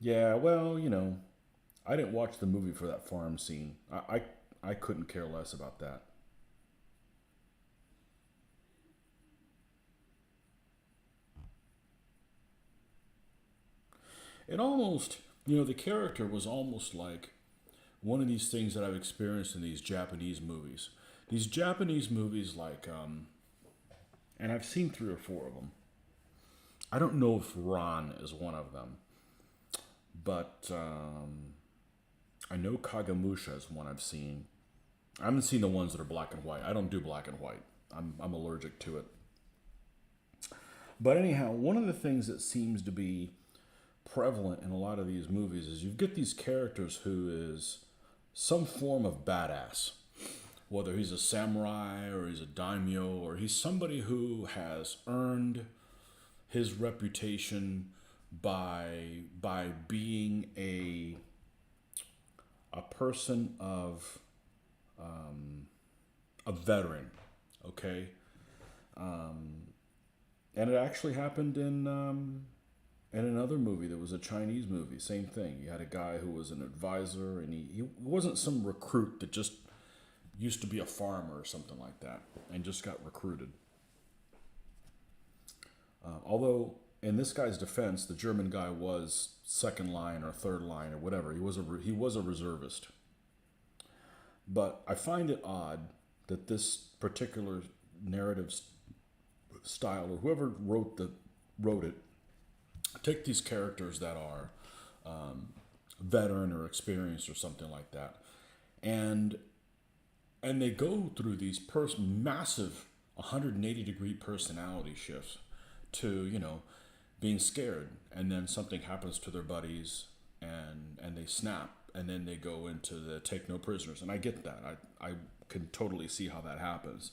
Yeah, well, I didn't watch the movie for that farm scene. I couldn't care less about that. It almost, the character was almost like one of these things that I've experienced in these Japanese movies. These Japanese movies, like, and I've seen three or four of them. I don't know if Ron is one of them, but I know Kagamusha is one I've seen. I haven't seen the ones that are black and white. I don't do black and white. I'm allergic to it. But anyhow, one of the things that seems to be prevalent in a lot of these movies is you get these characters who is some form of badass. Whether he's a samurai or he's a daimyo or he's somebody who has earned his reputation by being a person of a veteran, okay? And it actually happened in another movie that was a Chinese movie. Same thing. You had a guy who was an advisor, and he wasn't some recruit that just used to be a farmer or something like that and just got recruited. Although, in this guy's defense, the German guy was second line or third line or whatever. He was a reservist. But I find it odd that this particular narrative style, or whoever wrote it, take these characters that are veteran or experienced or something like that, and they go through these massive 180-degree personality shifts to being scared, and then something happens to their buddies, and they snap, and then they go into the take no prisoners. And I get that. I can totally see how that happens.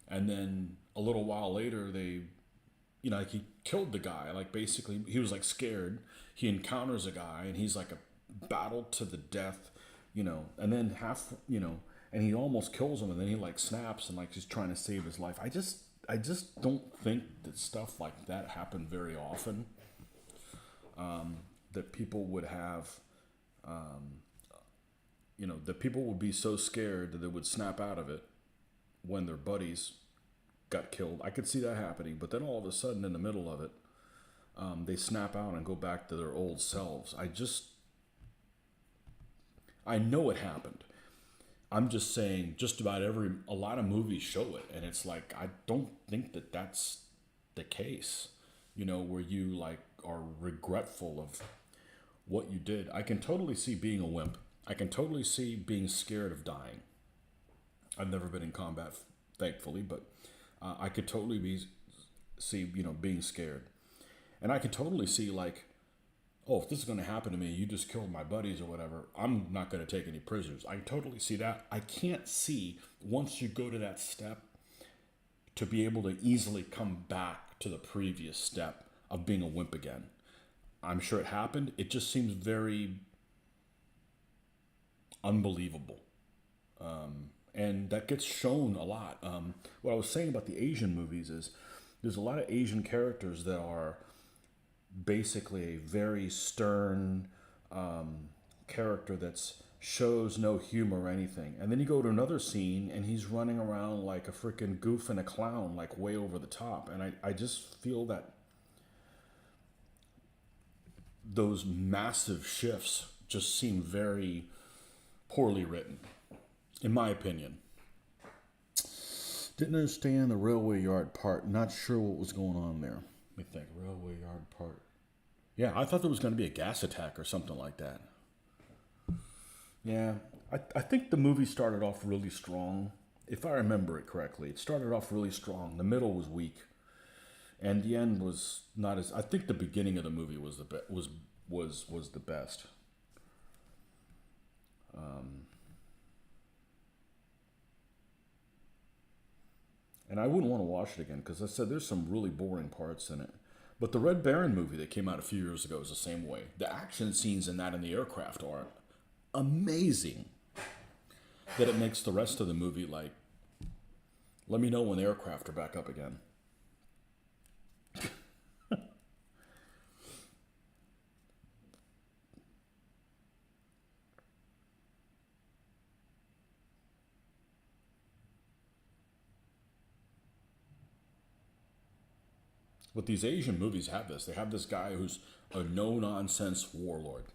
And then a little while later, like he killed the guy. Like basically, he was like scared. He encounters a guy, and he's like a battle to the death, and then and he almost kills him, and then he like snaps and like he's trying to save his life. I just don't think that stuff like that happened very often. That people would have, that people would be so scared that they would snap out of it when their buddies got killed. I could see that happening, but then all of a sudden, in the middle of it, they snap out and go back to their old selves. I know it happened. I'm just saying, just about a lot of movies show it, and it's like I don't think that that's the case. Where you like are regretful of what you did. I can totally see being a wimp. I can totally see being scared of dying. I've never been in combat, thankfully, but I could totally see being scared, and I could totally see like, oh, if this is going to happen to me, you just killed my buddies or whatever, I'm not going to take any prisoners. I totally see that. I can't see, once you go to that step, to be able to easily come back to the previous step of being a wimp again. I'm sure it happened. It just seems very unbelievable. And that gets shown a lot. What I was saying about the Asian movies is there's a lot of Asian characters that are basically a very stern character that shows no humor or anything. And then you go to another scene and he's running around like a freaking goof and a clown, like way over the top. And I just feel that those massive shifts just seem very poorly written, in my opinion. Didn't understand the railway yard part. Not sure what was going on there. Let me think. Railway yard part. Yeah, I thought there was going to be a gas attack or something like that. Yeah, I think the movie started off really strong. If I remember it correctly, it started off really strong. The middle was weak, and the end was not as. I think the beginning of the movie was the best. And I wouldn't want to watch it again because I said there's some really boring parts in it. But the Red Baron movie that came out a few years ago is the same way. The action scenes in that and the aircraft are amazing. That it makes the rest of the movie like, let me know when the aircraft are back up again. But these Asian movies have this. They have this guy who's a no-nonsense warlord.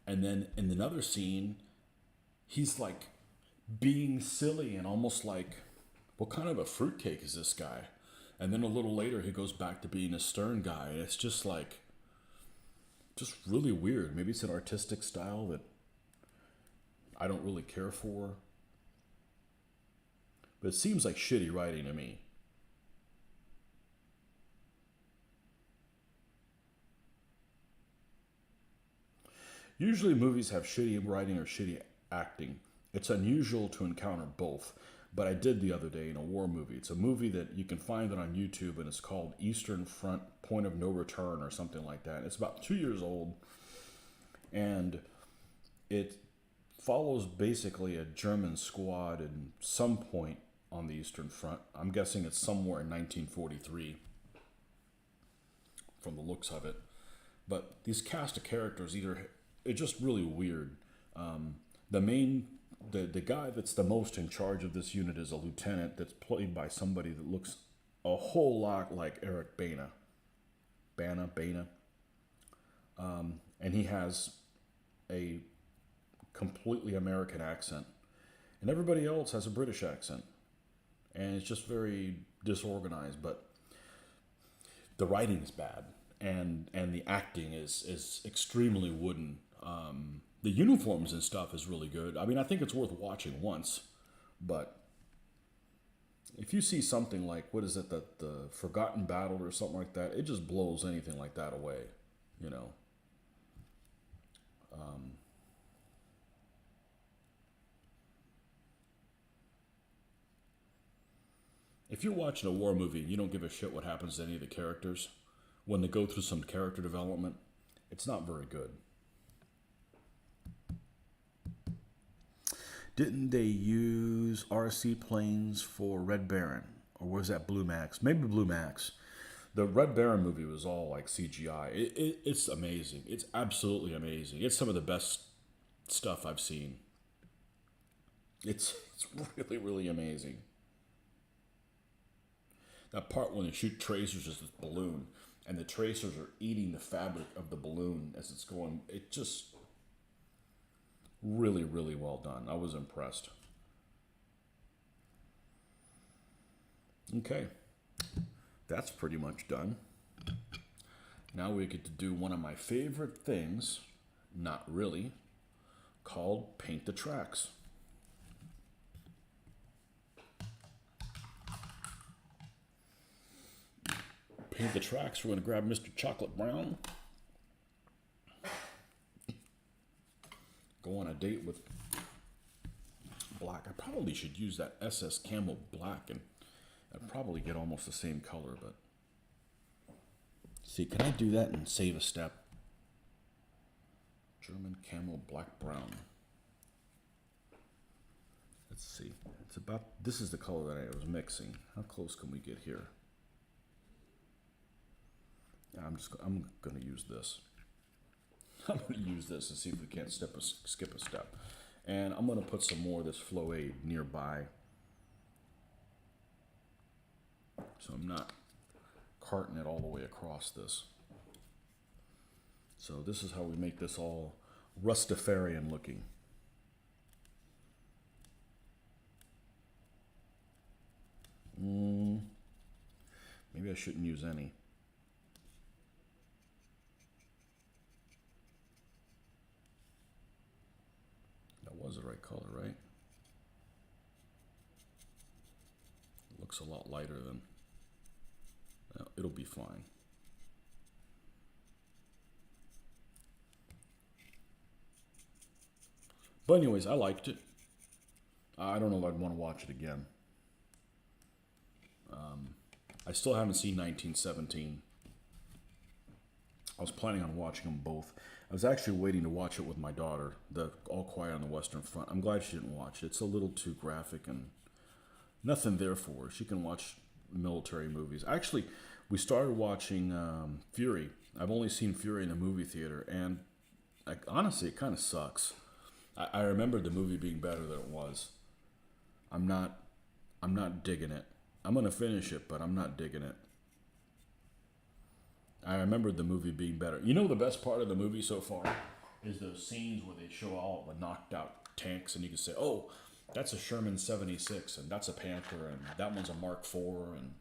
And then in another scene, he's like being silly and almost like, what kind of a fruitcake is this guy? And then a little later, he goes back to being a stern guy. And it's just like, just really weird. Maybe it's an artistic style that I don't really care for. But it seems like shitty writing to me. Usually movies have shitty writing or shitty acting. It's unusual to encounter both, but I did the other day in a war movie. It's a movie that you can find it on YouTube, and it's called Eastern Front Point of No Return or something like that. It's about 2 years old, and it follows basically a German squad at some point on the Eastern Front. I'm guessing it's somewhere in 1943 from the looks of it. But these cast of characters it's just really weird. The guy that's the most in charge of this unit is a lieutenant that's played by somebody that looks a whole lot like Eric Bana. And he has a completely American accent. And everybody else has a British accent. And it's just very disorganized, but the writing is bad. And the acting is extremely wooden. The uniforms and stuff is really good. I mean, I think it's worth watching once, but if you see something like, what is it, the Forgotten Battle or something like that, it just blows anything like that away, you know. If you're watching a war movie and you don't give a shit what happens to any of the characters, when they go through some character development, it's not very good. Didn't they use RC planes for Red Baron? Or was that Blue Max? Maybe Blue Max. The Red Baron movie was all like CGI. It's amazing. It's absolutely amazing. It's some of the best stuff I've seen. It's really, really amazing. That part when they shoot tracers is this balloon, and the tracers are eating the fabric of the balloon as it's going. It just really, really well done. I was impressed. Okay, that's pretty much done. Now we get to do one of my favorite things, not really, called Paint the Tracks. Paint the tracks. We're going to grab Mr. Chocolate Brown. date with black. I probably should use that SS Camel Black, and I'd probably get almost the same color, but see, can I do that and save a step? German Camel Black Brown. Let's see. It's about, this is the color that I was mixing. How close can we get here? I'm gonna use this. I'm gonna use this and see if we can't skip a step. And I'm gonna put some more of this Floaid nearby, so I'm not carting it all the way across this. So this is how we make this all Rastafarian looking. Maybe I shouldn't use any. That was the right color, right? It looks a lot lighter than, well, it'll be fine. But anyways, I liked it. I don't know if I'd want to watch it again. I still haven't seen 1917. I was planning on watching them both. I was actually waiting to watch it with my daughter, the All Quiet on the Western Front. I'm glad she didn't watch it. It's a little too graphic and nothing there for her. She can watch military movies. Actually, we started watching Fury. I've only seen Fury in a movie theater, and honestly, it kind of sucks. I remembered the movie being better than it was. I'm not digging it. I'm gonna finish it, but I'm not digging it. I remembered the movie being better. You know, the best part of the movie so far is those scenes where they show all the knocked out tanks, and you can say, "Oh, that's a Sherman 76, and that's a Panther, and that one's a Mark IV," and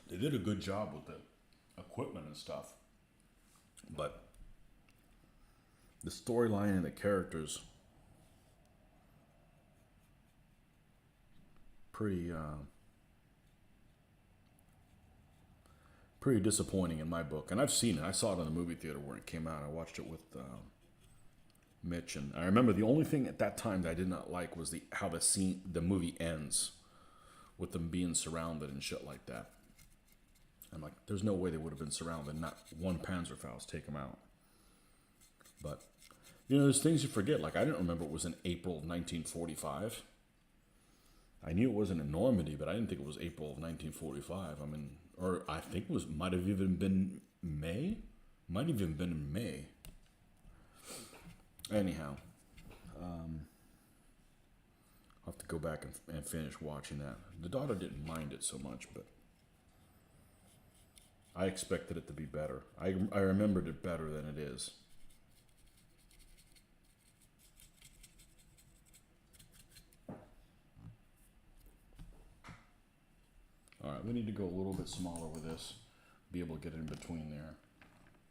they did a good job with the equipment and stuff. But the storyline and the characters, pretty disappointing in my book. And I've seen it. I saw it in the movie theater when it came out. I watched it with Mitch, and I remember the only thing at that time that I did not like was how the movie ends with them being surrounded and shit like that. I'm like, there's no way they would have been surrounded. Not one Panzerfaust take them out. But you know, there's things you forget. Like, I didn't remember it was in April of 1945. I knew it wasn't in Normandy, but I didn't think it was April of 1945. I mean, or I think it might have even been May. Might have even been in May. Anyhow, I'll have to go back and finish watching that. The daughter didn't mind it so much, but I expected it to be better. I remembered it better than it is. All right, we need to go a little bit smaller with this. Be able to get in between there.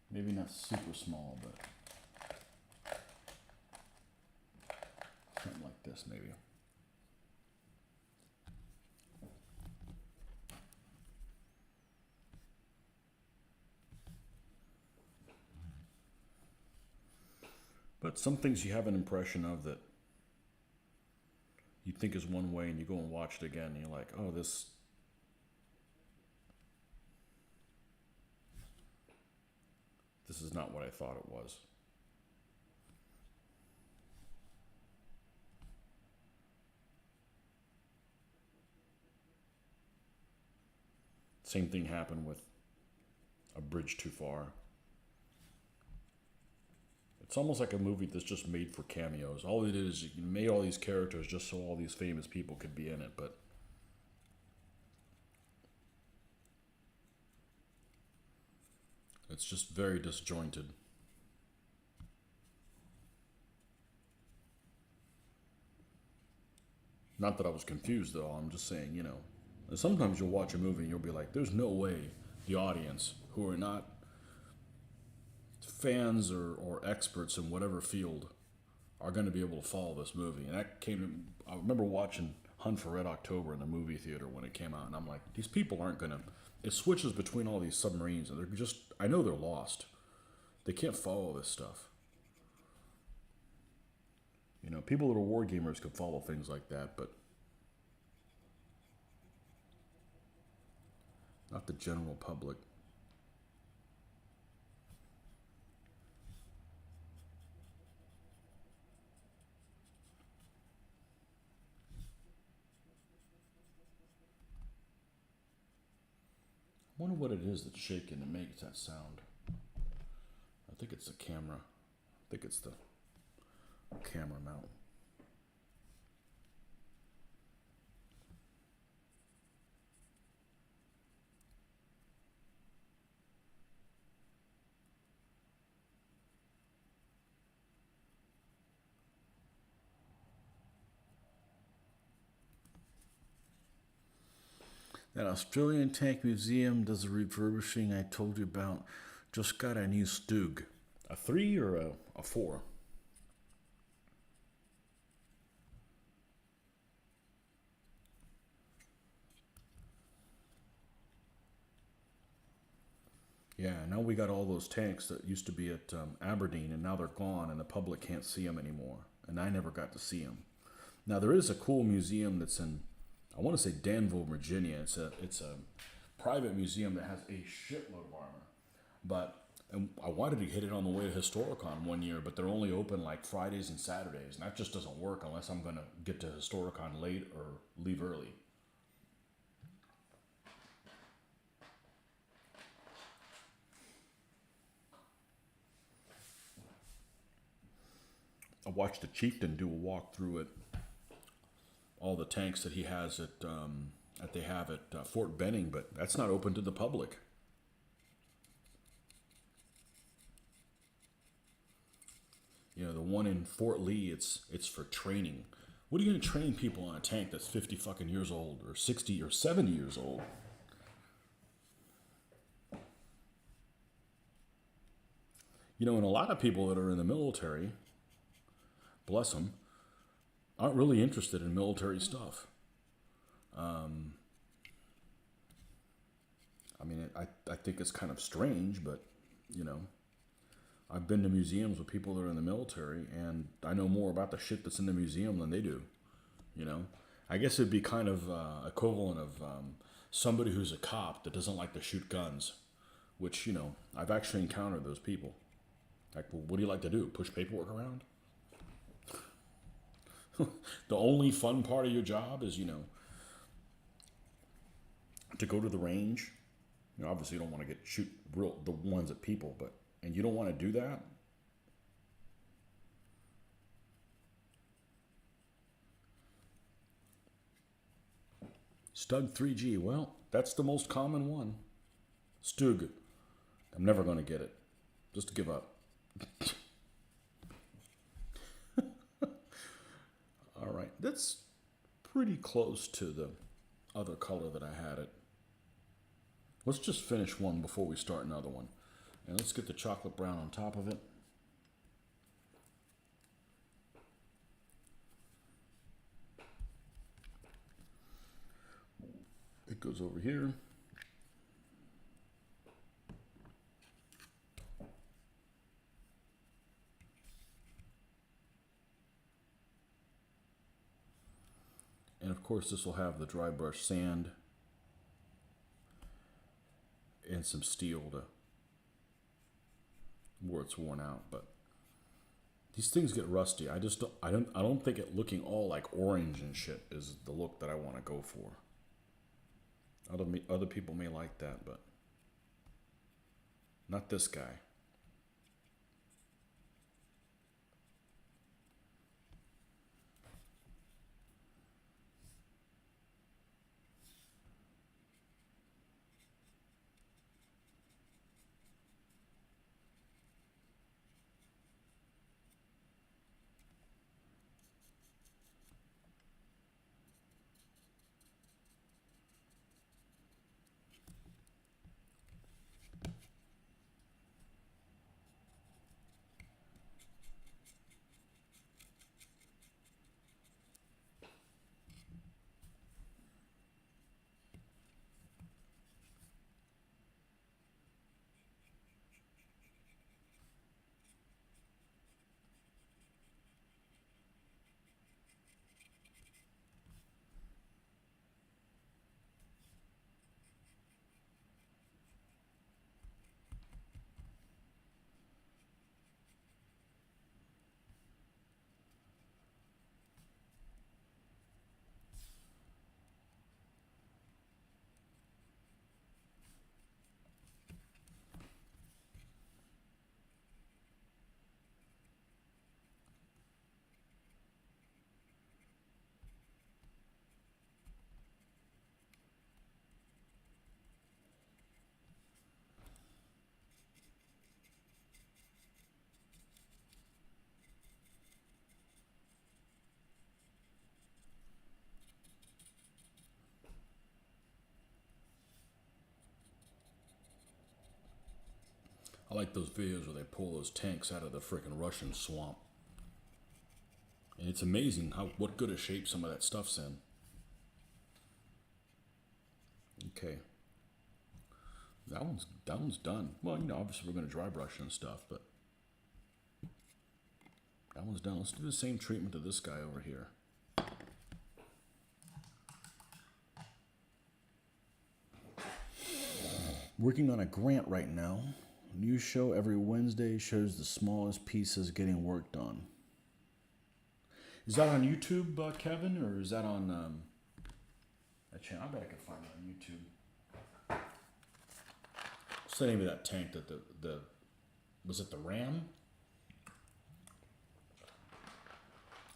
Maybe not super small, but something like this maybe. But some things you have an impression of that you think is one way, and you go and watch it again, and you're like, oh, this is not what I thought it was. Same thing happened with A Bridge Too Far. It's almost like a movie that's just made for cameos. All it is you made all these characters just so all these famous people could be in it, but it's just very disjointed. Not that I was confused though, I'm just saying, you know, sometimes you'll watch a movie and you'll be like, there's no way the audience, who are not fans or experts in whatever field, are going to be able to follow this movie. And I remember watching Hunt for Red October in the movie theater when it came out, and I'm like, these people aren't going to, it switches between all these submarines, and they're just, I know they're lost. They can't follow this stuff. You know, people that are war gamers could follow things like that, but not the general public. I wonder what it is that's shaking and makes that sound. I think it's the camera. I think it's the camera mount. That Australian Tank Museum does the refurbishing I told you about. Just got a new Stug. A 3 or a 4? Yeah, now we got all those tanks that used to be at Aberdeen, and now they're gone, and the public can't see them anymore. And I never got to see them. Now there is a cool museum that's in, I want to say Danville, Virginia. It's a private museum that has a shitload of armor. But and I wanted to hit it on the way to Historicon one year, but they're only open like Fridays and Saturdays, and that just doesn't work unless I'm gonna get to Historicon late or leave early. I watched the chieftain do a walk through it, all the tanks that he has that they have at Fort Benning, but that's not open to the public. You know, the one in Fort Lee, it's for training. What are you going to train people on a tank that's 50 fucking years old or 60 or 70 years old? You know, and a lot of people that are in the military, bless them, aren't really interested in military stuff. I mean, I think it's kind of strange, but, you know, I've been to museums with people that are in the military, and I know more about the shit that's in the museum than they do. You know, I guess it'd be kind of equivalent of somebody who's a cop that doesn't like to shoot guns, which, you know, I've actually encountered those people. Like, well, what do you like to do? Push paperwork around? The only fun part of your job is, you know, to go to the range. You know, obviously you don't want to get shoot real the ones at people, but and you don't want to do that. Stug 3G. Well, that's the most common one. Stug. I'm never going to get it. Just give up. All right. That's pretty close to the other color that I had it. Let's just finish one before we start another one. And let's get the chocolate brown on top of it. It goes over here. And of course this will have the dry brush sand and some steel to where it's worn out, but these things get rusty. I don't think it looking all like orange and shit is the look that I want to go for. Other people may like that, but not this guy. I like those videos where they pull those tanks out of the freaking Russian swamp. And it's amazing what good a shape some of that stuff's in. Okay. That one's done. Well, obviously we're going to dry brush and stuff, but that one's done. Let's do the same treatment to this guy over here. Working on a grant right now. New show every Wednesday shows the smallest pieces getting worked on. Is that on YouTube, Kevin, or is that on that channel? I bet I can find it on YouTube. What's the name of that tank that the was it the Ram?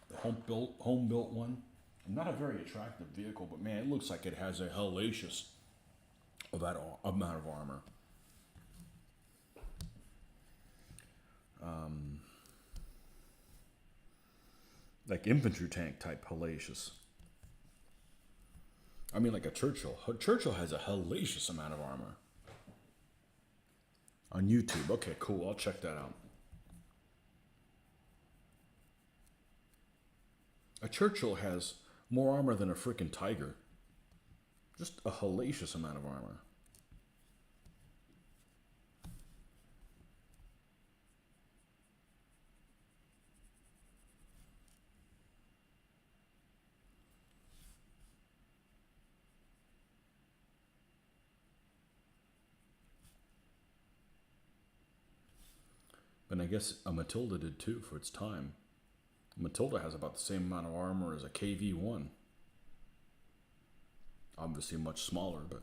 The home built one. Not a very attractive vehicle, but man, it looks like it has a hellacious amount of armor. Like infantry tank type hellacious. I mean, like a Churchill. Churchill has a hellacious amount of armor. On YouTube. Okay, cool. I'll check that out. A Churchill has more armor than a freaking Tiger. Just a hellacious amount of armor. And I guess a Matilda did too for its time. Matilda has about the same amount of armor as a KV-1. Obviously much smaller, but...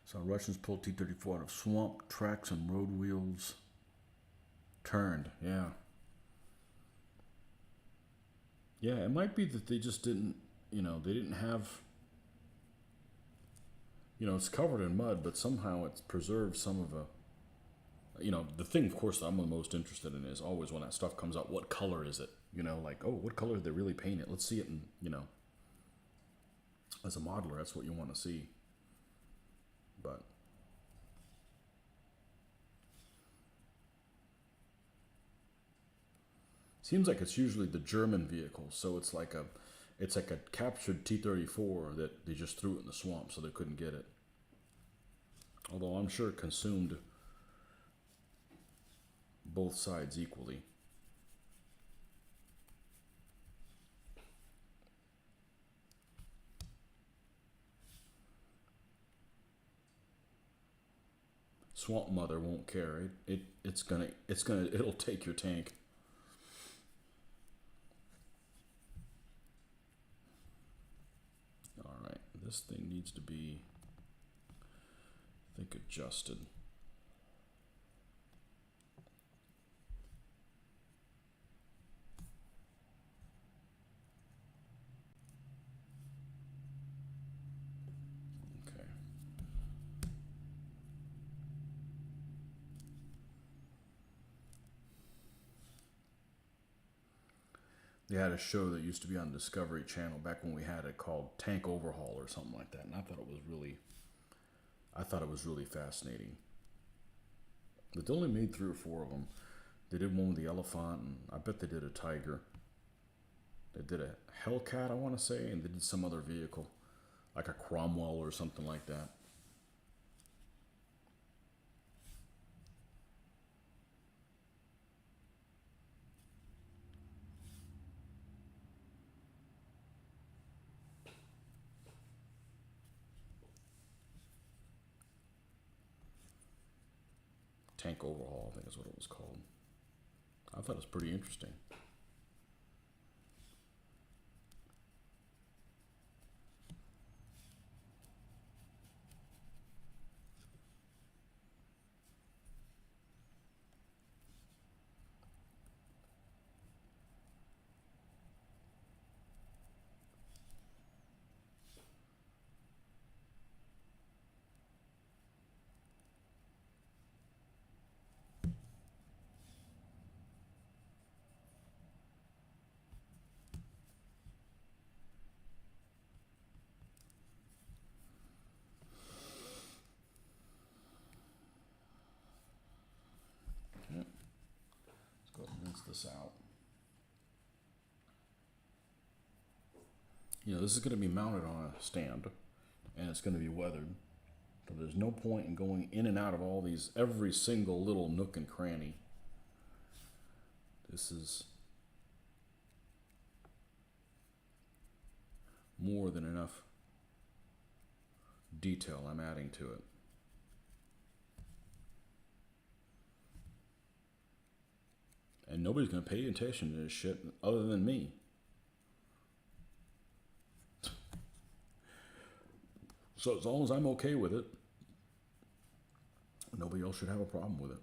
So Russians pulled T-34 out of swamp, tracks, and road wheels. Turned, yeah. Yeah, it might be that they just didn't, they didn't have... it's covered in mud, but somehow it's preserved some of a... the thing, of course, that I'm the most interested in is always when that stuff comes out, what color is it? Like, oh, what color did they really paint it? Let's see it in, as a modeler, that's what you want to see. But seems like it's usually the German vehicles, so it's like a captured T-34 that they just threw it in the swamp so they couldn't get it. Although I'm sure it consumed both sides equally. Swamp Mother won't care. It'll take your tank. All right, this thing needs to be, I think, adjusted. They had a show that used to be on Discovery Channel back when we had it called Tank Overhaul or something like that, and I thought it was really fascinating. But they only made 3 or 4 of them. They did one with the elephant, and I bet they did a tiger. They did a Hellcat, I want to say, and they did some other vehicle, like a Cromwell or something like that. Tank Overhaul, I think is what it was called. I thought it was pretty interesting. this out. You know, this is going to be mounted on a stand, and it's going to be weathered. So there's no point in going in and out of all these, every single little nook and cranny. This is more than enough detail I'm adding to it. And nobody's going to pay attention to this shit other than me. So as long as I'm okay with it, nobody else should have a problem with it.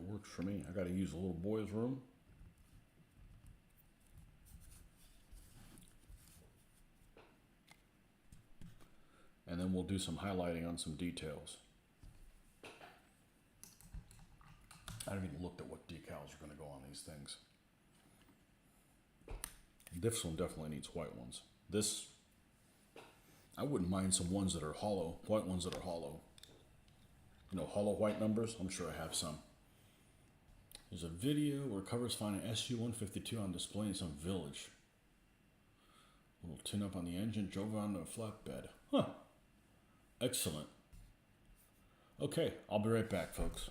Works for me. I got to use a little boy's room. And then we'll do some highlighting on some details. I haven't even looked at what decals are going to go on these things. This one definitely needs white ones. This, I wouldn't mind some ones that are hollow, white ones that are hollow. You know, hollow white numbers? I'm sure I have some. There's a video where covers find an SU-152 on display in some village. A little tune up on the engine, drove on a flatbed. Huh. Excellent. Okay, I'll be right back, folks.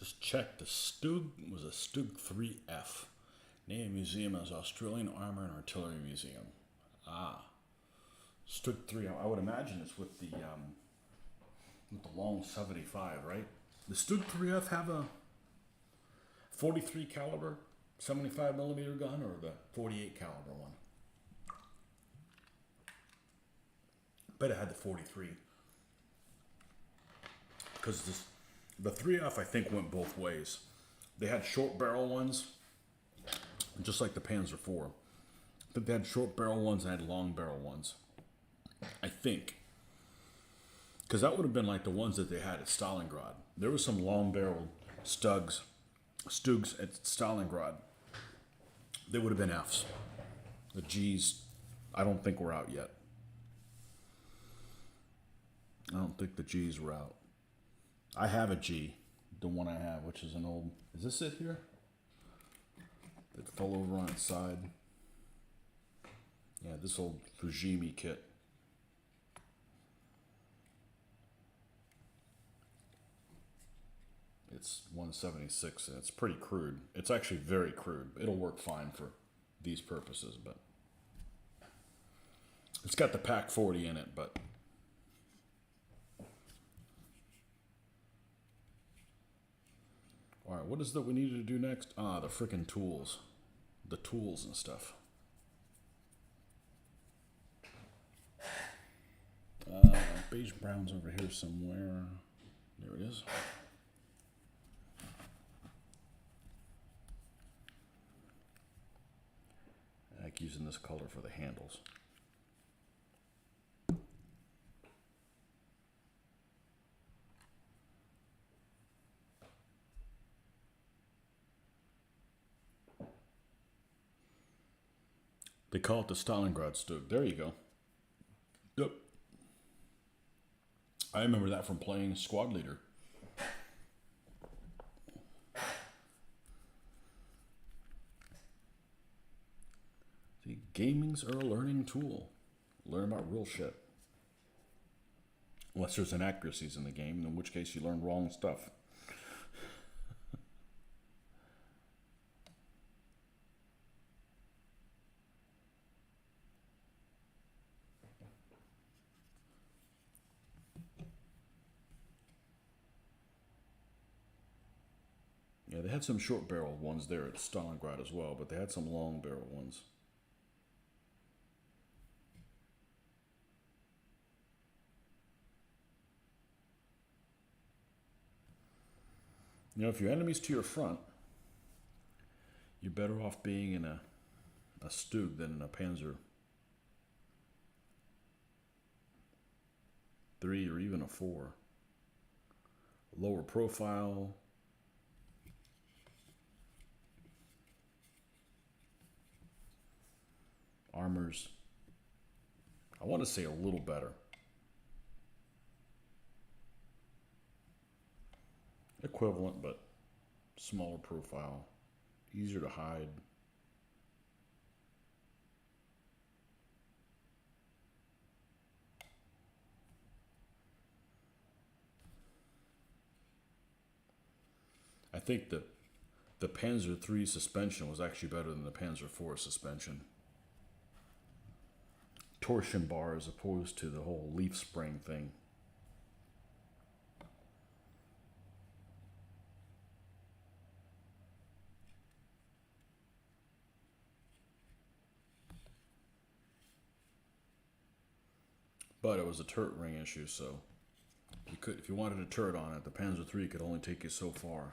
Just check. The Stug was a Stug 3F. Name of museum is Australian Armour and Artillery Museum. Ah, Stug 3F. I would imagine it's with the long 75, right? The Stug 3F have a 43 caliber 75 millimeter gun or the 48 caliber one? Bet it had the 43. Because the 3F, I think, went both ways. They had short barrel ones, just like the Panzer IV. I think they had short barrel ones and had long barrel ones. I think. Because that would have been like the ones that they had at Stalingrad. There was some long barrel Stugs at Stalingrad. They would have been Fs. The Gs, I don't think were out yet. I don't think the Gs were out. I have a G, the one I have, which is an old... Is this it here? It fell over on its side. Yeah, this old Fujimi kit. It's 176 and it's pretty crude. It's actually very crude. It'll work fine for these purposes, but... It's got the Pac 40 in it, but... Alright, what is that we need to do next? Ah, the frickin' tools. The tools and stuff. Beige brown's over here somewhere. There it is. I like using this color for the handles. They call it the Stalingrad Stug. There you go. Yep. I remember that from playing Squad Leader. See, gaming's a learning tool. Learn about real shit. Unless there's inaccuracies in the game, in which case you learn wrong stuff. Yeah, they had some short barrel ones there at Stalingrad as well, but they had some long barrel ones. You know, if your enemy's to your front, you're better off being in a Stug than in a Panzer III or even a 4. Lower profile. Armors, I want to say a little better. Equivalent, but smaller profile. Easier to hide. I think the Panzer III suspension was actually better than the Panzer IV suspension. Torsion bar as opposed to the whole leaf spring thing. But it was a turret ring issue, so you could, if you wanted a turret on it, the Panzer III could only take you so far.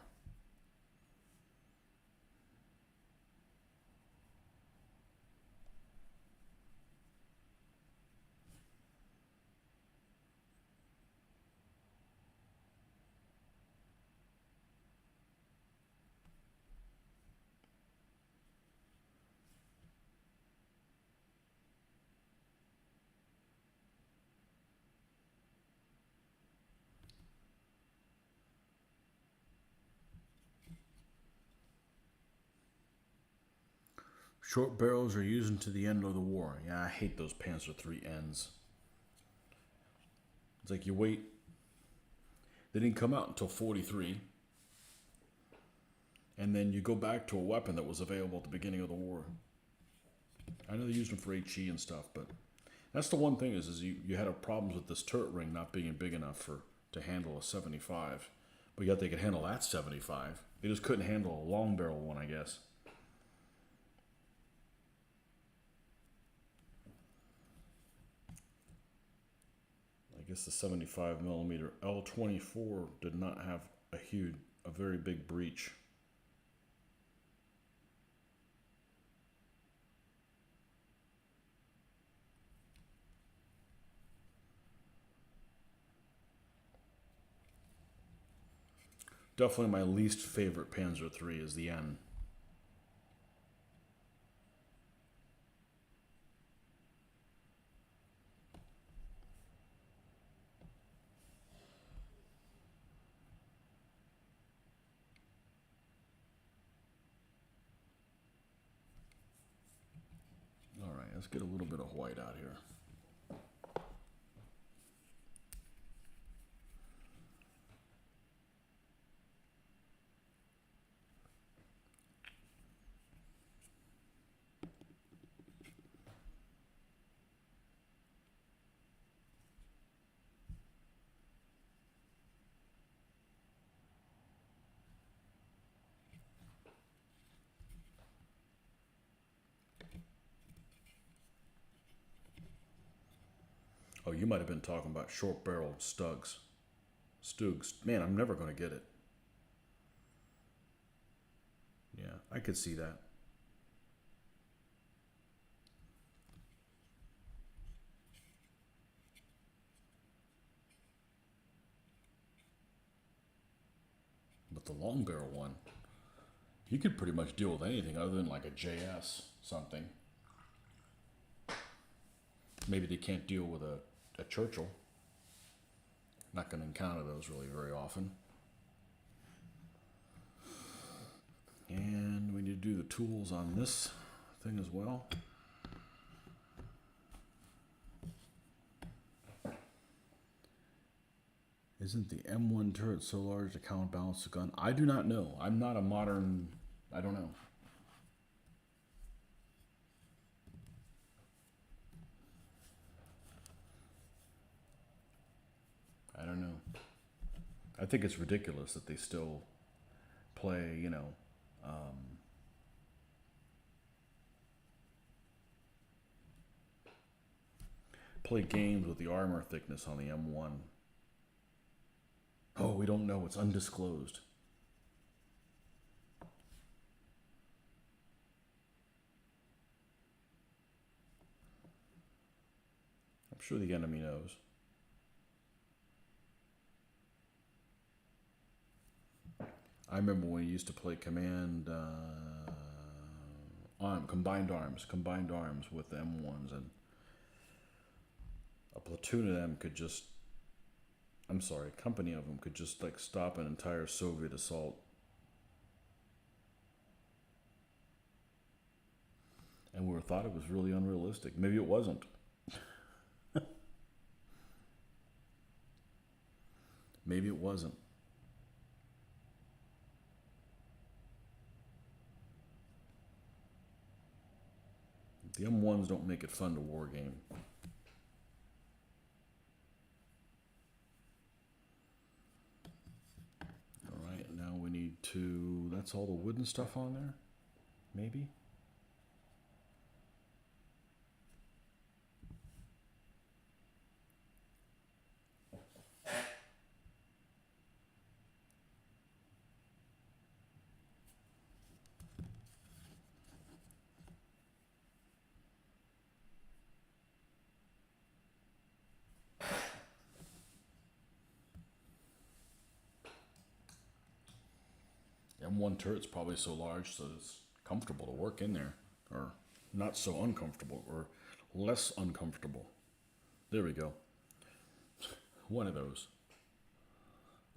Short barrels are used until the end of the war. Yeah, I hate those Panzer III ends. It's like you wait. They didn't come out until 43. and then you go back to a weapon that was available at the beginning of the war. I know they used them for HE and stuff, but that's the one thing is you had a problems with this turret ring not being big enough to handle a 75, but yet they could handle that 75. They just couldn't handle a long barrel one, I guess. I guess the 75 millimeter L24 did not have a very big breach. Definitely my least favorite Panzer III is the N. All right, let's get a little bit of white out here. Oh, you might have been talking about short barrel Stugs. Man, I'm never going to get it. Yeah, I could see that. But the long barrel one, you could pretty much deal with anything other than like a JS something. Maybe they can't deal with a Churchill. Not going to encounter those really very often. And we need to do the tools on this thing as well. Isn't the M1 turret so large to counterbalance the gun? I do not know. I'm not a modern... I don't know. I don't know. I think it's ridiculous that they still play, you know, play games with the armor thickness on the M1. Oh, we don't know. It's undisclosed. I'm sure the enemy knows. I remember when we used to play combined arms with the M1s, and a platoon of them could just, I'm sorry, a company of them could just like stop an entire Soviet assault. And we thought it was really unrealistic. Maybe it wasn't. Maybe it wasn't. The M1s don't make it fun to war game. All right, now we need to, that's all the wooden stuff on there? Maybe? M1 turret's probably so large so it's comfortable to work in there, or not so uncomfortable, or less uncomfortable. There we go. One of those.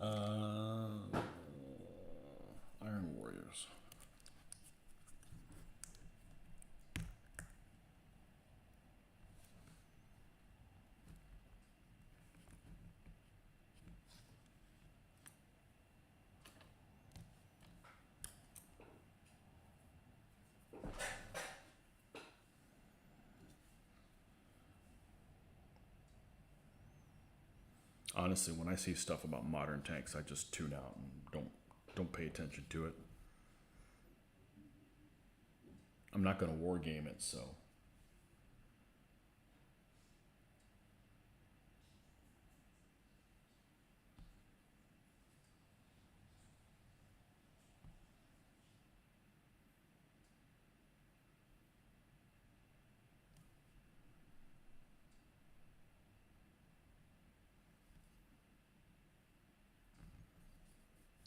Iron Warriors. Honestly, when I see stuff about modern tanks, I just tune out and don't pay attention to it. I'm not going to war game it, so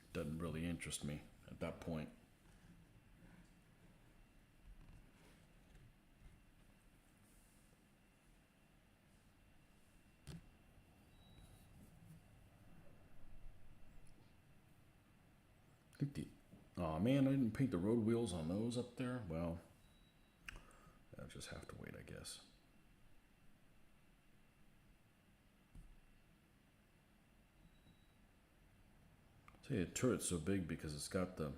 it doesn't really interest me at that point. I think the Oh man, I didn't paint the road wheels on those up there. Well, I'll just have to wait, I guess. See, the turret's so big because it's got the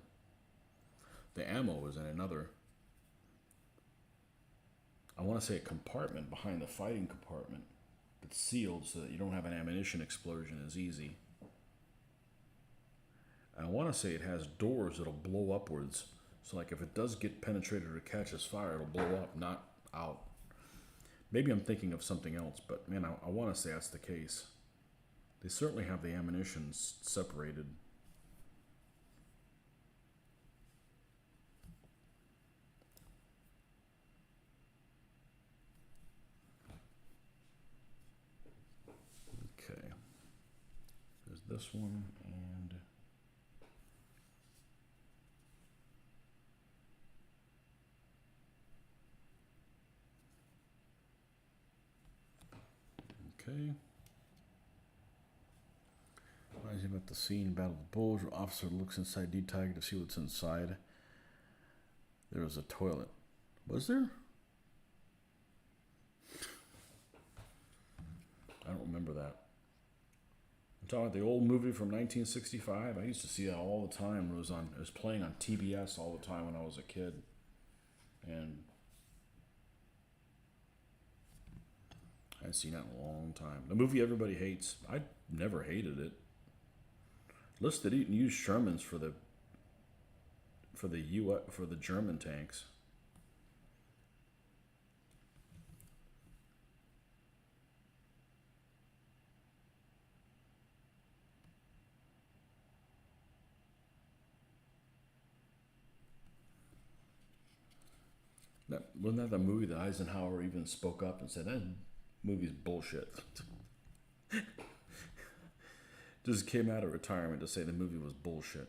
ammo is in another. I want to say a compartment behind the fighting compartment that's sealed so that you don't have an ammunition explosion as easy. And I want to say it has doors that'll blow upwards. So like if it does get penetrated or catches fire, it'll blow up, not out. Maybe I'm thinking of something else, but man, I want to say that's the case. They certainly have the ammunition separated. Okay. There's this one and okay. Rising about the scene, Battle of the Bulge. Officer looks inside D-Tiger to see what's inside. There was a toilet. Was there? I don't remember that. I'm talking about the old movie from 1965. I used to see that all the time. It was playing on TBS all the time when I was a kid. And I hadn't seen that in a long time. The movie everybody hates. I never hated it. Listed and used Shermans for the German tanks. Wasn't that the movie that Eisenhower even spoke up and said, that movie's bullshit? Just came out of retirement to say the movie was bullshit.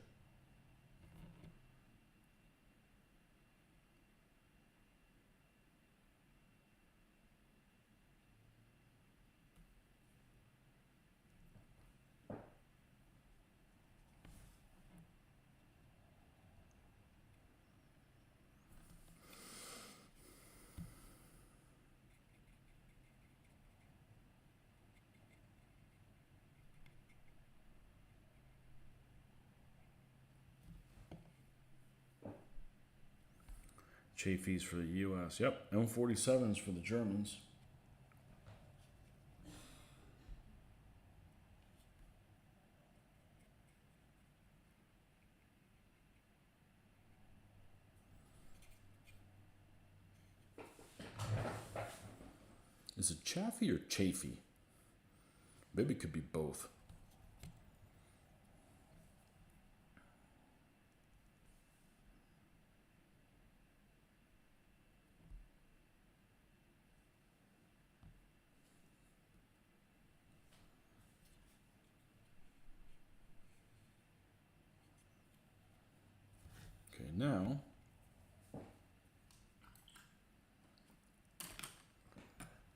Chafees for the U.S. Yep, M47s for the Germans. Is it Chaffee or Chafee? Maybe it could be both. Okay, now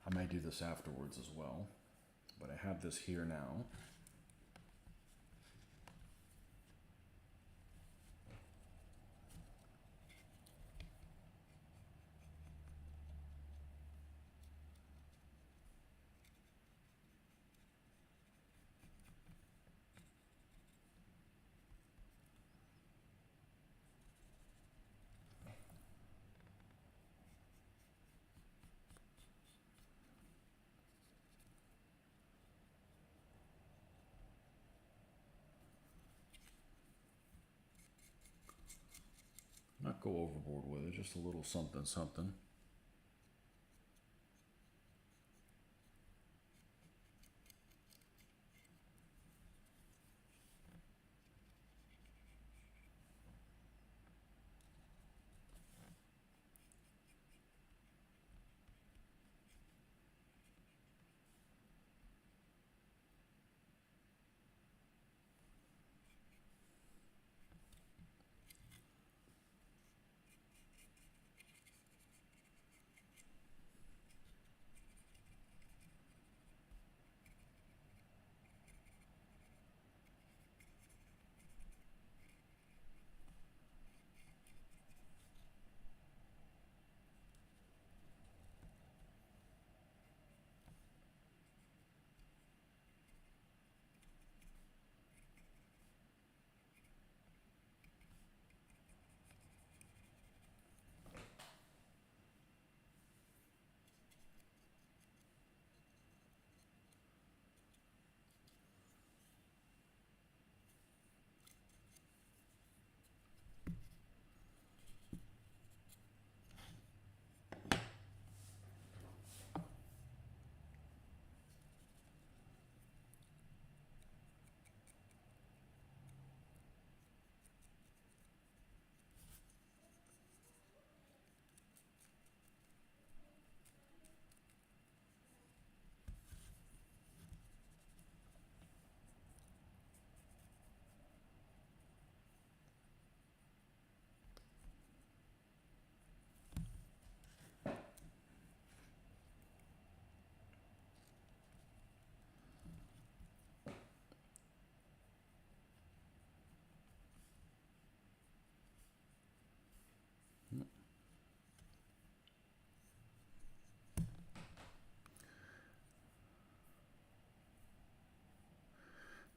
I might do this afterwards as well, but I have this here now. go overboard with it, just a little something something.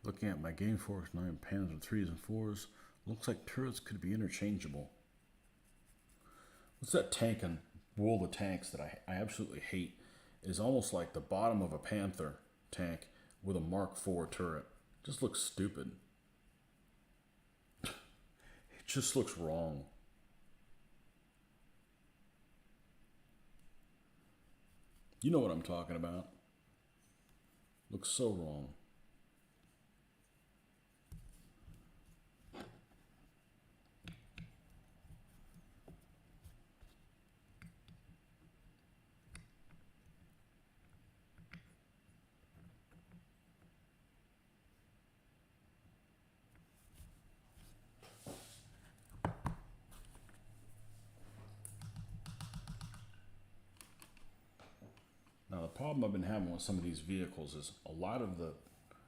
Looking at my Game Force 9 Panzer 3s and 4s, looks like turrets could be interchangeable. What's that tank in World of Tanks that I absolutely hate? Is almost like the bottom of a Panther tank with a Mark IV turret. Just looks stupid. It just looks wrong. You know what I'm talking about. Looks so wrong. Now the problem I've been having with some of these vehicles is a lot of the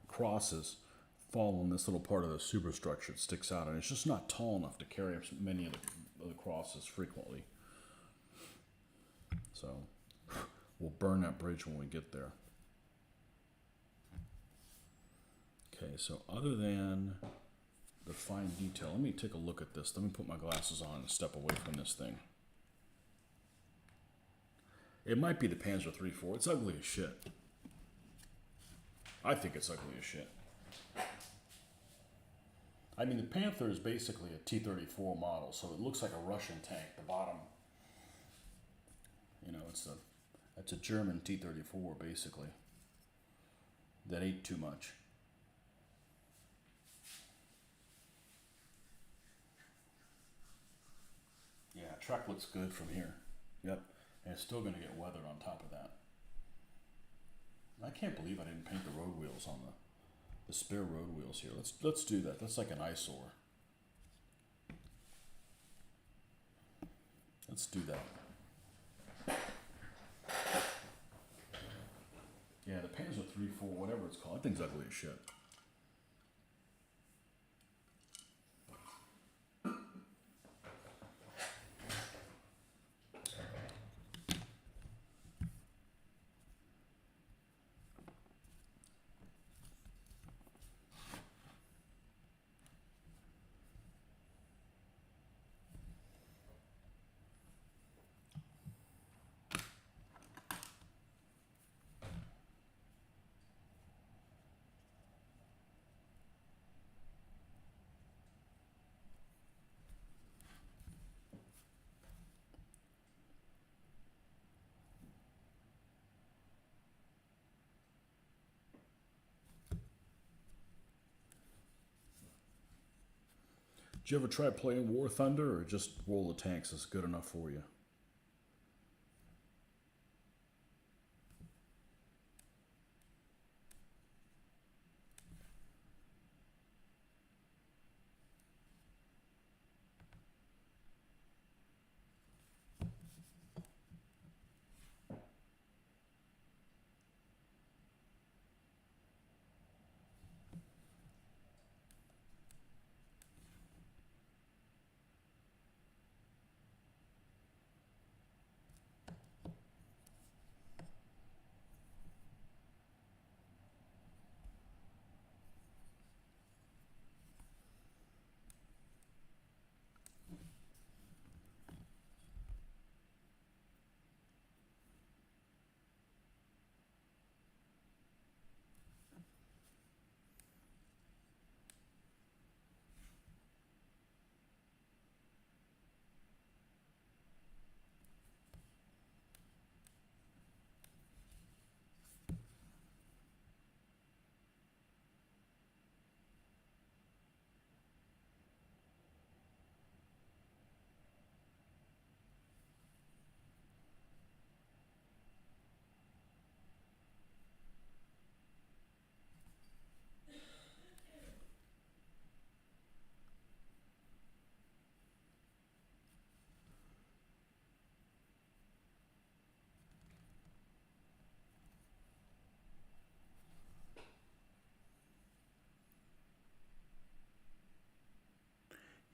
crosses fall on this little part of the superstructure that sticks out, and it's just not tall enough to carry many of the crosses frequently. So we'll burn that bridge when we get there. Okay, so other than the fine detail, let me take a look at this. Let me put my glasses on and step away from this thing. It might be the Panzer III-4. It's ugly as shit. I think it's ugly as shit. I mean, the Panther is basically a T-34 model, so it looks like a Russian tank. The bottom, you know, it's a German T-34 basically. That ate too much. Yeah, truck looks good from here. Yep. And it's still going to get weathered on top of that. I can't believe I didn't paint the road wheels on the spare road wheels here. Let's do that. That's like an eyesore. Let's do that. Yeah, the Panzer III-4, whatever it's called, that thing's ugly as shit. Did you ever try playing War Thunder, or just World of Tanks is good enough for you?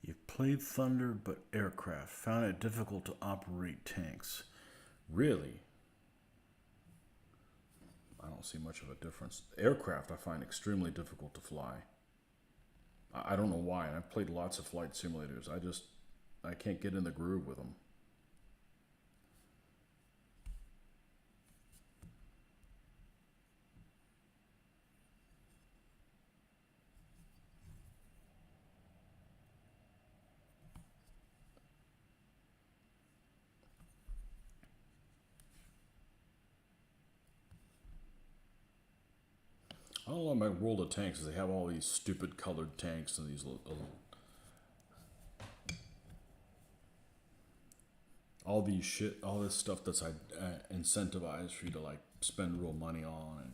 You've played Thunder, but aircraft. Found it difficult to operate tanks. Really? I don't see much of a difference. Aircraft I find extremely difficult to fly. I don't know why. And I've played lots of flight simulators. I can't get in the groove with them. I don't know about World of Tanks, they have all these stupid colored tanks and these all this stuff that's incentivized for you to like spend real money on, and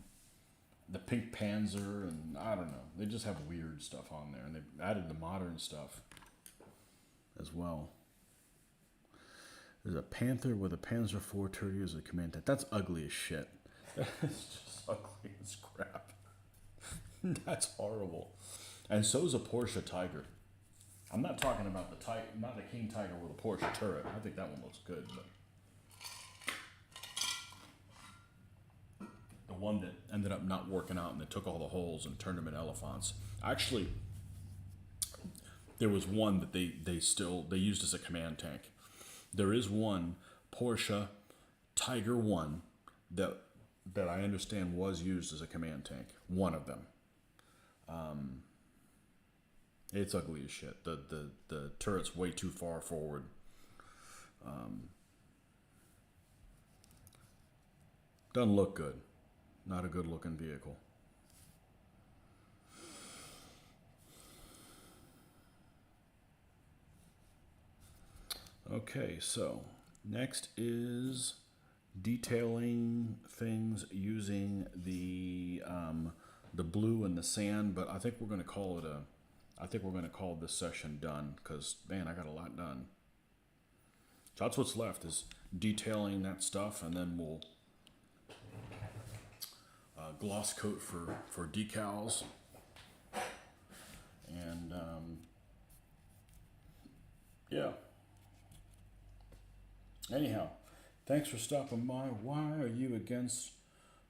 the pink Panzer, and I don't know, they just have weird stuff on there, and they've added the modern stuff as well. There's a Panther with a Panzer IV turret as a command tank. That's ugly as shit. It's just ugly as crap. That's horrible. And so is a Porsche Tiger. I'm not talking about not the King Tiger with a Porsche turret. I think that one looks good, but the one that ended up not working out and they took all the holes and turned them into elephants. Actually, there was one that they used as a command tank. There is one Porsche Tiger 1 that I understand was used as a command tank. One of them. It's ugly as shit. The turret's way too far forward. Doesn't look good. Not a good looking vehicle. Okay, so next is detailing things using the blue and the sand, but I think we're going to call this session done, because man, I got a lot done. So that's what's left, is detailing that stuff, and then we'll gloss coat for decals, and yeah. Anyhow, thanks for stopping by. Why are you against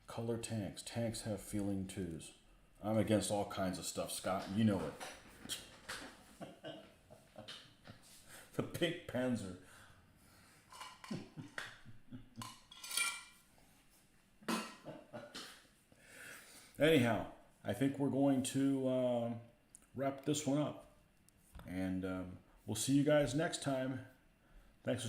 color tanks? Tanks have feeling twos. I'm against all kinds of stuff, Scott. You know it. The pink Panzer. Anyhow, I think we're going to wrap this one up. And we'll see you guys next time. Thanks for